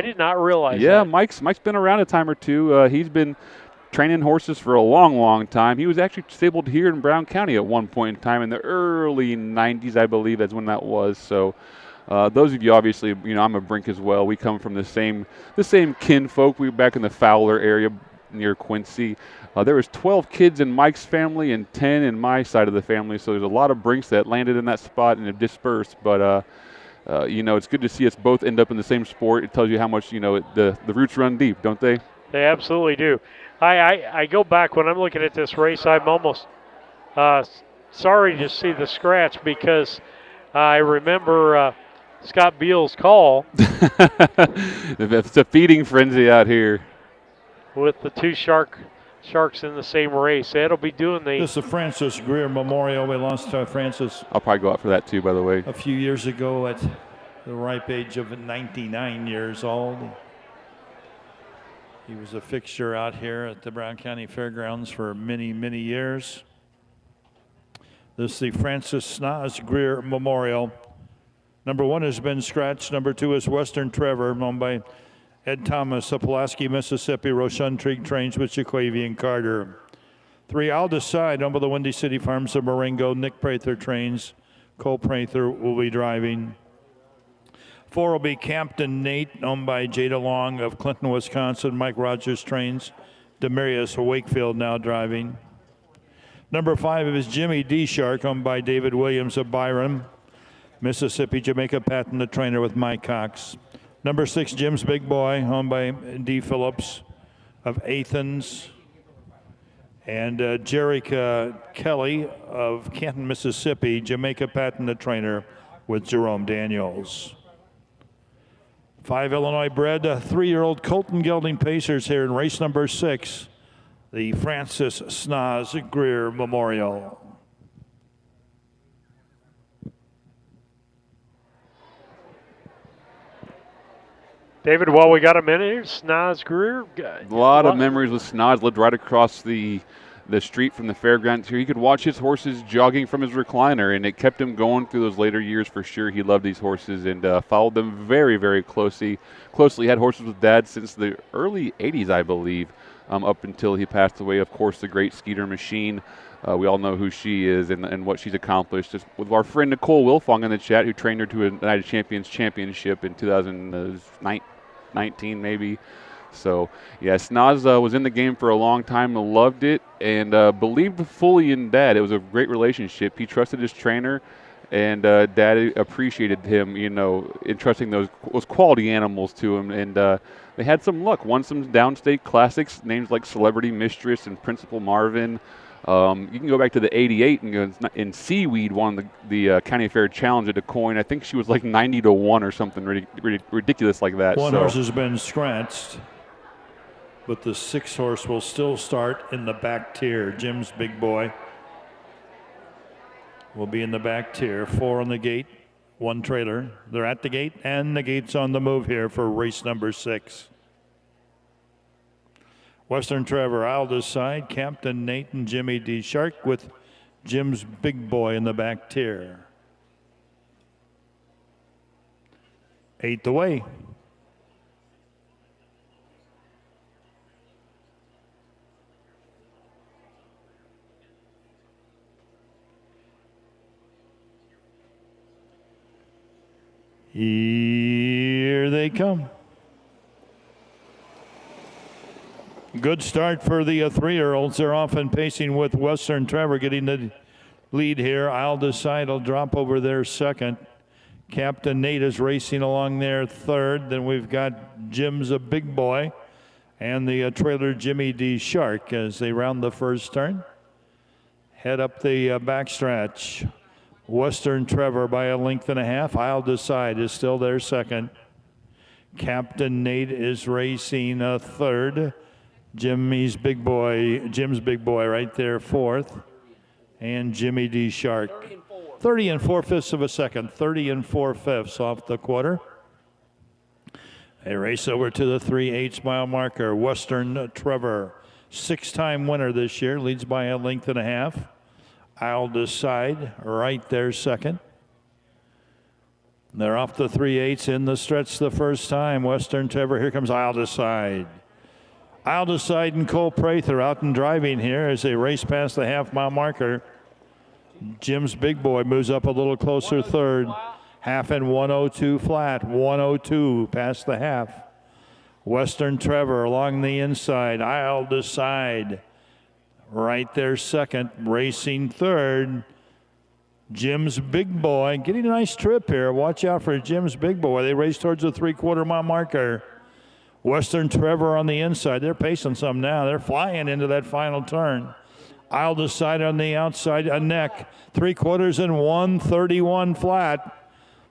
did not realize. Yeah, that. Mike's been around a time or two. He's been training horses for a long, long time. He was actually stabled here in Brown County at one point in time in the early 90s, I believe. That's when that was. So. Those of you, obviously, I'm a Brink as well. We come from the same kinfolk. We were back in the Fowler area near Quincy. There was 12 kids in Mike's family and 10 in my side of the family. So there's a lot of Brinks that landed in that spot and have dispersed. But it's good to see us both end up in the same sport. It tells you how much the roots run deep, don't they? They absolutely do. I go back when I'm looking at this race. I'm almost sorry to see the scratch because I remember. Scott Beal's call. It's a feeding frenzy out here. With the two sharks in the same race. That'll be doing the. This is the Francis Greer Memorial. We lost Francis. I'll probably go out for that too, by the way. A few years ago at the ripe age of 99 years old. He was a fixture out here at the Brown County Fairgrounds for many, many years. This is the Francis Snaz Greer Memorial. Number 1 has been scratched. Number 2 is Western Trevor, owned by Ed Thomas of Pulaski, Mississippi. Roshan Trigg trains with Jaquavian Carter. 3, I'll Decide, owned by the Windy City Farms of Marengo. Nick Prather trains. Cole Prather will be driving. 4 will be Campton Nate, owned by Jada Long of Clinton, Wisconsin. Mike Rogers trains. Demarius Wakefield now driving. Number 5 is Jimmy D. Shark, owned by David Williams of Byron, Mississippi. Jamaica Patton, the trainer with Mike Cox. Number 6, Jim's Big Boy, owned by D. Phillips of Athens. And Jerica Kelly of Canton, Mississippi. Jamaica Patton, the trainer with Jerome Daniels. 5 Illinois bred, 3-year-old Colton Gelding Pacers here in race number 6, the Francis Snaz Greer Memorial. David, while we got a minute here, Snaz Greer. A lot of memories with Snaz. Lived right across the street from the fairgrounds here. He could watch his horses jogging from his recliner, and it kept him going through those later years for sure. He loved these horses and followed them very, very closely. Had horses with Dad since the early 80s, I believe, up until he passed away. Of course, the great Skeeter Machine. We all know who she is and what she's accomplished. Just with our friend Nicole Wilfong in the chat, who trained her to a United Champions Championship in 2019 maybe. So, yeah, Snaz was in the game for a long time, loved it, and believed fully in Dad. It was a great relationship. He trusted his trainer, and Dad appreciated him, entrusting those quality animals to him. And they had some luck. Won some downstate classics, names like Celebrity Mistress and Principal Marvin. You can go back to the 88 and Seaweed won the County Fair Challenge at DeCoin. I think she was like 90-1 or something ridiculous like that. One horse has been scratched, but the 6th horse will still start in the back tier. Jim's Big Boy will be in the back tier. 4 on the gate, 1 trailer. They're at the gate, and the gate's on the move here for race number 6. Western Trevor, I'll decide. Captain Nate and Jimmy D. Shark with Jim's Big Boy in the back tier. 8th away. Here they come. Good start for the 3-year-olds. They're off and pacing with Western Trevor getting the lead here. I'll decide will drop over there second. Captain Nate is racing along there third. Then we've got Jim's a Big Boy and the trailer Jimmy D. Shark as they round the first turn. Head up the backstretch. Western Trevor by a length and a half. I'll decide is still there second. Captain Nate is racing third. Jim's Big Boy right there fourth. And Jimmy D. Shark. 30 and 4/5 of a second. 30 and 4/5 off the quarter. They race over to the 3/8 mile marker. Western Trevor, 6-time winner this year, leads by a length and a half. I'll decide right there second. They're off the 3/8 in the stretch the first time. Western Trevor, here comes I'll decide. I'll decide and Cole Prather out and driving here as they race past the half-mile marker. Jim's Big Boy moves up a little closer third. Half and 102 flat, 102 past the half. Western Trevor along the inside. I'll decide. Right there second, racing third. Jim's Big Boy getting a nice trip here. Watch out for Jim's Big Boy. They race towards the 3/4 mile marker. Western Trevor on the inside. They're pacing some now. They're flying into that final turn. I'll decide on the outside, a neck. 3/4 and 131 flat.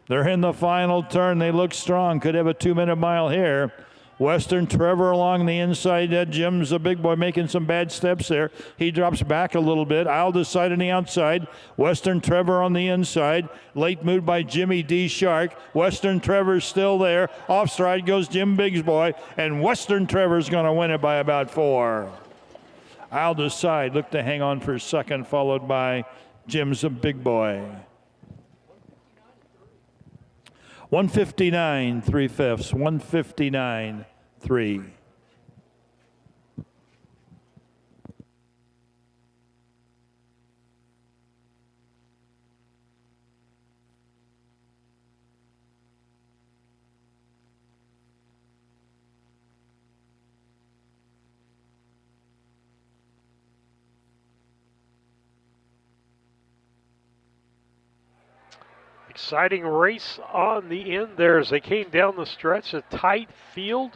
They're in the final turn. They look strong. Could have a 2-minute mile here. Western Trevor along the inside. Jim's a Big Boy making some bad steps there. He drops back a little bit. I'll decide on the outside. Western Trevor on the inside. Late move by Jimmy D. Shark. Western Trevor's still there. Off stride goes Jim Big Boy. And Western Trevor's going to win it by about 4. I'll decide. Look to hang on for second, followed by Jim's a Big Boy. 159 3/5. 159 3. Exciting race on the end there as they came down the stretch. A tight field.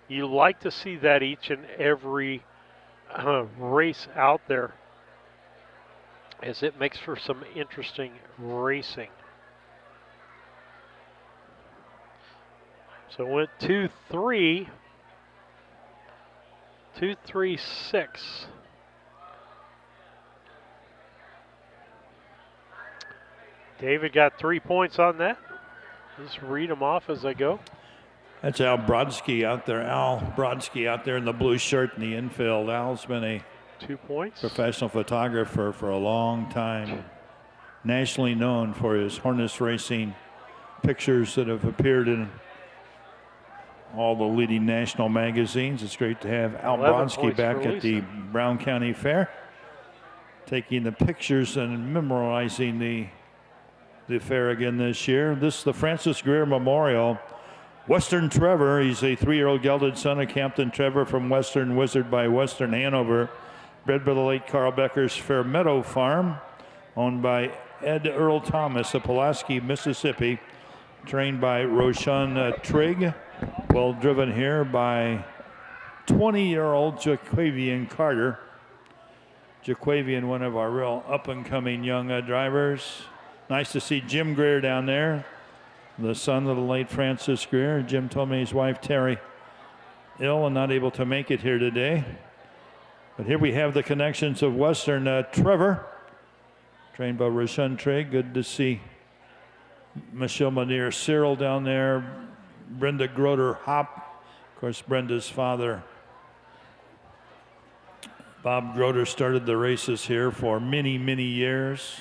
You like to see that each and every race out there, as it makes for some interesting racing. So it went 2-3, 2-3-6. David got 3 points on that. Just read them off as I go. That's Al Brodsky out there. Al Brodsky out there in the blue shirt in the infield. Al's been a 2 points. Professional photographer for a long time. Nationally known for his harness racing pictures that have appeared in all the leading national magazines. It's great to have Al Brodsky back at the Brown County Fair, taking the pictures and memorizing the fair again this year. This is the Francis Greer Memorial. Western Trevor, he's a 3-year-old gelded son of Captain Trevor from Western Wizard by Western Hanover, bred by the late Carl Becker's Fair Meadow Farm, owned by Ed Earl Thomas of Pulaski, Mississippi, trained by Roshan Trigg, well driven here by 20-year-old Jaquavian Carter. Jaquavian, one of our real up-and-coming young drivers. Nice to see Jim Greer down there, the son of the late Francis Greer. Jim told me his wife Terry ill and not able to make it here today. But here we have the connections of Western Trevor, trained by Roshan Trigg. Good to see Michelle Manier Cyril down there, Brenda Groder Hop. Of course, Brenda's father Bob Groder started the races here for many, many years.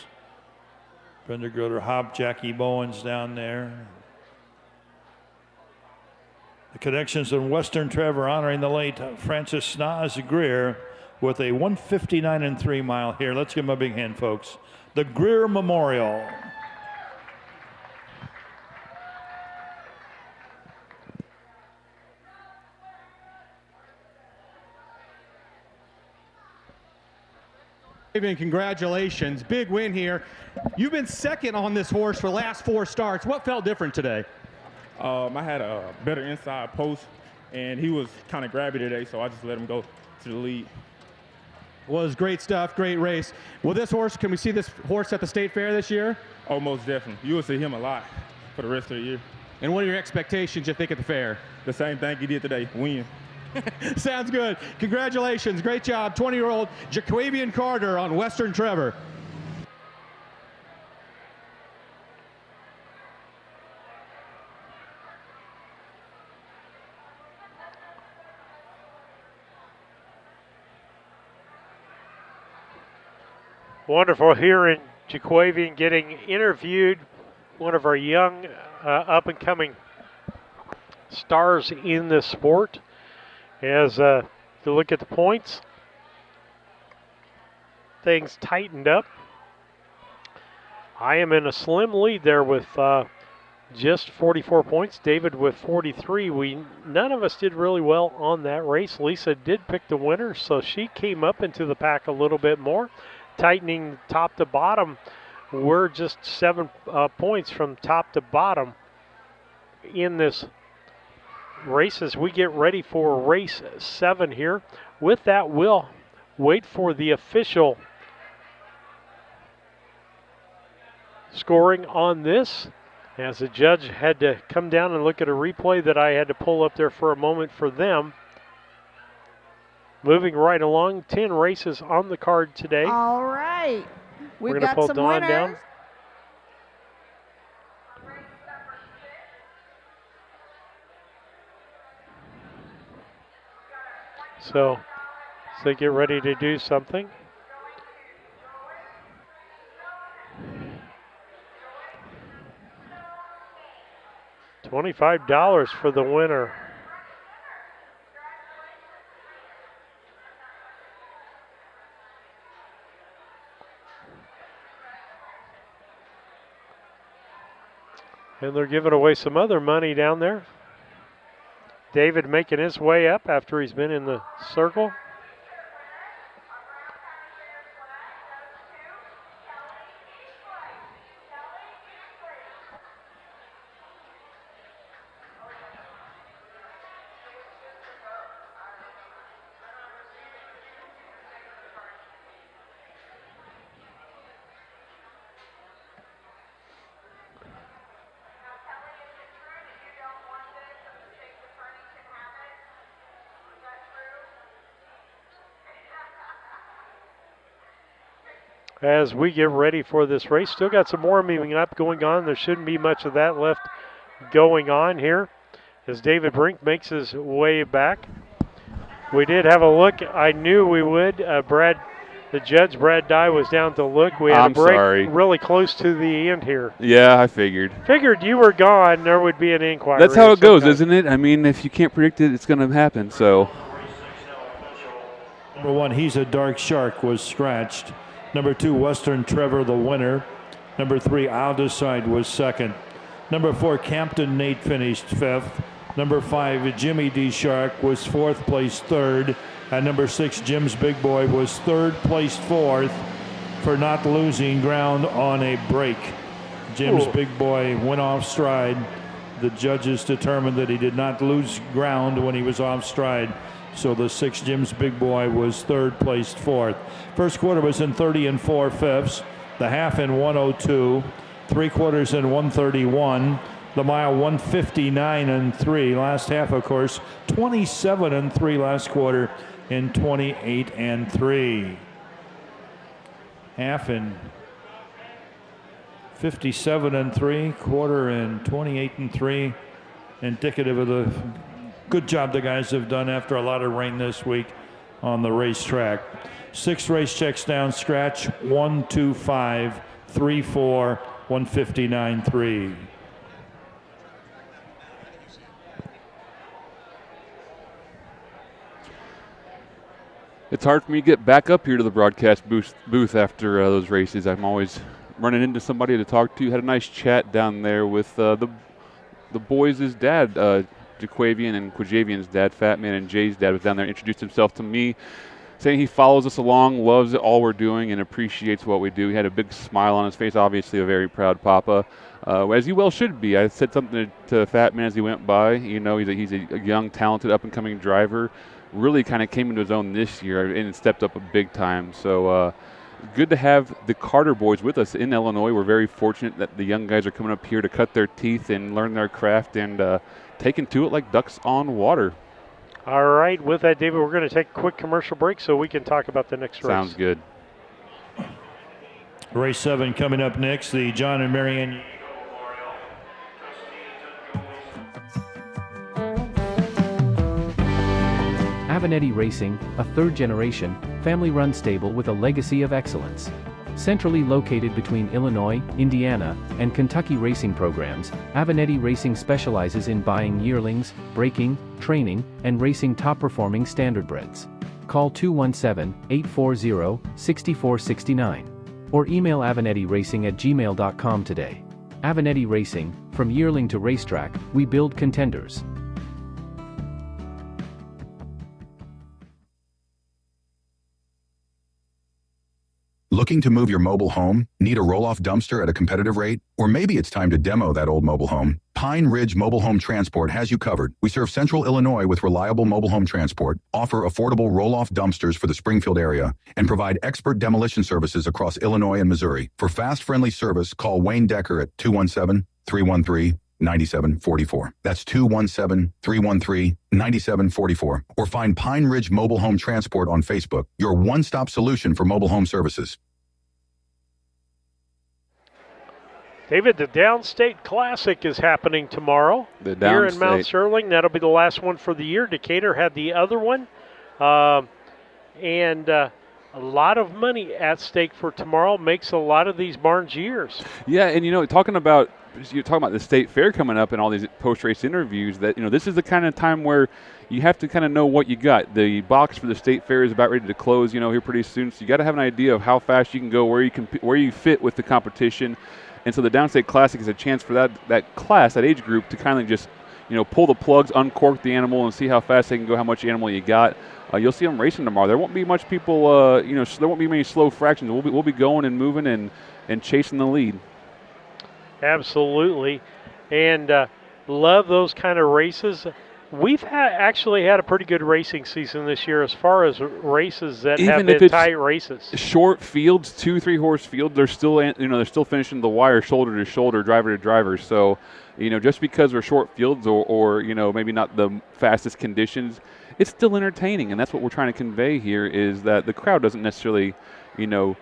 Brenda Groder, Hop, Jackie Bowens down there. The connections in Western Trevor honoring the late Francis Snaz Greer with a 1:59 3 mile here. Let's give him a big hand, folks. The Greer Memorial. Congratulations, big win here. You've been second on this horse for the last 4 starts. What felt different today? I had a better inside post, and he was kind of grabby today, so I just let him go to the lead. Was great stuff, great race. Well, this horse, can we see this horse at the State Fair this year? Oh, most definitely. You will see him a lot for the rest of the year. And what are your expectations, you think, at the fair? The same thing he did today, win. Sounds good. Congratulations. Great job. 20-year-old Jaquavian Carter on Western Trevor. Wonderful hearing Jaquavian getting interviewed, one of our young up-and-coming stars in this sport. As you look at the points, things tightened up. I am in a slim lead there with just 44 points. David with 43. None of us did really well on that race. Lisa did pick the winner, so she came up into the pack a little bit more. Tightening top to bottom, we're just 7 points from top to bottom in this race as we get ready for race 7 here. With that, we'll wait for the official scoring on this, as the judge had to come down and look at a replay that I had to pull up there for a moment for them. Moving right along, 10 races on the card today. All right. We're We've going to got pull some Dawn winners. down. So they get ready to do something. $25 for the winner. And they're giving away some other money down there. David making his way up after he's been in the circle. As we get ready for this race, still got some more moving up going on. There shouldn't be much of that left going on here as David Brink makes his way back. We did have a look. I knew we would. The judge, Brad Dye, was down to look. We had a break really close to the end here. Yeah, I figured. Figured you were gone, there would be an inquiry. That's how it goes, isn't it? I mean, if you can't predict it, it's going to happen. So, Number 1, He's a Dark Shark, was scratched. Number 2, Western Trevor, the winner. Number 3, I'll Decide, was second. Number 4, Campton Nate finished 5th. Number 5, Jimmy D. Shark was 4th, placed 3rd. And number 6, Jim's Big Boy, was 3rd, placed 4th for not losing ground on a break. Jim's Big Boy went off stride. The judges determined that he did not lose ground when he was off stride. So the 6, Jim's Big Boy, was 3rd, placed 4th. First quarter was in 30 4/5. The half in 102. 3 quarters in 131. The mile 159 3. Last half, of course, 27 3 last quarter in 28 3. Half in 57 3. Quarter in 28 3. Indicative of the good job the guys have done after a lot of rain this week. on the racetrack. 6 race checks down, scratch 125 34 159.3. It's hard for me to get back up here to the broadcast booth after those races. I'm always running into somebody to talk to. Had a nice chat down there with the boys' dad, Jaquavian and Quajavian's dad, Fatman, and Jay's dad was down there, introduced himself to me, saying he follows us along, loves all we're doing, and appreciates what we do. He had a big smile on his face, obviously a very proud papa, as he well should be. I said something to Fatman as he went by. You know, he's a young, talented, up-and-coming driver. Really kind of came into his own this year and stepped up a big time. So good to have the Carter boys with us in Illinois. We're very fortunate that the young guys are coming up here to cut their teeth and learn their craft and taking to it like ducks on water. All right, with that, David, we're going to take a quick commercial break so we can talk about the next race. Sounds good. Race 7 coming up next, the John and Marianne Avenatti Racing, a third-generation, family-run stable with a legacy of excellence. Centrally located between Illinois, Indiana, and Kentucky racing programs, Avenatti Racing specializes in buying yearlings, breaking, training, and racing top-performing standardbreds. Call 217-840-6469 or email avanettiracing@gmail.com today. Avenatti Racing, from yearling to racetrack, we build contenders. Looking to move your mobile home? Need a roll-off dumpster at a competitive rate? Or maybe it's time to demo that old mobile home? Pine Ridge Mobile Home Transport has you covered. We serve Central Illinois with reliable mobile home transport, offer affordable roll-off dumpsters for the Springfield area, and provide expert demolition services across Illinois and Missouri. For fast, friendly service, call Wayne Decker at 217-313-9744. That's 217-313-9744. Or find Pine Ridge Mobile Home Transport on Facebook, your one-stop solution for mobile home services. David, the Downstate Classic is happening tomorrow here in Mount Sterling. That'll be the last one for the year. Decatur had the other one. And a lot of money at stake for tomorrow. Makes a lot of these barns years. Yeah, and you're talking about the state fair coming up and all these post-race interviews, that this is the kind of time where you have to kind of know what you got. The box for the state fair is about ready to close, here pretty soon. So you got to have an idea of how fast you can go, where you fit with the competition. And so the Downstate Classic is a chance for that class, that age group, to kind of just, pull the plugs, uncork the animal, and see how fast they can go, how much animal you got. You'll see them racing tomorrow. There won't be much people, there won't be many slow fractions. We'll be going and moving and chasing the lead. Absolutely. And love those kind of races. We've actually had a pretty good racing season this year as far as races that have been tight races. Short fields, 2-3 horse fields, they're still finishing the wire shoulder to shoulder, driver to driver. So, just because they're short fields or maybe not the fastest conditions, it's still entertaining, and that's what we're trying to convey here, is that the crowd doesn't necessarily, know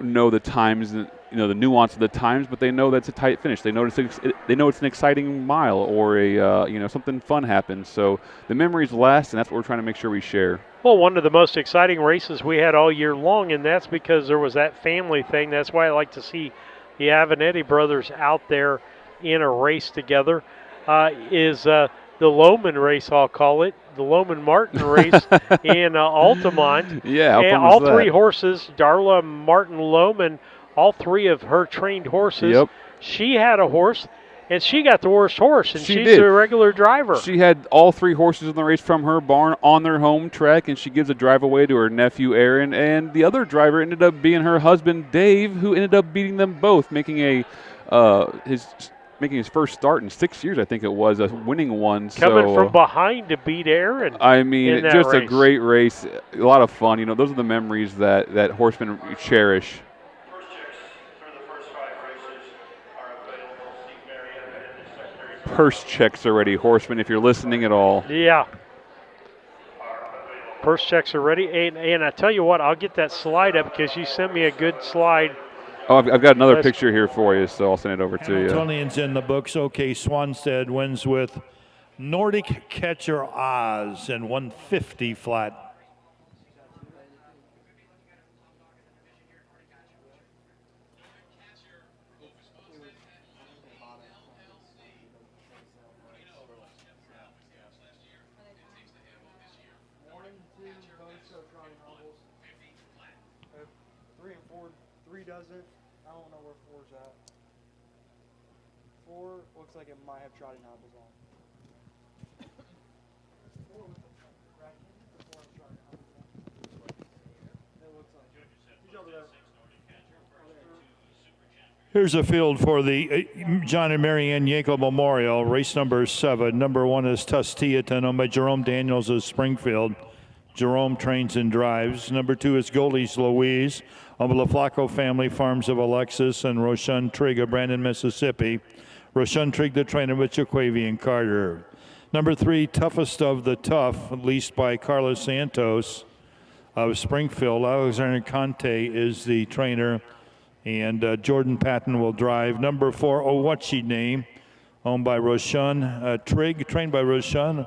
the times, the nuance of the times, but they know that's a tight finish. They know it's an exciting mile or a something fun happens. So the memories last, and that's what we're trying to make sure we share. Well, one of the most exciting races we had all year long, and that's because there was that family thing. That's why I like to see the Avenatti brothers out there in a race together. Is the Lohman race, I'll call it, the Lohman Martin race in Altamont. Yeah, and all three horses, Darla Martin Lohman, all three of her trained horses. Yep. She had a horse, and she got the worst horse, and she's did. a regular driver. She had all three horses in the race from her barn on their home track, and she gives a drive away to her nephew, Aaron, and the other driver ended up being her husband, Dave, who ended up beating them both, making his first start in 6 years, I think it was, a winning one. Coming from behind to beat Aaron. I mean, just race. A great race, a lot of fun. Those are the memories that horsemen cherish. Purse checks already, horsemen, if you're listening at all. Yeah. Purse checks are ready. And I tell you what, I'll get that slide up because you sent me a good slide. Oh, I've got another picture here for you, so I'll send it over to you. Hamiltonian's in the books. OK, Swanstead wins with Nordic Catcher Oz and 150 flat. 3 doesn't. I don't know where 4's at. 4 looks like it might have trotting hobbles on. 4 looks like right here. The 4 has trotting hobbles on. It looks like. He's over there. Here's a field for the John and Mary Ann Yankel Memorial, race number 7. Number 1 is Tustiaton, owned by Jerome Daniels of Springfield. Jerome trains and drives. Number 2 is Goldie's Louise, owned by the Flacco family, farms of Alexis and Roshan Trigg of Brandon, Mississippi. Roshan Trigg, the trainer with Jaquavian and Carter. Number 3, Toughest of the Tough, leased by Carlos Santos of Springfield. Alexander Conte is the trainer, and Jordan Patton will drive. Number 4, Oh What's She Name, owned by Roshan Trigg, trained by Roshan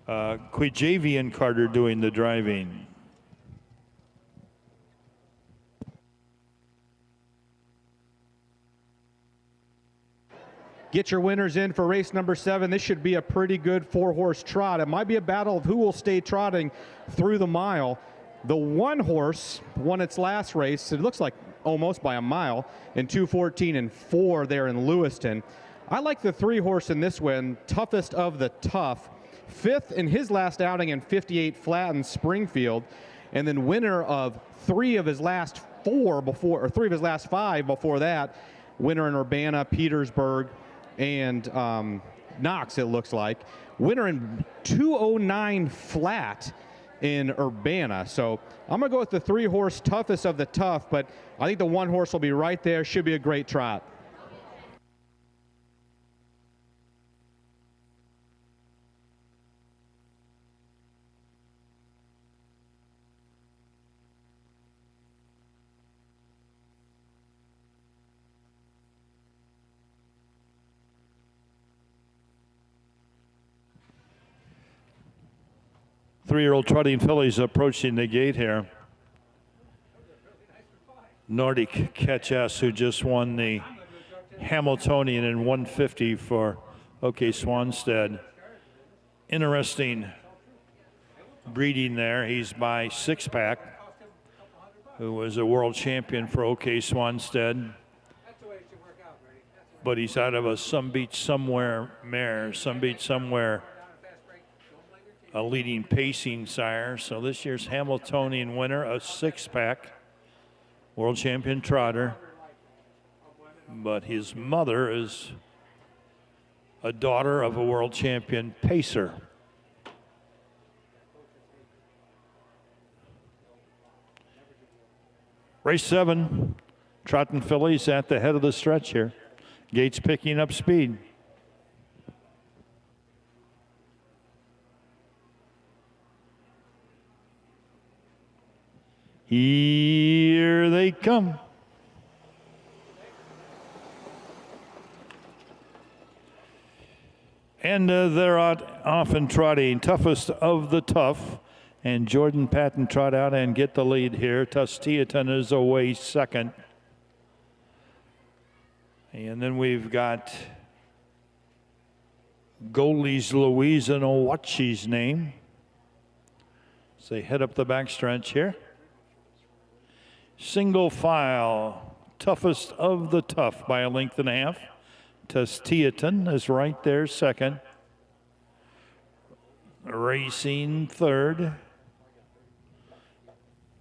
Quijavian Carter doing the driving. Get your winners in for race number 7. This should be a pretty good 4-horse trot. It might be a battle of who will stay trotting through the mile. The 1 horse won its last race. It looks like almost by a mile in 2:14 and 4 there in Lewiston. I like the 3 horse in this one, Toughest of the Tough. 5th in his last outing in 58 flat in Springfield, and then winner of 3 of his last 4 before, or 3 of his last 5 before that. Winner in Urbana, Petersburg, and Knox, it looks like. Winner in 209 flat in Urbana. So I'm going to go with the 3 horse Toughest of the Tough, but I think the 1 horse will be right there. Should be a great trot. Three-year-old trotting fillies approaching the gate here. Nordic Catch S, who just won the Hamiltonian in 150 for OK Swanstead. Interesting breeding there. He's by Six Pack, who was a world champion for OK Swanstead. But he's out of a Some Beach Somewhere mare, Some Beach Somewhere, a leading pacing sire. So this year's Hamiltonian winner, a Six Pack, world champion trotter. But his mother is a daughter of a world champion pacer. Race 7, trotting fillies at the head of the stretch here. Gates picking up speed. Here they come. And they're out off and trotting. Toughest of the Tough. And Jordan Patton trot out and get the lead here. Tustiaton is away second. And then we've got Goldie's Louise and What's She's Name. So they head up the backstretch here. Single file, Toughest of the Tough by a length and a half. Tustiaton is right there second. Racing third.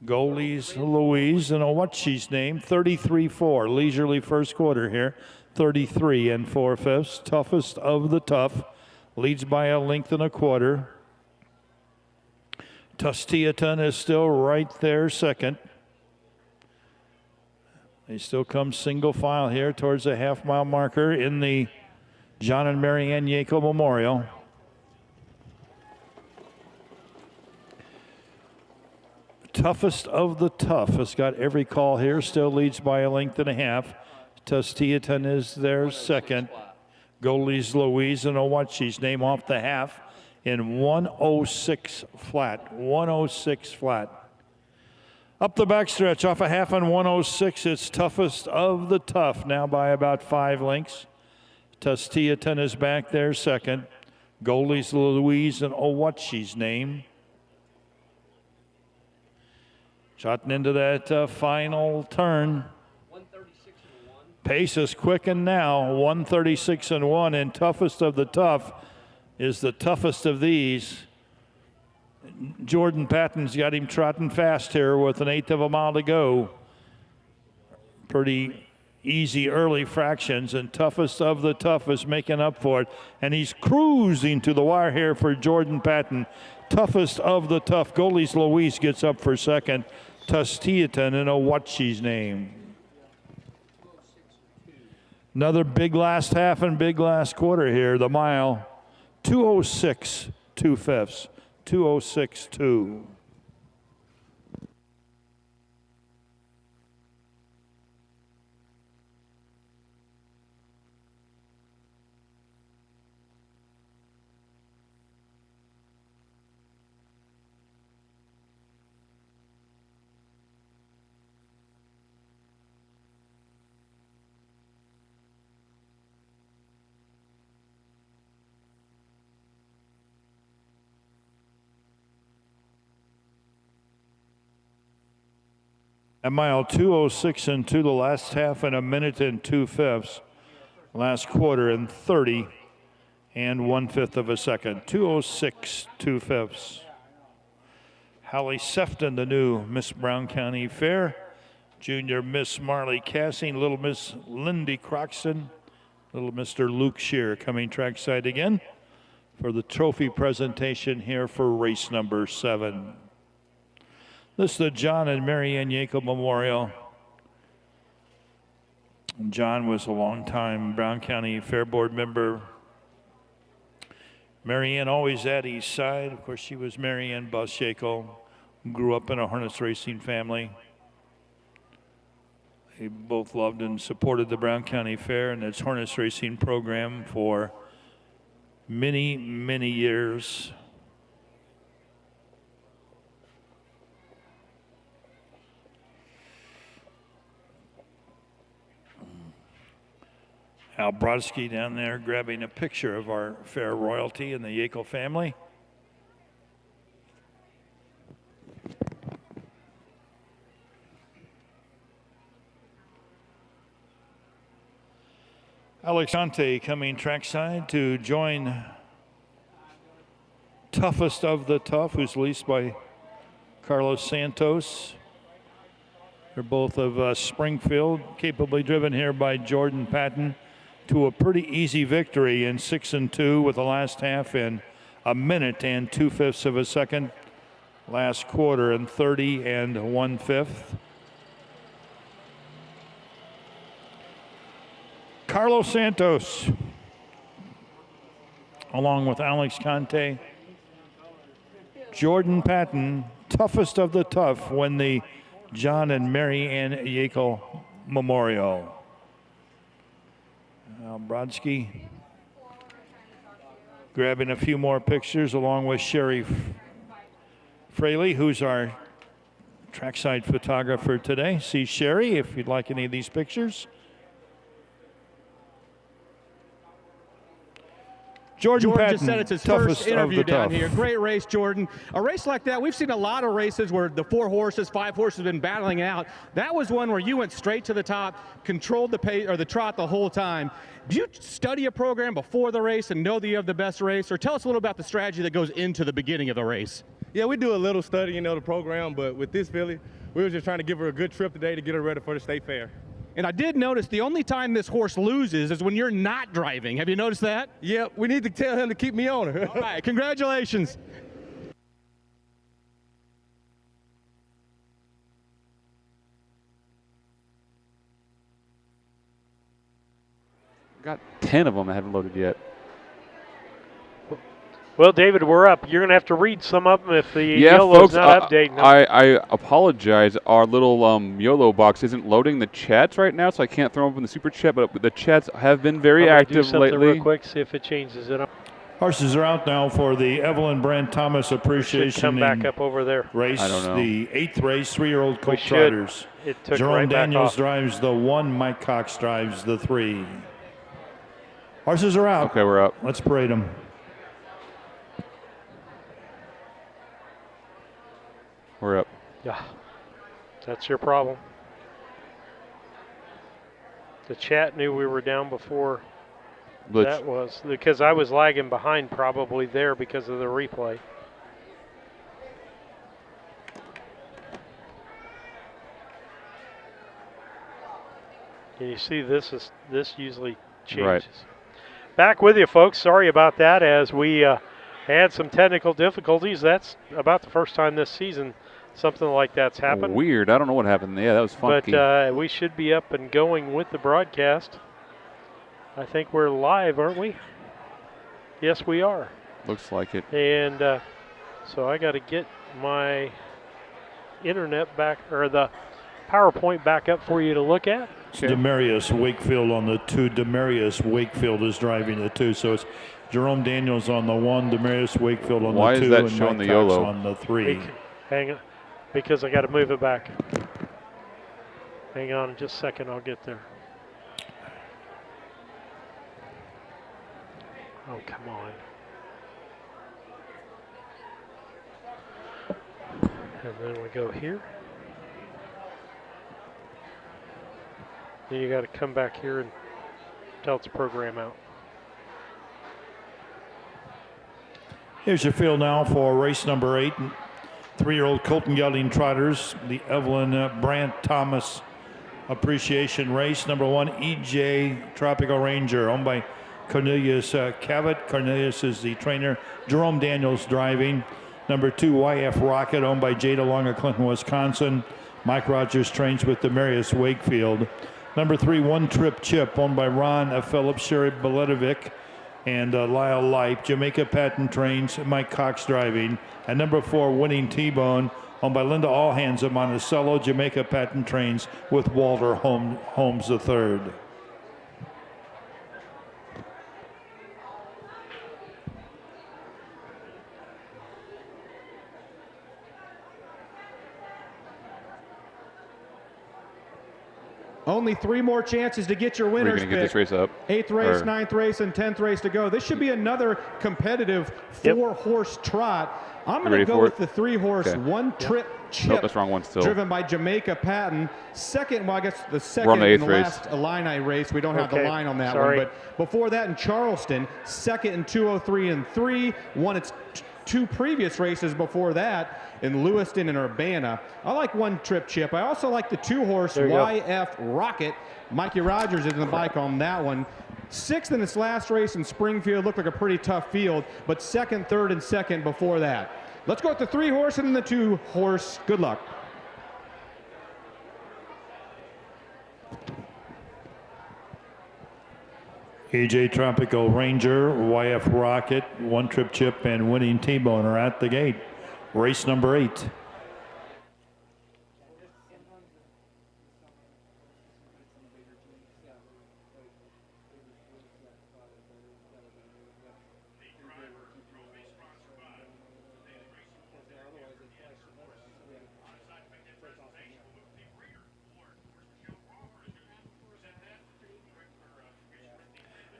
Goldie's Louise and What's She's Name, 33-4. Leisurely first quarter here, 33 4/5. Toughest of the Tough leads by a length and a quarter. Tustiaton is still right there second. They still come single file here towards the half-mile marker in the John and Mary Ann Yankel Memorial. Toughest of the Tough has got every call here, still leads by a length and a half. Tustiaton is there second. Goldie's Louise and What's She's Name off the half in 106 flat. 106 flat. Up the backstretch off a half on 106. It's Toughest of the Tough now by about 5 lengths. Tustiaton is back there second. Goldie's Louise and What's She's Name. Trotting into that final turn. Pace is quickened now, 136-1, and toughest of the tough is the toughest of these. Jordan Patton's got him trotting fast here with an eighth of a mile to go. Pretty easy early fractions, and toughest of the tough is making up for it. And he's cruising to the wire here for Jordan Patton. Toughest of the tough. Goalies Louise gets up for second. Tustiaton and Owachi's name. Another big last half and big last quarter here. The mile, 2:06 2/5. 2:06.2. At mile 2:06.2, the last half in a minute and 2/5. Last quarter in 30 and 1/5 of a second. 2:06 2/5. Hallie Sefton, the new Miss Brown County Fair. Junior Miss Marley Cassing, little Miss Lindy Croxton, little Mr. Luke Shear coming trackside again for the trophy presentation here for race number 7. This is the John and Mary Ann Yakel Memorial. John was a longtime Brown County Fair Board member. Mary Ann always at his side. Of course, she was Mary Ann Bus Yakel. Grew up in a harness racing family. They both loved and supported the Brown County Fair and its harness racing program for many, many years. Al Brodsky down there grabbing a picture of our fair royalty and the Yakel family. Alex Conte coming trackside to join toughest of the tough, who's leased by Carlos Santos. They're both of Springfield, capably driven here by Jordan Patton to a pretty easy victory in 6-2 with the last half in a minute and 2/5 of a second. Last quarter in 30 and 1/5. Carlos Santos, along with Alex Conte, Jordan Patton, toughest of the tough, win the John and Mary Ann Yakel Memorial. Brodsky grabbing a few more pictures along with Sherry Fraley, who's our trackside photographer today. See Sherry if you'd like any of these pictures. Jordan Patton, just said it's his toughest first interview of the down tough. here. Great race, Jordan. A race like that, we've seen a lot of races where the 4 horses, 5 horses have been battling it out. That was one where you went straight to the top, controlled the pace or the trot the whole time. Do you study a program before the race and know that you have the best race? Or tell us a little about the strategy that goes into the beginning of the race. Yeah, we do a little study, the program, but with this filly, we were just trying to give her a good trip today to get her ready for the state fair. And I did notice the only time this horse loses is when you're not driving. Have you noticed that? Yep, we need to tell him to keep me on her. All right, congratulations. Got 10 of them I haven't loaded yet. Well, David, we're up. You're going to have to read some of them if the Yeah, YOLO's folks, not updating them. I apologize. Our little YOLO box isn't loading the chats right now, so I can't throw them up in the super chat, but the chats have been very active do something lately. real quick, see if it changes it up. Horses are out now for the Evelyn Brand Thomas Appreciation Should come back up over there. race. I don't know. The 8th race, 3-year-old colt should. trotters. It took Jerome right back Daniels off. drives the 1, Mike Cox drives the 3. Horses are out. Okay, we're up. Let's parade them. We're up. Yeah, that's your problem. The chat knew we were down before Which- that was, because I was lagging behind probably there because of the replay. Can you see this usually changes. Right. Back with you, folks. Sorry about that as we had some technical difficulties. That's about the first time this season something like that's happened. Weird. I don't know what happened. Yeah, that was funky. But we should be up and going with the broadcast. I think we're live, aren't we? Yes, we are. Looks like it. And so I got to get my internet back, or the PowerPoint back up for you to look at. It's Demarius Wakefield on the 2. Demarius Wakefield is driving the 2. So it's Jerome Daniels on the 1, Demarius Wakefield on Why the 2, is that and showing Mike the Cox YOLO? on the 3. Hang on, because I got to move it back. Hang on just a second, I'll get there. Oh, come on. And then we go here. Then you got to come back here and tell its program out. Here's your field now for race number 8. 3-year-old Colton Gelding Trotters, the Evelyn Brandt Thomas Appreciation Race. Number 1, EJ Tropical Ranger, owned by Cornelius Cavett. Cornelius is the trainer. Jerome Daniels driving. Number 2, YF Rocket, owned by Jada Long of Clinton, Wisconsin. Mike Rogers trains with Demarius Wakefield. Number 3, One Trip Chip, owned by Ron Phillips, Sherry Beletovic, and Lyle Lipe. Jamaica Patton trains, Mike Cox driving. And number 4, Winning T-Bone, owned by Linda Allhands of Monticello. Jamaica Patton trains with Walter Holmes III. Only 3 more chances to get your We're winners going to get this picked. race up. 8th race, Or- 9th race, and 10th race to go. This should be another competitive 4-horse trot. I'm going ready to go for with it? the 3-horse Okay. One Trip Chip. Nope, that's the wrong one still. Driven by Jamaica Patton. Second, well, I guess the We're second on the in 8th the race. last Illini race. We don't have the Okay, line on that sorry. one. But before that in Charleston, second in 203 and 3. Won its 2 previous races before that in Lewiston and Urbana. I like One Trip Chip. I also like the 2-horse There you go. YF Rocket. Mikey Rogers is in the bike on that one. 6th in its last race in Springfield. Looked like a pretty tough field, but 2nd, 3rd, and 2nd before that. Let's go with the 3-horse and the 2-horse. Good luck. EJ Tropical Ranger, YF Rocket, One Trip Chip, and Winning T-Bone are at the gate. Race number 8.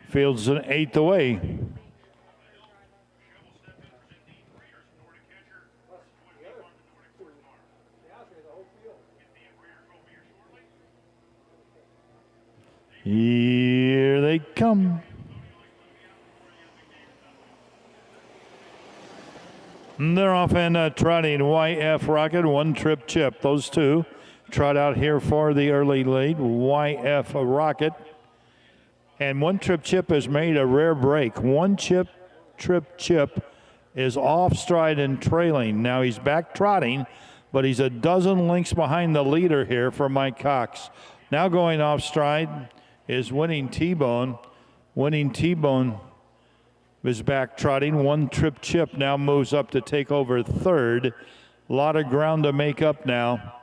Field's an 8th away. Here they come. And they're off and trotting. YF Rocket, One Trip Chip. Those two trot out here for the early lead. YF Rocket. And One Trip Chip has made a rare break. One Trip Chip is off stride and trailing. Now he's back trotting, but he's a dozen lengths behind the leader here for Mike Cox. Now going off stride is Winning T-Bone. Winning T-Bone is back trotting. One Trip Chip now moves up to take over third. A lot of ground to make up now.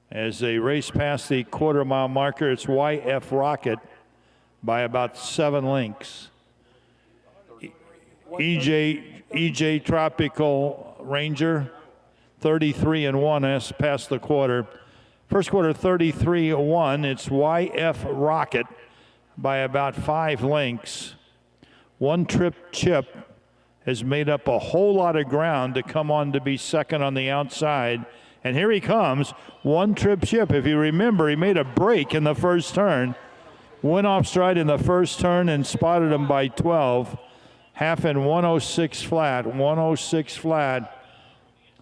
As they race past the quarter-mile marker, it's YF Rocket by about 7 lengths. EJ Tropical Ranger, 33-1 as past the quarter. First quarter 33-1. It's YF Rocket by about 5 lengths. One Trip Chip has made up a whole lot of ground to come on to be second on the outside. And here he comes, One Trip Chip. If you remember, he made a break in the first turn. Went off stride in the first turn and spotted him by 12. Half in 106 flat, 106 flat.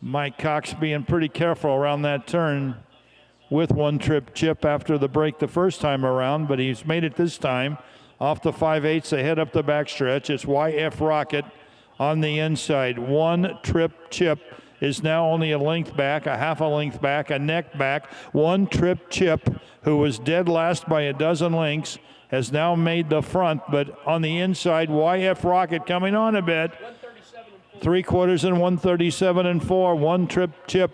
Mike Cox being pretty careful around that turn with one trip chip after the break the first time around, but he's made it this time. Off the 5/8, they head up the backstretch. It's YF Rocket on the inside. One trip chip is now only a length back, a half a length back, a neck back. One trip chip, who was dead last by a dozen lengths, has now made the front, but on the inside, YF Rocket coming on a bit. 3/4 and 137 and 4. One trip chip.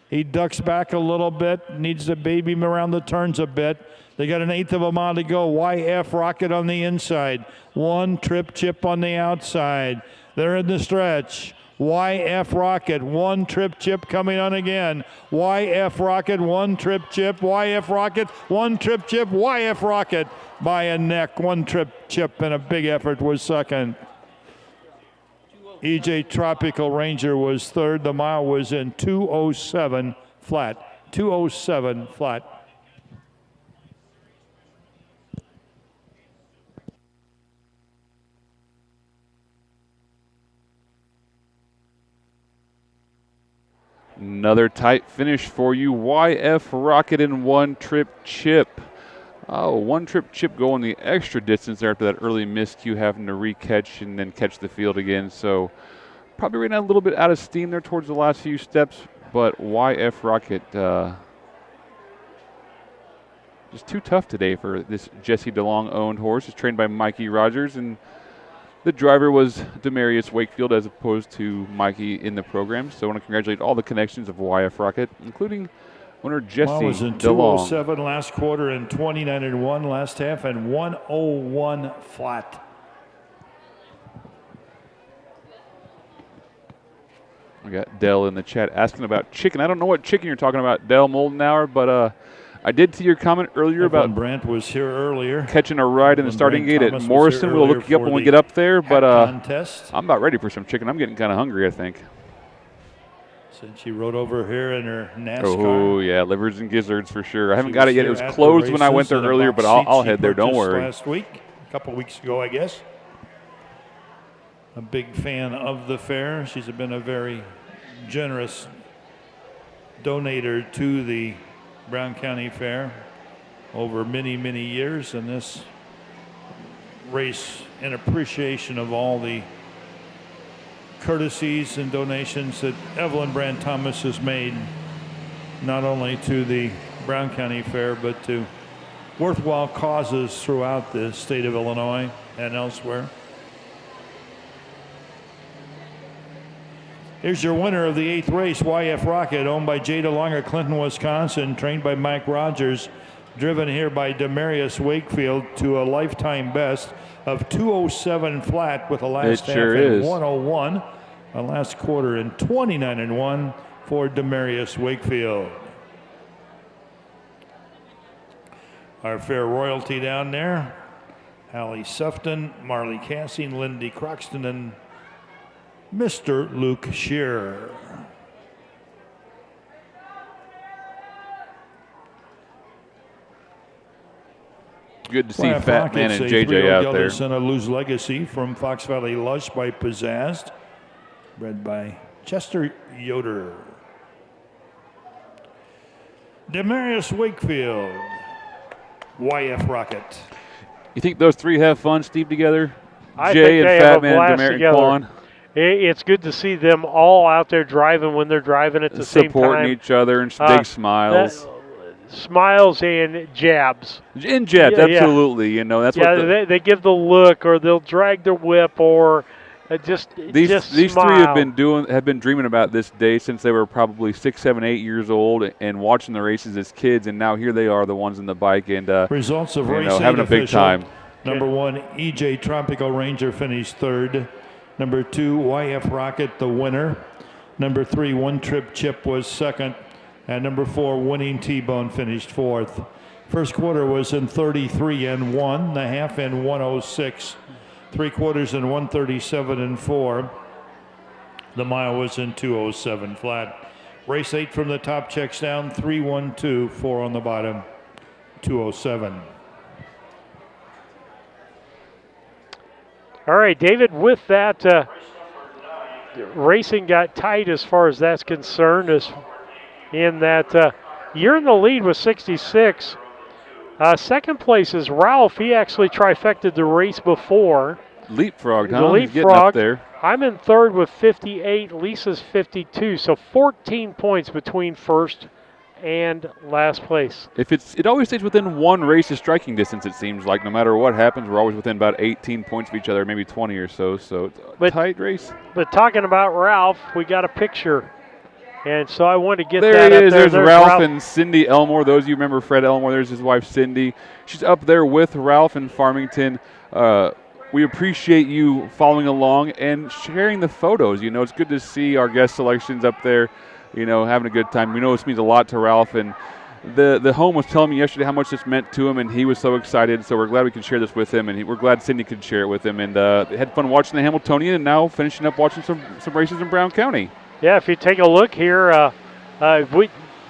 He ducks back a little bit, needs to baby him around the turns a bit. They got an eighth of a mile to go. YF Rocket on the inside. One trip chip on the outside. They're in the stretch. YF Rocket, one trip chip coming on again. YF Rocket, one trip chip. YF Rocket, one trip chip. YF Rocket by a neck. One trip chip and a big effort was second. EJ Tropical Ranger was third. The mile was in 2:07 flat. 2:07 flat. Another tight finish for you. YF Rocket in one trip chip. Oh, one trip chip going the extra distance there after that early miscue, having to re-catch and then catch the field again. So probably ran a little bit out of steam there towards the last few steps, but YF Rocket just too tough today for this Jesse DeLong owned horse. It's trained by Mikey Rogers, and the driver was Demarius Wakefield as opposed to Mikey in the program. So I want to congratulate all the connections of YF Rocket, including winner Jesse was in DeLong. 2:07 last quarter and 29 and 1 last half and 1:01 flat. We got Dell in the chat asking about chicken. I don't know what chicken you're talking about, Dell Moldenauer, but I did see your comment earlier about Brandt was here earlier. Catching a ride in the starting gate at Thomas was Morrison. here We'll look you up earlier when we for get the up there, but contest. I'm about ready for some chicken. I'm getting kind of hungry, I think. Since she rode over here in her NASCAR. Oh, yeah, livers and gizzards for sure. I haven't got it yet. It was closed when I went there earlier, but I'll head there. Don't worry. Last week, a couple weeks ago, I guess. A big fan of the fair. She's been a very generous donator to the Brown County Fair over many, many years, and this race in appreciation of all the courtesies and donations that Evelyn Brand Thomas has made, not only to the Brown County Fair, but to worthwhile causes throughout the state of Illinois and elsewhere. Here's your winner of the 8th race, YF Rocket, owned by Jay DeLong of Clinton, Wisconsin, trained by Mike Rogers, driven here by Demarius Wakefield to a lifetime best of 2:07 flat with a last half in 1:01, a last quarter in 29 and 1 for Demarius Wakefield. Our fair royalty down there, Hallie Sufton, Marley Cassing, Lindy Croxton, and Mr. Luke Shearer. Good to see Fat Man and JJ out there. And a Lose Legacy from Fox Valley Lush by Pizzazzed, bred by Chester Yoder. Demarius Wakefield, YF Rocket. You think those three have fun, Steve, together? I Jay think and they Fat have a Man, blast Demarius together. Quan. It's good to see them all out there driving when they're driving at the same time. Supporting each other and big smiles. Smiles and jabs. In jabs, absolutely. You know, that's what they give the look, or they'll drag their whip, or these smile. three have been dreaming about this day since they were probably 6, 7, 8 years old and watching the races as kids, and now here they are, the ones in the bike, and results of race having a big official. time. Number 1, EJ Tropical Ranger finished 3rd. Number 2, YF Rocket, the winner. Number 3, One Trip Chip was 2nd. And number 4, Winning T-Bone finished 4th. First quarter was in 33 and 1, the half in 106, 3/4 in 137 and 4. The mile was in 2:07 flat. Race 8 from the top checks down, 3-1-2, 4 on the bottom, 2:07. All right, David, with that, racing got tight as far as that's concerned, as in that you're in the lead with 66. Second place is Ralph. He actually trifected the race before. Leapfrog, The huh? He's getting up leapfrog. there. I'm in third with 58. Lisa's 52. So 14 points between first and last place. It always stays within one race of striking distance, it seems like. No matter what happens, we're always within about 18 points of each other, maybe 20 or so. So it's a tight race. But talking about Ralph, we got a picture. And so I wanted to get there that he up is. there. There's Ralph and Cindy Elmore. Those of you remember Fred Elmore, there's his wife Cindy. She's up there with Ralph in Farmington. We appreciate you following along and sharing the photos. You know, it's good to see our guest selections up there, you know, having a good time. We know this means a lot to Ralph, and the home was telling me yesterday how much this meant to him, and he was so excited. So we're glad we can share this with him, and we're glad Cindy could share it with him. And they had fun watching the Hamiltonian, and now finishing up watching some races in Brown County. Yeah, if you take a look here,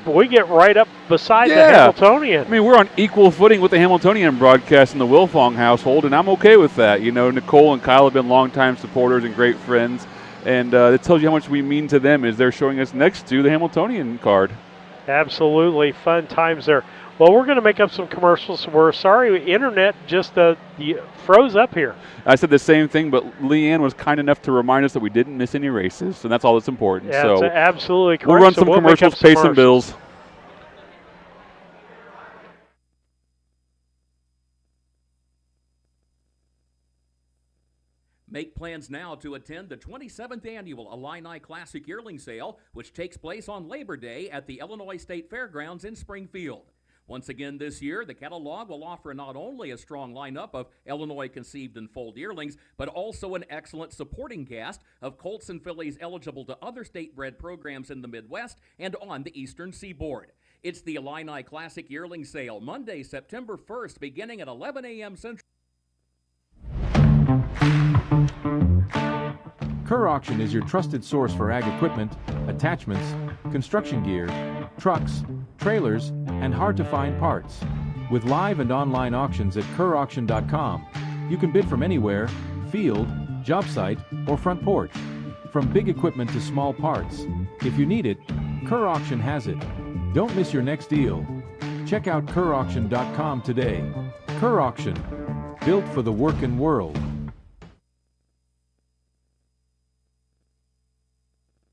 we get right up beside the Hamiltonian. I mean, we're on equal footing with the Hamiltonian broadcast in the Wilfong household, and I'm okay with that. You know, Nicole and Kyle have been longtime supporters and great friends, and it tells you how much we mean to them as they're showing us next to the Hamiltonian card. Absolutely. Fun times there. Well, we're going to make up some commercials. We're sorry, internet just froze up here. I said the same thing, but Leanne was kind enough to remind us that we didn't miss any races, and that's all that's important. Yeah, so that's absolutely correct. We'll run some commercials, pay some bills. Make plans now to attend the 27th Annual Illini Classic Yearling Sale, which takes place on Labor Day at the Illinois State Fairgrounds in Springfield. Once again this year, the catalog will offer not only a strong lineup of Illinois-conceived and foaled yearlings, but also an excellent supporting cast of colts and fillies eligible to other state-bred programs in the Midwest and on the Eastern Seaboard. It's the Illini Classic Yearling Sale, Monday, September 1st, beginning at 11 a.m. Central. Kerr Auction is your trusted source for ag equipment, attachments, construction gear, trucks, trailers, and hard-to-find parts. With live and online auctions at kerrauction.com, you can bid from anywhere, field, job site, or front porch. From big equipment to small parts. If you need it, Kerr Auction has it. Don't miss your next deal. Check out kerrauction.com today. Kerr Auction, built for the working world.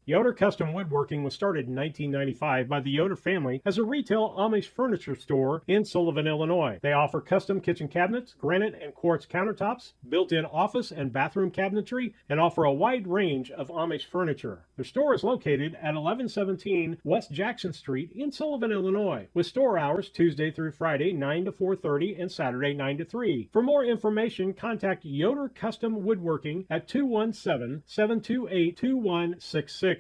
Yoder Custom Woodworking was started in 1995 by the Yoder family as a retail Amish furniture store in Sullivan, Illinois. They offer custom kitchen cabinets, granite and quartz countertops, built-in office and bathroom cabinetry, and offer a wide range of Amish furniture. Their store is located at 1117 West Jackson Street in Sullivan, Illinois, with store hours Tuesday through Friday 9 to 4:30 and Saturday 9 to 3. For more information, contact Yoder Custom Woodworking at 217-728-2166.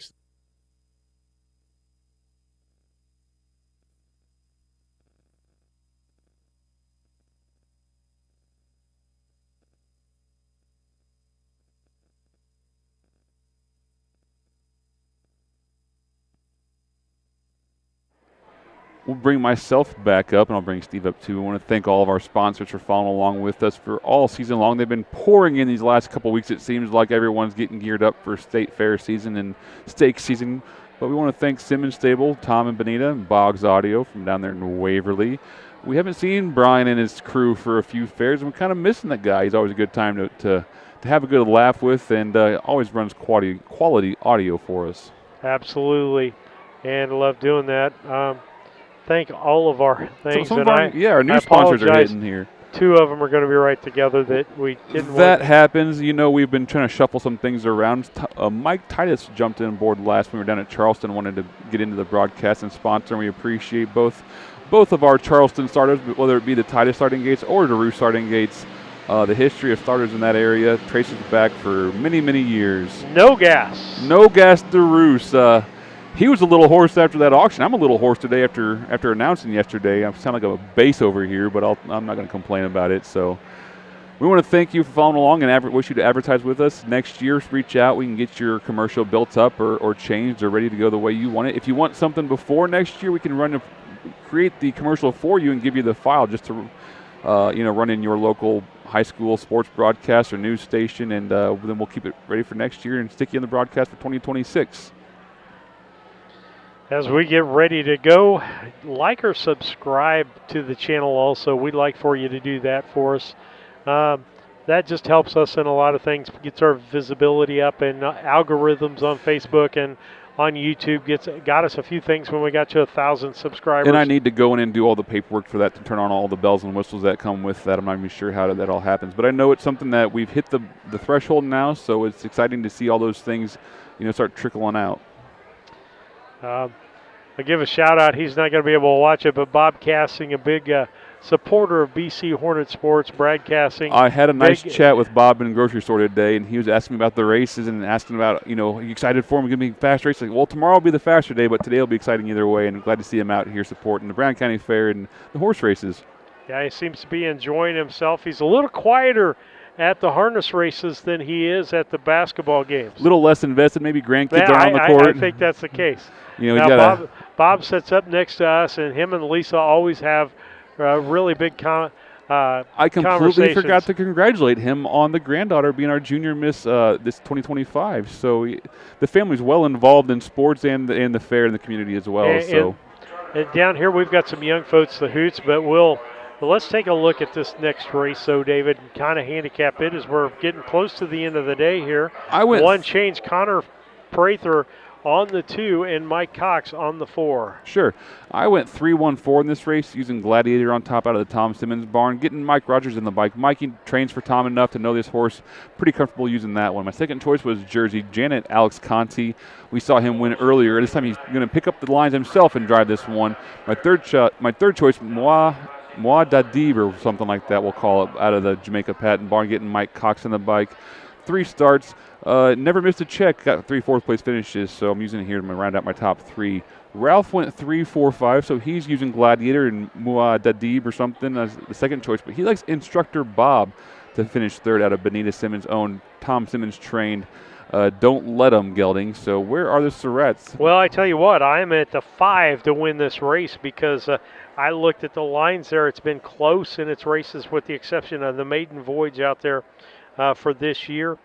We'll bring myself back up, and I'll bring Steve up too. I want to thank all of our sponsors for following along with us for all season long. They've been pouring in these last couple weeks. It seems like everyone's getting geared up for state fair season and stake season. But we want to thank Simmons Stable, Tom and Benita, and Boggs Audio from down there in Waverly. We haven't seen Brian and his crew for a few fairs, and we're kind of missing that guy. He's always a good time to have a good laugh with, and always runs quality audio for us. Absolutely, and love doing that. Thank all of our things. So our new sponsors are hitting here. Two of them are going to be right together that we didn't. That happens. You know, we've been trying to shuffle some things around. Mike Titus jumped on board last when we were down at Charleston, wanted to get into the broadcast and sponsor, and we appreciate both of our Charleston starters, whether it be the Titus starting gates or the Roof starting gates. The history of starters in that area traces back for many, many years. No gas. No gas to Roos. He was a little hoarse after that auction. I'm a little hoarse today after announcing yesterday. I sound like a bass over here, but I'm not going to complain about it. So we want to thank you for following along and wish you to advertise with us. Next year, reach out. We can get your commercial built up or changed or ready to go the way you want it. If you want something before next year, we can create the commercial for you and give you the file just to run in your local high school sports broadcast or news station, and then we'll keep it ready for next year and stick you in the broadcast for 2026. As we get ready to go, like or subscribe to the channel also. We'd like for you to do that for us. That just helps us in a lot of things, gets our visibility up, and algorithms on Facebook and on YouTube got us a few things when we got to 1,000 subscribers. And I need to go in and do all the paperwork for that to turn on all the bells and whistles that come with that. I'm not even sure how that all happens. But I know it's something that we've hit the threshold now, so it's exciting to see all those things, start trickling out. I give a shout out. He's not going to be able to watch it, but Bob Casting, a big supporter of BC Hornet Sports Broadcasting. I had a nice chat with Bob in the grocery store today, and he was asking me about the races and asking about, are you excited for him? Going to be fast races? Well, tomorrow will be the faster day, but today will be exciting either way, and I'm glad to see him out here supporting the Brown County Fair and the horse races. Yeah, he seems to be enjoying himself. He's a little quieter at the harness races than he is at the basketball games. A little less invested, maybe grandkids are on the court. I think that's the case. Now, Bob sits up next to us, and him and Lisa always have really big I completely forgot to congratulate him on the granddaughter being our junior miss this 2025. So the family's well involved in sports and the fair and the community as well. And down here we've got some young folks, the Hoots, but let's take a look at this next race, so David, and kind of handicap it as we're getting close to the end of the day here. One change, Connor Prather on the 2 and Mike Cox on the 4. Sure. I went 3-1-4 in this race using Gladiator on top out of the Tom Simmons barn, getting Mike Rogers in the bike. Mikey trains for Tom enough to know this horse. Pretty comfortable using that one. My second choice was Jersey Janet, Alex Conti. We saw him win earlier. This time he's going to pick up the lines himself and drive this one. My third choice, Moi Dadib or something like that, we'll call it, out of the Jamaica Patent barn, getting Mike Cox in the bike. 3 starts. Never missed a check. Got 3 fourth-place finishes, so I'm using it here to round out my top 3. Ralph went 3-4-5, so he's using Gladiator and Mua Dadib or something as the second choice, but he likes Instructor Bob to finish third out of Benita Simmons' own Tom Simmons trained. Don't let them, gelding. So where are the Surrettes? Well, I tell you what, I'm at the 5 to win this race because I looked at the lines there. It's been close in its races with the exception of the maiden voyage out there for this year.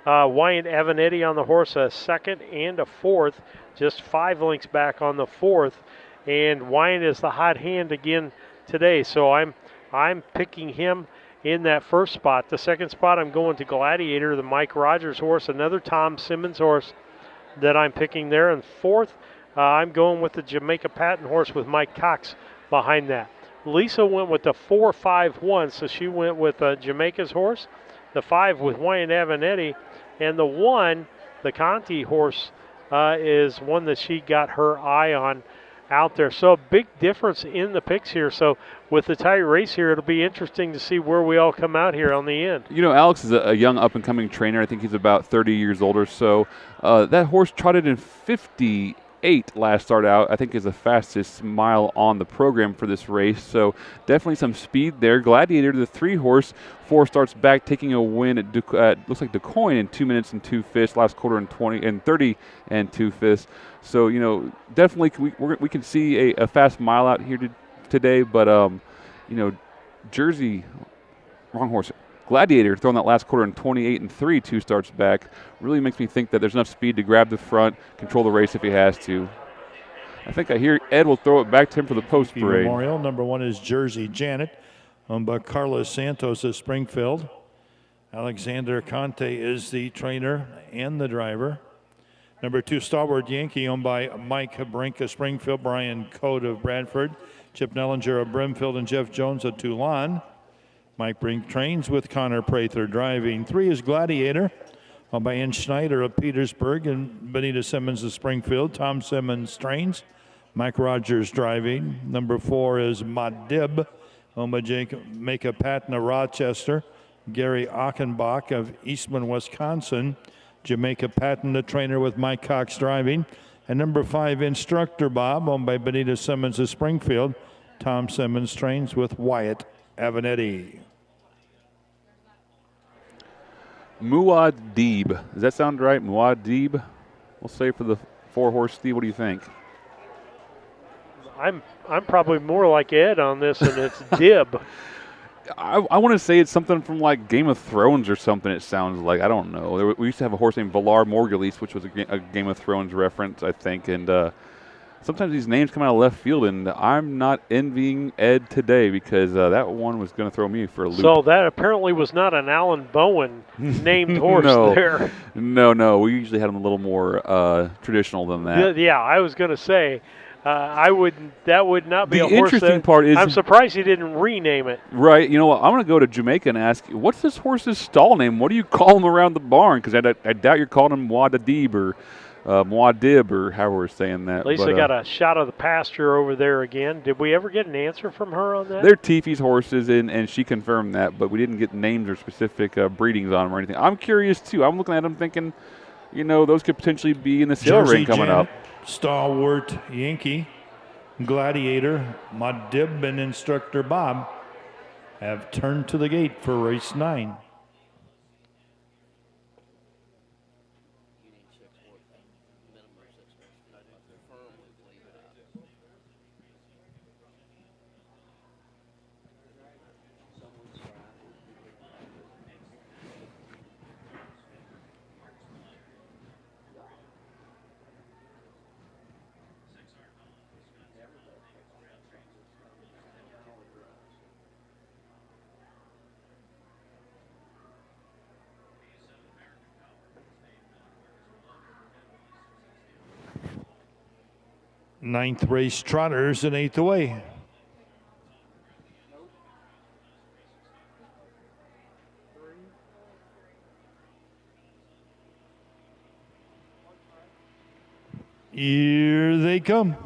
Wyatt Avanetti on the horse, a 2nd and a 4th, just 5 lengths back on the 4th, and Wyatt is the hot hand again today. So I'm picking him in that first spot. The second spot, I'm going to Gladiator, the Mike Rogers horse, another Tom Simmons horse that I'm picking there. And 4th, I'm going with the Jamaica Patent horse with Mike Cox behind that. Lisa went with the 4-5-1, so she went with Jamaica's horse. The 5 with Wyatt Avanetti, and the 1, the Conti horse, is one that she got her eye on out there. So a big difference in the picks here. So with the tight race here, it'll be interesting to see where we all come out here on the end. Alex is a young up-and-coming trainer. I think he's about 30 years old or so. That horse trotted in 58 last start out, I think is the fastest mile on the program for this race. So definitely some speed there. Gladiator, the 3 horse, 4 starts back, taking a win at looks like DuQuoin in 2 minutes and 2 fifths, last quarter in 20 and 30 and 2 fifths. So definitely we can see a fast mile out here today. But Jersey, wrong horse. Gladiator throwing that last quarter in 28 and 3, 2 starts back, really makes me think that there's enough speed to grab the front, control the race if he has to. I think I hear Ed will throw it back to him for the post parade. Memorial. Number 1 is Jersey Janet, owned by Carlos Santos of Springfield. Alexander Conte is the trainer and the driver. Number 2, Stalwart Yankee, owned by Mike Brink of Springfield, Brian Code of Bradford, Chip Nellinger of Brimfield, and Jeff Jones of Toulon. Mike Brink trains with Connor Prather driving. 3 is Gladiator, owned by Ann Schneider of Petersburg and Benita Simmons of Springfield. Tom Simmons trains. Mike Rogers driving. Number 4 is Madib, owned by Jamaica Patton of Rochester. Gary Achenbach of Eastman, Wisconsin. Jamaica Patton, the trainer, with Mike Cox driving. And number 5, Instructor Bob, owned by Benita Simmons of Springfield. Tom Simmons trains with Wyatt Avanetti. Muad'Dib. Does that sound right? Muad'Dib? We'll say for the 4-horse. Steve, what do you think? I'm probably more like Ed on this, and it's Dib. I want to say it's something from like Game of Thrones or something. It sounds like, I don't know. We used to have a horse named Valar Morghulis, which was a Game of Thrones reference, I think. And sometimes these names come out of left field, and I'm not envying Ed today because that one was going to throw me for a loop. So that apparently was not an Alan Bowen named horse there. No. We usually had them a little more traditional than that. Yeah, I was going to say. That would not be the a horse. Interesting part is, I'm surprised he didn't rename it. Right. You know what? I'm going to go to Jamaica and ask, what's this horse's stall name? What do you call him around the barn? Because I doubt you're calling him Wadadib or Mwadib or how we're saying that. At least I got a shot of the pasture over there again. Did we ever get an answer from her on that? They're Tifi's horses, and she confirmed that, but we didn't get names or specific breedings on them or anything. I'm curious, too. I'm looking at them thinking, those could potentially be in the sale ring coming up. Stalwart Yankee, Gladiator, Mwadib, and Instructor Bob have turned to the gate for race 9. Ninth race trotters and 8th away. Here they come.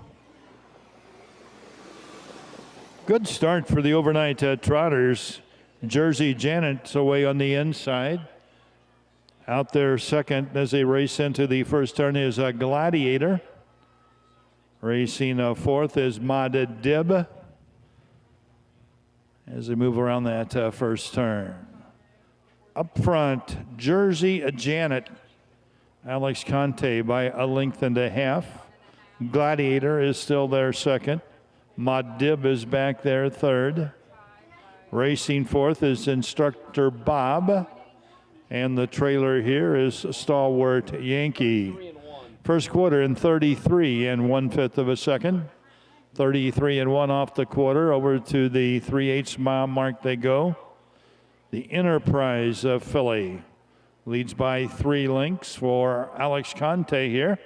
Good start for the overnight trotters. Jersey Janet's away on the inside. Out there second as they race into the first turn is a Gladiator. Racing fourth is Mwadib as they move around that first turn. Up front, Jersey Janet, Alex Conte by a length and a half. Gladiator is still there second. Mwadib is back there third. Racing fourth is Instructor Bob. And the trailer here is Stalwart Yankee. First quarter in 33 1/5 of a second. 33 1 off the quarter. Over to the 3/8 mile mark they go. The Enterprise filly leads by 3 lengths for Alex Conte here.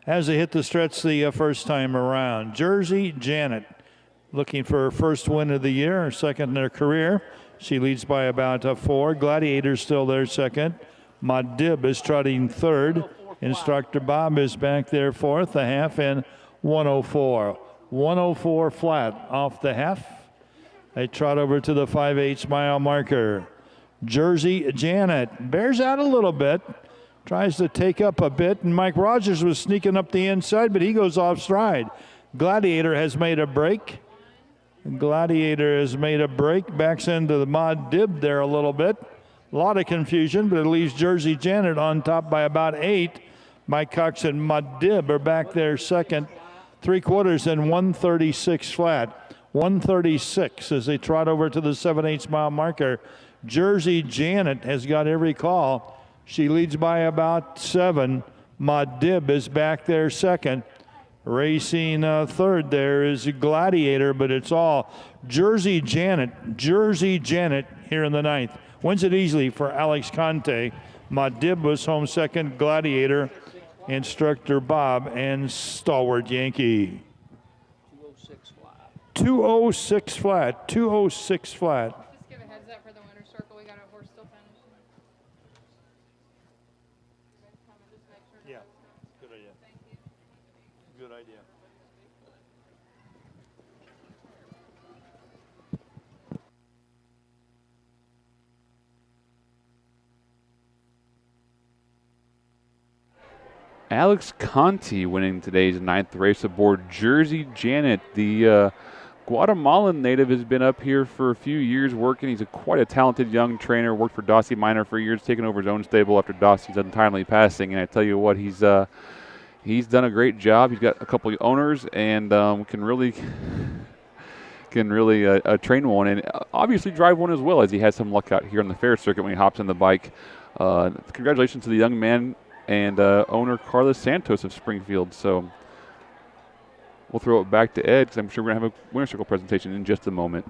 As they hit the stretch the first time around. Jersey Janet looking for her first win of the year, her second in her career. She leads by about 4. Gladiator's still there second. Mwadib is trotting third. Instructor Bob is back there fourth, a half in 104. 104 flat off the half. They trot over to the 5/8 mile marker. Jersey Janet bears out a little bit, tries to take up a bit, and Mike Rogers was sneaking up the inside, but he goes off stride. Gladiator has made a break. Gladiator has made a break, backs into the Mwadib there a little bit. A lot of confusion, but it leaves Jersey Janet on top by about 8. Mike Cox and Mwadib are back there second. 3/4 and 136 flat. 136 as they trot over to the 7/8 mile marker. Jersey Janet has got every call. She leads by about 7. Mwadib is back there second. Racing third there is Gladiator, but it's all Jersey Janet. Jersey Janet here in the 9th. Wins it easily for Alex Conte. Mwadib was home second. Gladiator, Instructor Bob, and Stalwart Yankee. 206 flat. 206 flat. Just give a heads up for the winner's circle. We got a horse still finishing. Yeah, good idea. Good idea. Alex Conti winning today's 9th race aboard Jersey Janet. The Guatemalan native has been up here for a few years working. He's quite a talented young trainer, worked for Dossie Minor for years, taking over his own stable after Dossie's untimely passing. And I tell you what, he's done a great job. He's got a couple of owners and can really can really train one and obviously drive one as well, as he has some luck out here on the fair circuit when he hops on the bike. Congratulations to the young man and owner Carlos Santos of Springfield. So we'll throw it back to Ed because I'm sure we're going to have a winner circle presentation in just a moment.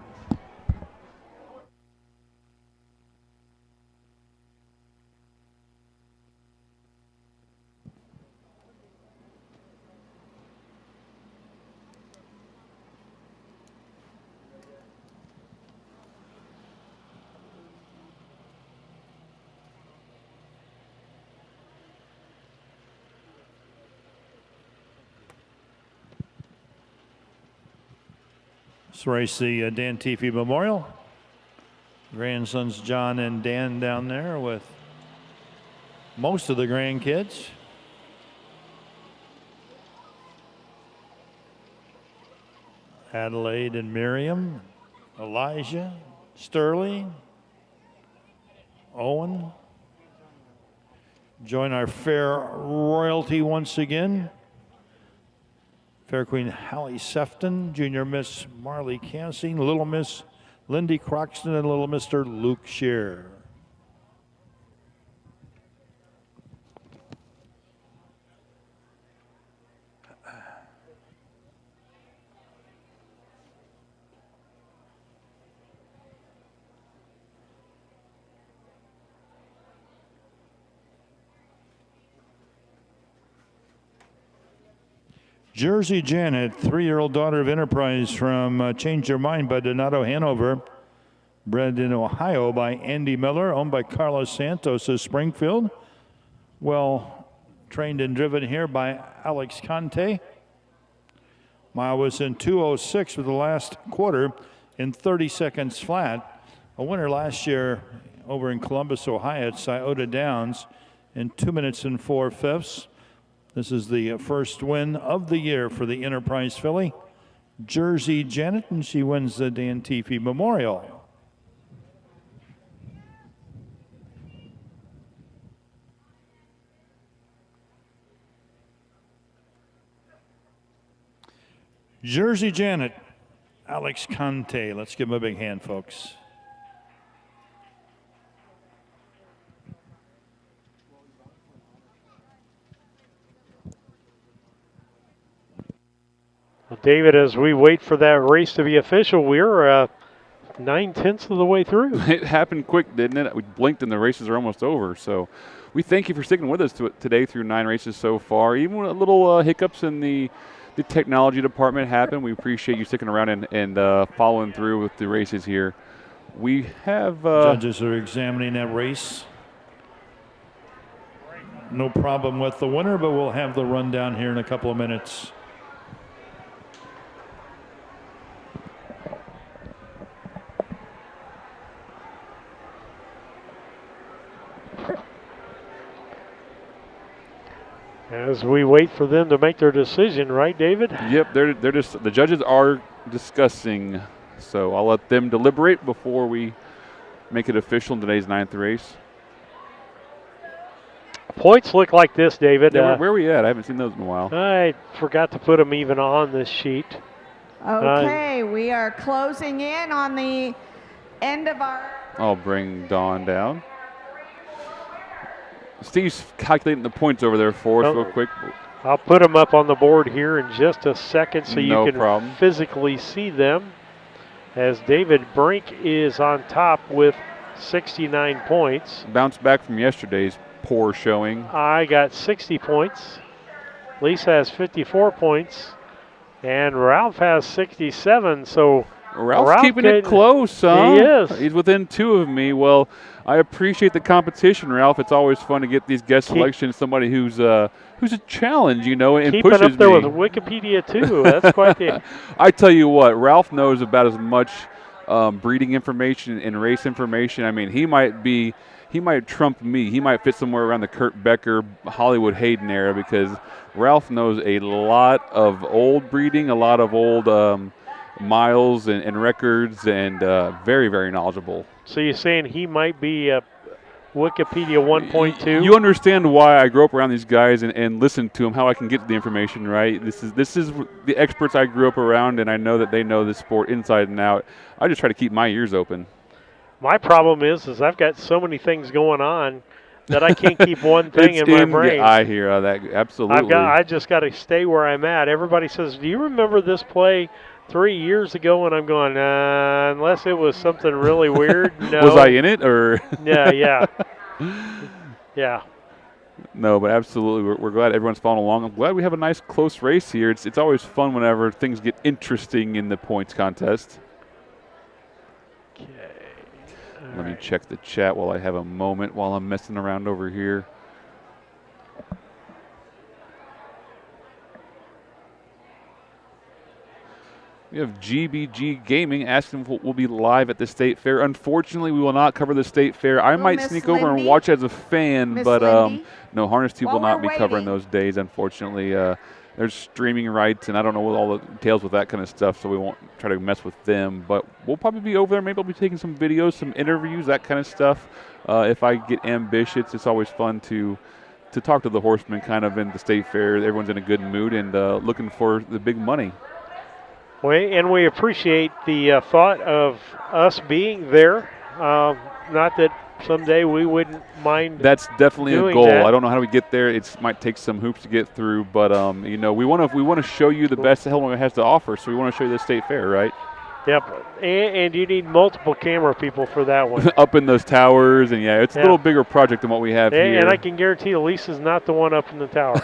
Let's race the Dan Teefy Memorial. Grandsons John and Dan down there with most of the grandkids. Adelaide and Miriam, Elijah, Sterling, Owen. Join our fair royalty once again. Fair Queen Hallie Sefton, Junior Miss Marley Cansing, Little Miss Lindy Croxton, and Little Mr. Luke Shear. Jersey Janet, 3-year-old daughter of Enterprise from Change Your Mind by Donato Hanover. Bred in Ohio by Andy Miller, owned by Carlos Santos of Springfield. Well trained and driven here by Alex Conte. Mile was in 2:06 with the last quarter in 30 seconds flat. A winner last year over in Columbus, Ohio at Scioto Downs in 2 minutes and 4/5. This is the first win of the year for the Enterprise filly, Jersey Janet, and she wins the Dan Teefy Memorial. Jersey Janet, Alex Conte. Let's give him a big hand, folks. Well, David, as we wait for that race to be official, we're 9/10 of the way through. It happened quick, didn't it? We blinked and the races are almost over. So we thank you for sticking with us today through 9 races so far. Even when a little hiccups in the technology department happened, we appreciate you sticking around and following through with the races here. We have... Judges are examining that race. No problem with the winner, but we'll have the rundown here in a couple of minutes. As we wait for them to make their decision, right, David? Yep, they're just the judges are discussing, so I'll let them deliberate before we make it official in today's 9th race. Points look like this, David. Yeah, where are we at? I haven't seen those in a while. I forgot to put them even on this sheet. Okay, we are closing in on the end of our... I'll bring Dawn down. Steve's calculating the points over there for us real quick. I'll put them up on the board here in just a second so you can problem. physically see them. As David Brink is on top with 69 points. Bounced back from yesterday's poor showing. I got 60 points. Lisa has 54 points. And Ralph has 67. So Ralph's keeping it close, huh? He is. He's within 2 of me. Well, I appreciate the competition, Ralph. It's always fun to get these guest selections, somebody who's a challenge, and keeping pushes up there me. with Wikipedia, too. That's quite the... I tell you what, Ralph knows about as much breeding information and race information. I mean, he might trump me. He might fit somewhere around the Kurt Becker, Hollywood Hayden era, because Ralph knows a lot of old breeding, a lot of old miles and records, and very, very knowledgeable. So you're saying he might be Wikipedia 1.2. You understand why I grew up around these guys and listened to them, how I can get the information, right? This is the experts I grew up around, and I know that they know the sport inside and out. I just try to keep my ears open. My problem is I've got so many things going on that I can't keep one thing in my brain. I hear that, absolutely. I just got to stay where I'm at. Everybody says, "Do you remember this play 3 years ago?" And I'm going, unless it was something really weird. No. Was I in it or? Yeah. Yeah. No, but absolutely, we're glad everyone's following along. I'm glad we have a nice close race here. It's always fun whenever things get interesting in the points contest. Okay. Let me check the chat while I have a moment while I'm messing around over here. We have GBG Gaming asking if we'll be live at the State Fair. Unfortunately, we will not cover the State Fair. I might Miss sneak over and Lindy? watch as a fan, Miss but Lindy? no, Harness Tube will While not be we're covering waiting. those days, unfortunately. There's streaming rights, and I don't know what all the details with that kind of stuff, so we won't try to mess with them. But we'll probably be over there. Maybe I'll be taking some videos, some interviews, that kind of stuff. If I get ambitious, it's always fun to talk to the horsemen kind of in the State Fair. Everyone's in a good mood and looking for the big money. And we appreciate the thought of us being there. Not that someday we wouldn't mind. That's definitely a doing goal. that. I don't know how we get there. It might take some hoops to get through, but we want to show you the best that Illinois has to offer. So we want to show you the State Fair, right? Yep. And you need multiple camera people for that one. Up in those towers, and it's a little bigger project than what we have here. And I can guarantee Lisa's not the one up in the tower.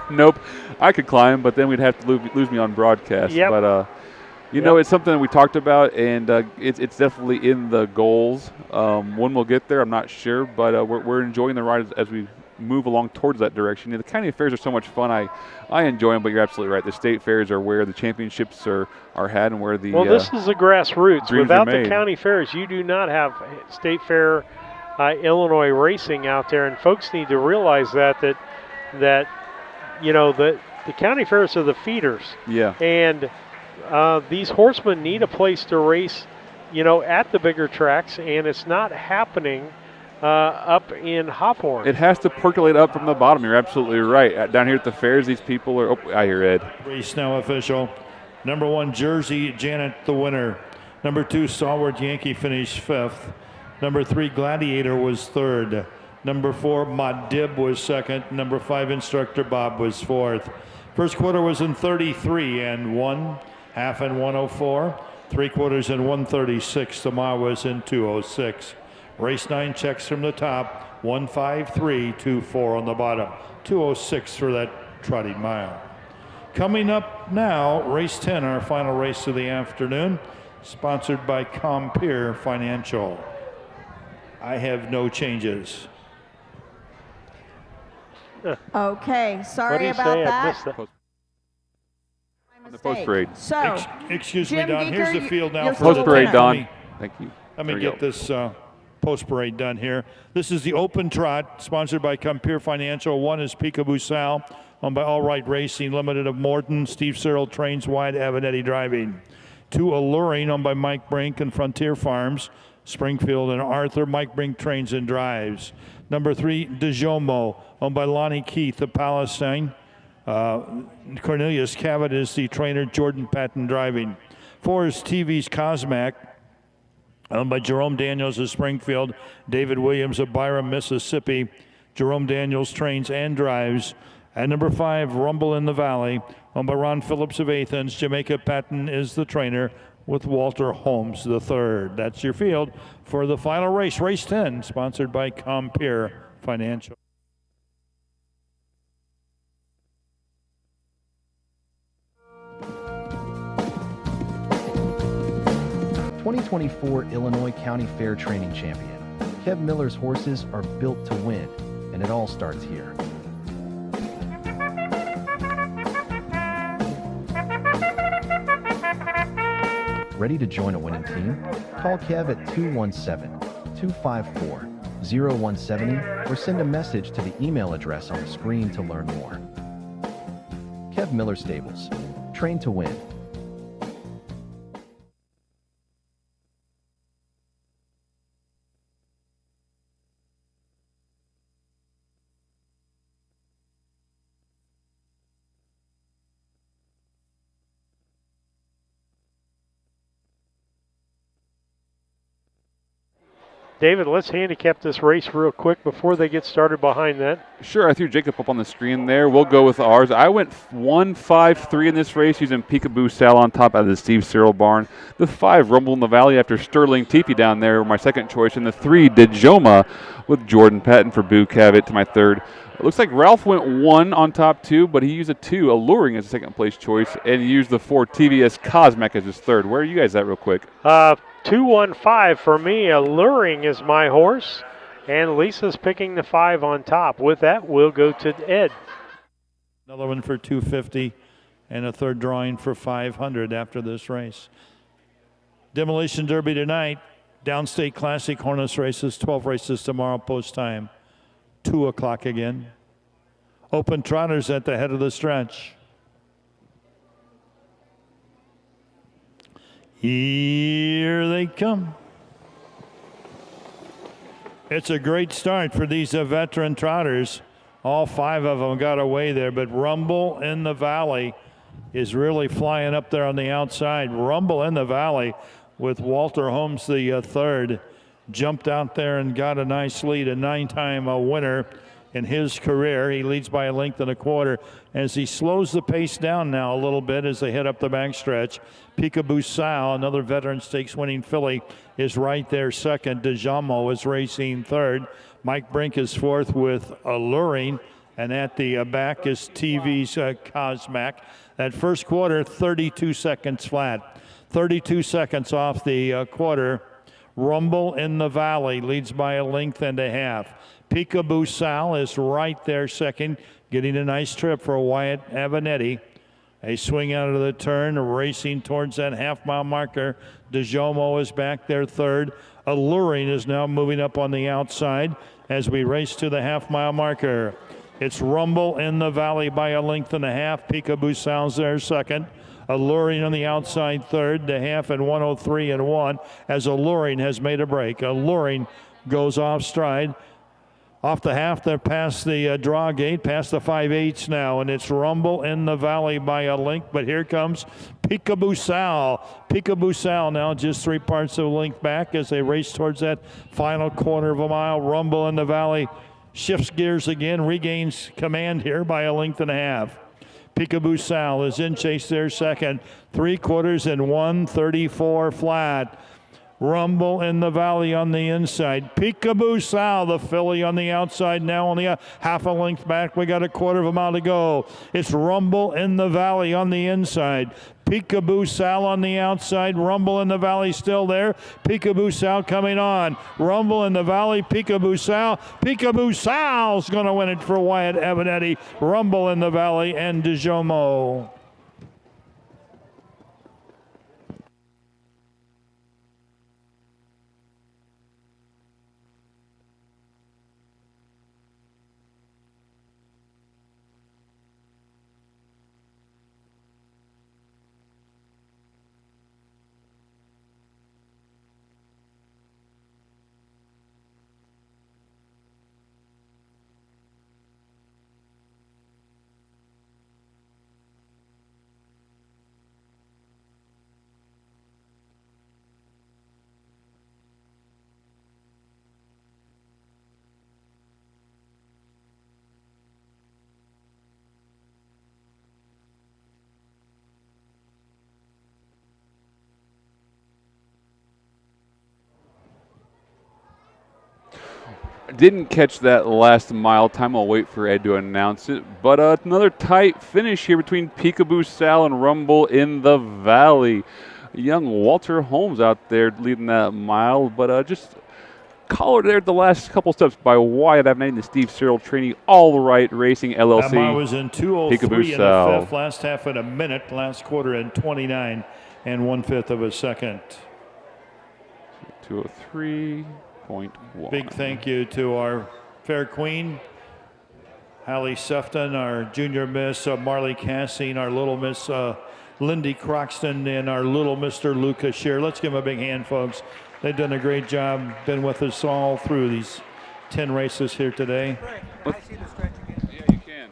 Nope. I could climb, but then we'd have to lose me on broadcast. Yep. But it's something that we talked about, and it's definitely in the goals. When we'll get there, I'm not sure, but we're enjoying the ride as we move along towards that direction. The county fairs are so much fun. I enjoy them, but you're absolutely right. The state fairs are where the championships are had and where the this is the grassroots. dreams Without are the made. county fairs, you do not have state fair Illinois racing out there, and folks need to realize that the county fairs are the feeders. Yeah. And these horsemen need a place to race, at the bigger tracks, and it's not happening up in Hawthorne. It has to percolate up from the bottom. You're absolutely right. Down here at the fairs, these people are. Oh, I hear Ed. Race now official. Number 1, Jersey Janet, the winner. Number 2, Stalwart Yankee finished 5th. Number 3, Gladiator was 3rd. Number 4, Madib was 2nd. Number 5, Instructor Bob was 4th. First quarter was in 33 and 1, half in 104, 3/4 in 136. The mile was in 206. Race 9 checks from the top, 153.24 on the bottom, 206 for that trotting mile. Coming up now, race 10, our final race of the afternoon, sponsored by Compeer Financial. I have no changes. Okay, What sorry do you about say? I that. missed that. On the post parade. So, Excuse Jim me, Don. Here's Geeker, the field now you're for still the Post parade, winner. Don. Thank you. Let me There we get go. this post parade done here. This is the open trot sponsored by Compeer Financial. 1 is Peekaboo Sal, owned by All Right Racing Limited of Morton. Steve Searle trains wide Avenetti driving. 2 Alluring, owned by Mike Brink and Frontier Farms, Springfield and Arthur. Mike Brink trains and drives. Number 3, DeJomo, owned by Lonnie Keith of Palestine. Cornelius Cavett is the trainer. Jordan Patton driving. 4 is TV's Cosmac, owned by Jerome Daniels of Springfield, David Williams of Byram, Mississippi. Jerome Daniels trains and drives. At number 5, Rumble in the Valley, owned by Ron Phillips of Athens. Jamaica Patton is the trainer with Walter Holmes III. That's your field for the final race, race 10, sponsored by Compeer Financial. '24 Illinois County Fair Training Champion. Kev Miller's horses are built to win, and it all starts here. Ready to join a winning team? Call Kev at 217-254-0170 or send a message to the email address on the screen to learn more. Kev Miller Stables. Train to win. David, let's handicap this race real quick before they get started behind that. Sure, I threw Jacob up on the screen there. We'll go with ours. I went 1-5-3 in this race using Peekaboo Sal on top out of the Steve Cyril barn. The 5, Rumble in the Valley after Sterling Teepee down there, my second choice. And the 3, Dejoma with Jordan Patton for Boo Cavett to my third. It looks like Ralph went 1 on top 2, but he used a 2, Alluring as a second place choice, and he used the 4, TVS Cosmic as his third. Where are you guys at real quick? 2-1-5 for me. Alluring is my horse, and Lisa's picking the 5 on top. With that, we'll go to Ed. Another one for 250 and a third drawing for 500 after this race. Demolition Derby tonight. Downstate Classic harness races, 12 races tomorrow post time. 2 o'clock again. Open trotters at the head of the stretch. Here they come. It's a great start for these veteran trotters. All 5 of them got away there, but Rumble in the Valley is really flying up there on the outside. Rumble in the Valley with Walter Holmes, the third, jumped out there and got a nice lead, a 9-time winner in his career. He leads by a length and a quarter as he slows the pace down now a little bit as they head up the backstretch. Peekaboo Sal, another veteran stakes winning filly, is right there second. DeJamo is racing third. Mike Brink is fourth with Alluring, and at the back is TV's Cosmac. That first quarter, 32 seconds flat. 32 seconds off the quarter. Rumble in the Valley leads by a length and a half. Peekaboo Sal is right there second, getting a nice trip for Wyatt Avanetti. A swing out of the turn, racing towards that half-mile marker. DeJomo is back there third. Alluring is now moving up on the outside as we race to the half-mile marker. It's Rumble in the Valley by a length and a half. Peekaboo Sal's there second. Alluring on the outside third, the half and 103 and 1 as Alluring has made a break. Alluring goes off stride. Off the half, they're past the draw gate, past the 5/8 now, and it's Rumble in the Valley by a length, but here comes Peekaboo Sal. Peekaboo Sal now just 3 parts of a length back as they race towards that final quarter of a mile. Rumble in the Valley shifts gears again, regains command here by a length and a half. Peekaboo Sal is in chase there second, 3/4 and 134 flat. Rumble in the Valley on the inside. Peekaboo Sal, the filly on the outside now only a half a length back. We got a quarter of a mile to go. It's Rumble in the Valley on the inside. Peekaboo Sal on the outside. Rumble in the Valley still there. Peekaboo Sal coming on. Rumble in the Valley. Peekaboo Sal. Peekaboo Sal's going to win it for Wyatt Avanetti. Rumble in the Valley and DeJomo. Didn't catch that last mile time. I'll wait for Ed to announce it. But another tight finish here between Peekaboo Sal and Rumble in the Valley. Young Walter Holmes out there leading that mile, but just collared there at the last couple steps by Wyatt Avanetti and the Steve Cyril Trainee All Right Racing LLC. That mile was in 2:03 Peekaboo in Sal. the fifth, last half in a minute, last quarter in 29 and 1/5 of a second. 2:03.1. Big thank you to our fair queen, Hallie Sefton, our junior miss, Marley Cassing, our little miss, Lindy Croxton, and our little Mr. Lucas Shear. Let's give them a big hand, folks. They've done a great job, been with us all through these 10 races here today. Yeah, you can.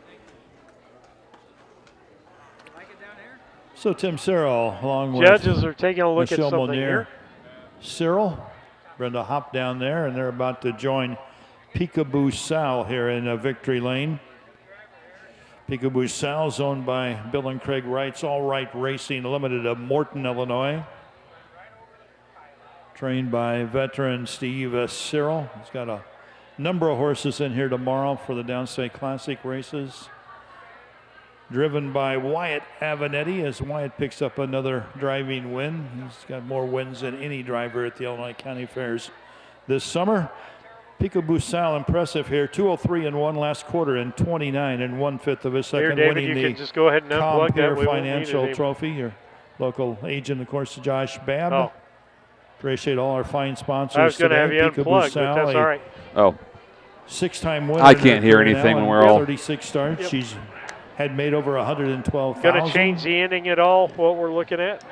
So Tim Cyril, along with Judges are taking a look Michelle at something Monier. here. Cyril, going to hop down there, and they're about to join Peekaboo Sal here in Victory Lane. Peekaboo Sal is owned by Bill and Craig Wright's All Right Racing Limited of Morton, Illinois. Trained by veteran Steve Cyril. He's got a number of horses in here tomorrow for the Downstate Classic races. Driven by Wyatt Avenetti as Wyatt picks up another driving win. He's got more wins than any driver at the Illinois County Fairs this summer. Peekaboo Sal impressive here, 203-1 last quarter and 29 1/5 of a second. Here, David, winning you the can just go ahead and unplug that. Compare We won't need Financial it Trophy. Your local agent, of course, Josh Babb. Oh. Appreciate all our fine sponsors. I was going to have you Peekaboo unplug, Sal, but that's all right. Oh. 6-time winner. I can't hear anything when we're all. 36 starts. Yep. She's had made over 112,000. Going to change the ending at all, what we're looking at?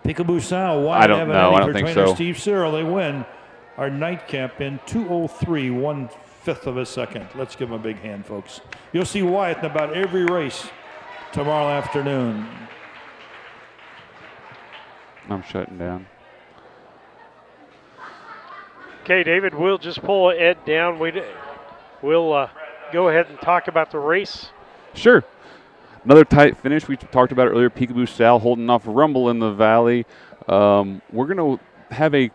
Peekaboo Sal, I don't know. I don't think so. Steve Cyril, they win our nightcap in 203 1/5 of a second. Let's give them a big hand, folks. You'll see Wyatt in about every race tomorrow afternoon. I'm shutting down. Okay, David, we'll just pull Ed down. We'll go ahead and talk about the race. Sure. Another tight finish. We talked about it earlier. Peekaboo Sal holding off Rumble in the Valley. We're going to have a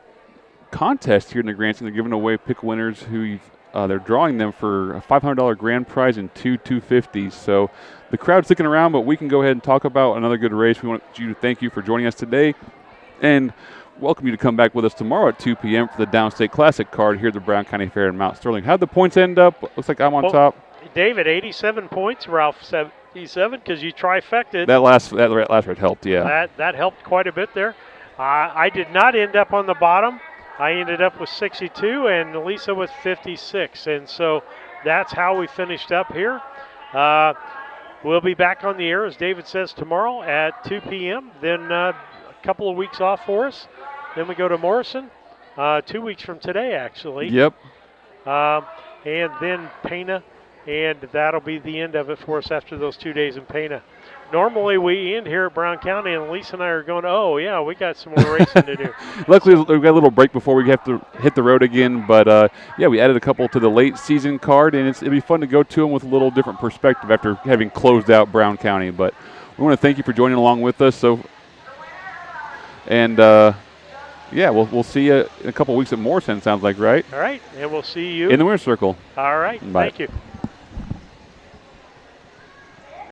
contest here in the Grandstand. They're giving away pick winners who they're drawing them for a $500 grand prize and two 250s. So the crowd's sticking around, but we can go ahead and talk about another good race. We want you to thank you for joining us today and welcome you to come back with us tomorrow at 2 p.m. for the Downstate Classic card here at the Brown County Fair in Mount Sterling. How'd the points end up? Looks like I'm on top. David, 87 points. Ralph, 77 because you trifected. That last race helped, yeah. That helped quite a bit there. I did not end up on the bottom. I ended up with 62 and Lisa with 56. And so that's how we finished up here. We'll be back on the air, as David says, tomorrow at 2 p.m. Then a couple of weeks off for us. Then we go to Morrison 2 weeks from today, actually. Yep. And then Pana, and that'll be the end of it for us after those 2 days in Pana. Normally we end here at Brown County, and Lisa and I are going, oh, yeah, we got some more racing to do. Luckily, we got a little break before we have to hit the road again. But, yeah, we added a couple to the late season card, and it'll be fun to go to them with a little different perspective after having closed out Brown County. But we want to thank you for joining along with us. Yeah, we'll see you in a couple weeks at Morrison, sounds like, right? All right, and we'll see you in the winner's circle. All right, Bye. thank you.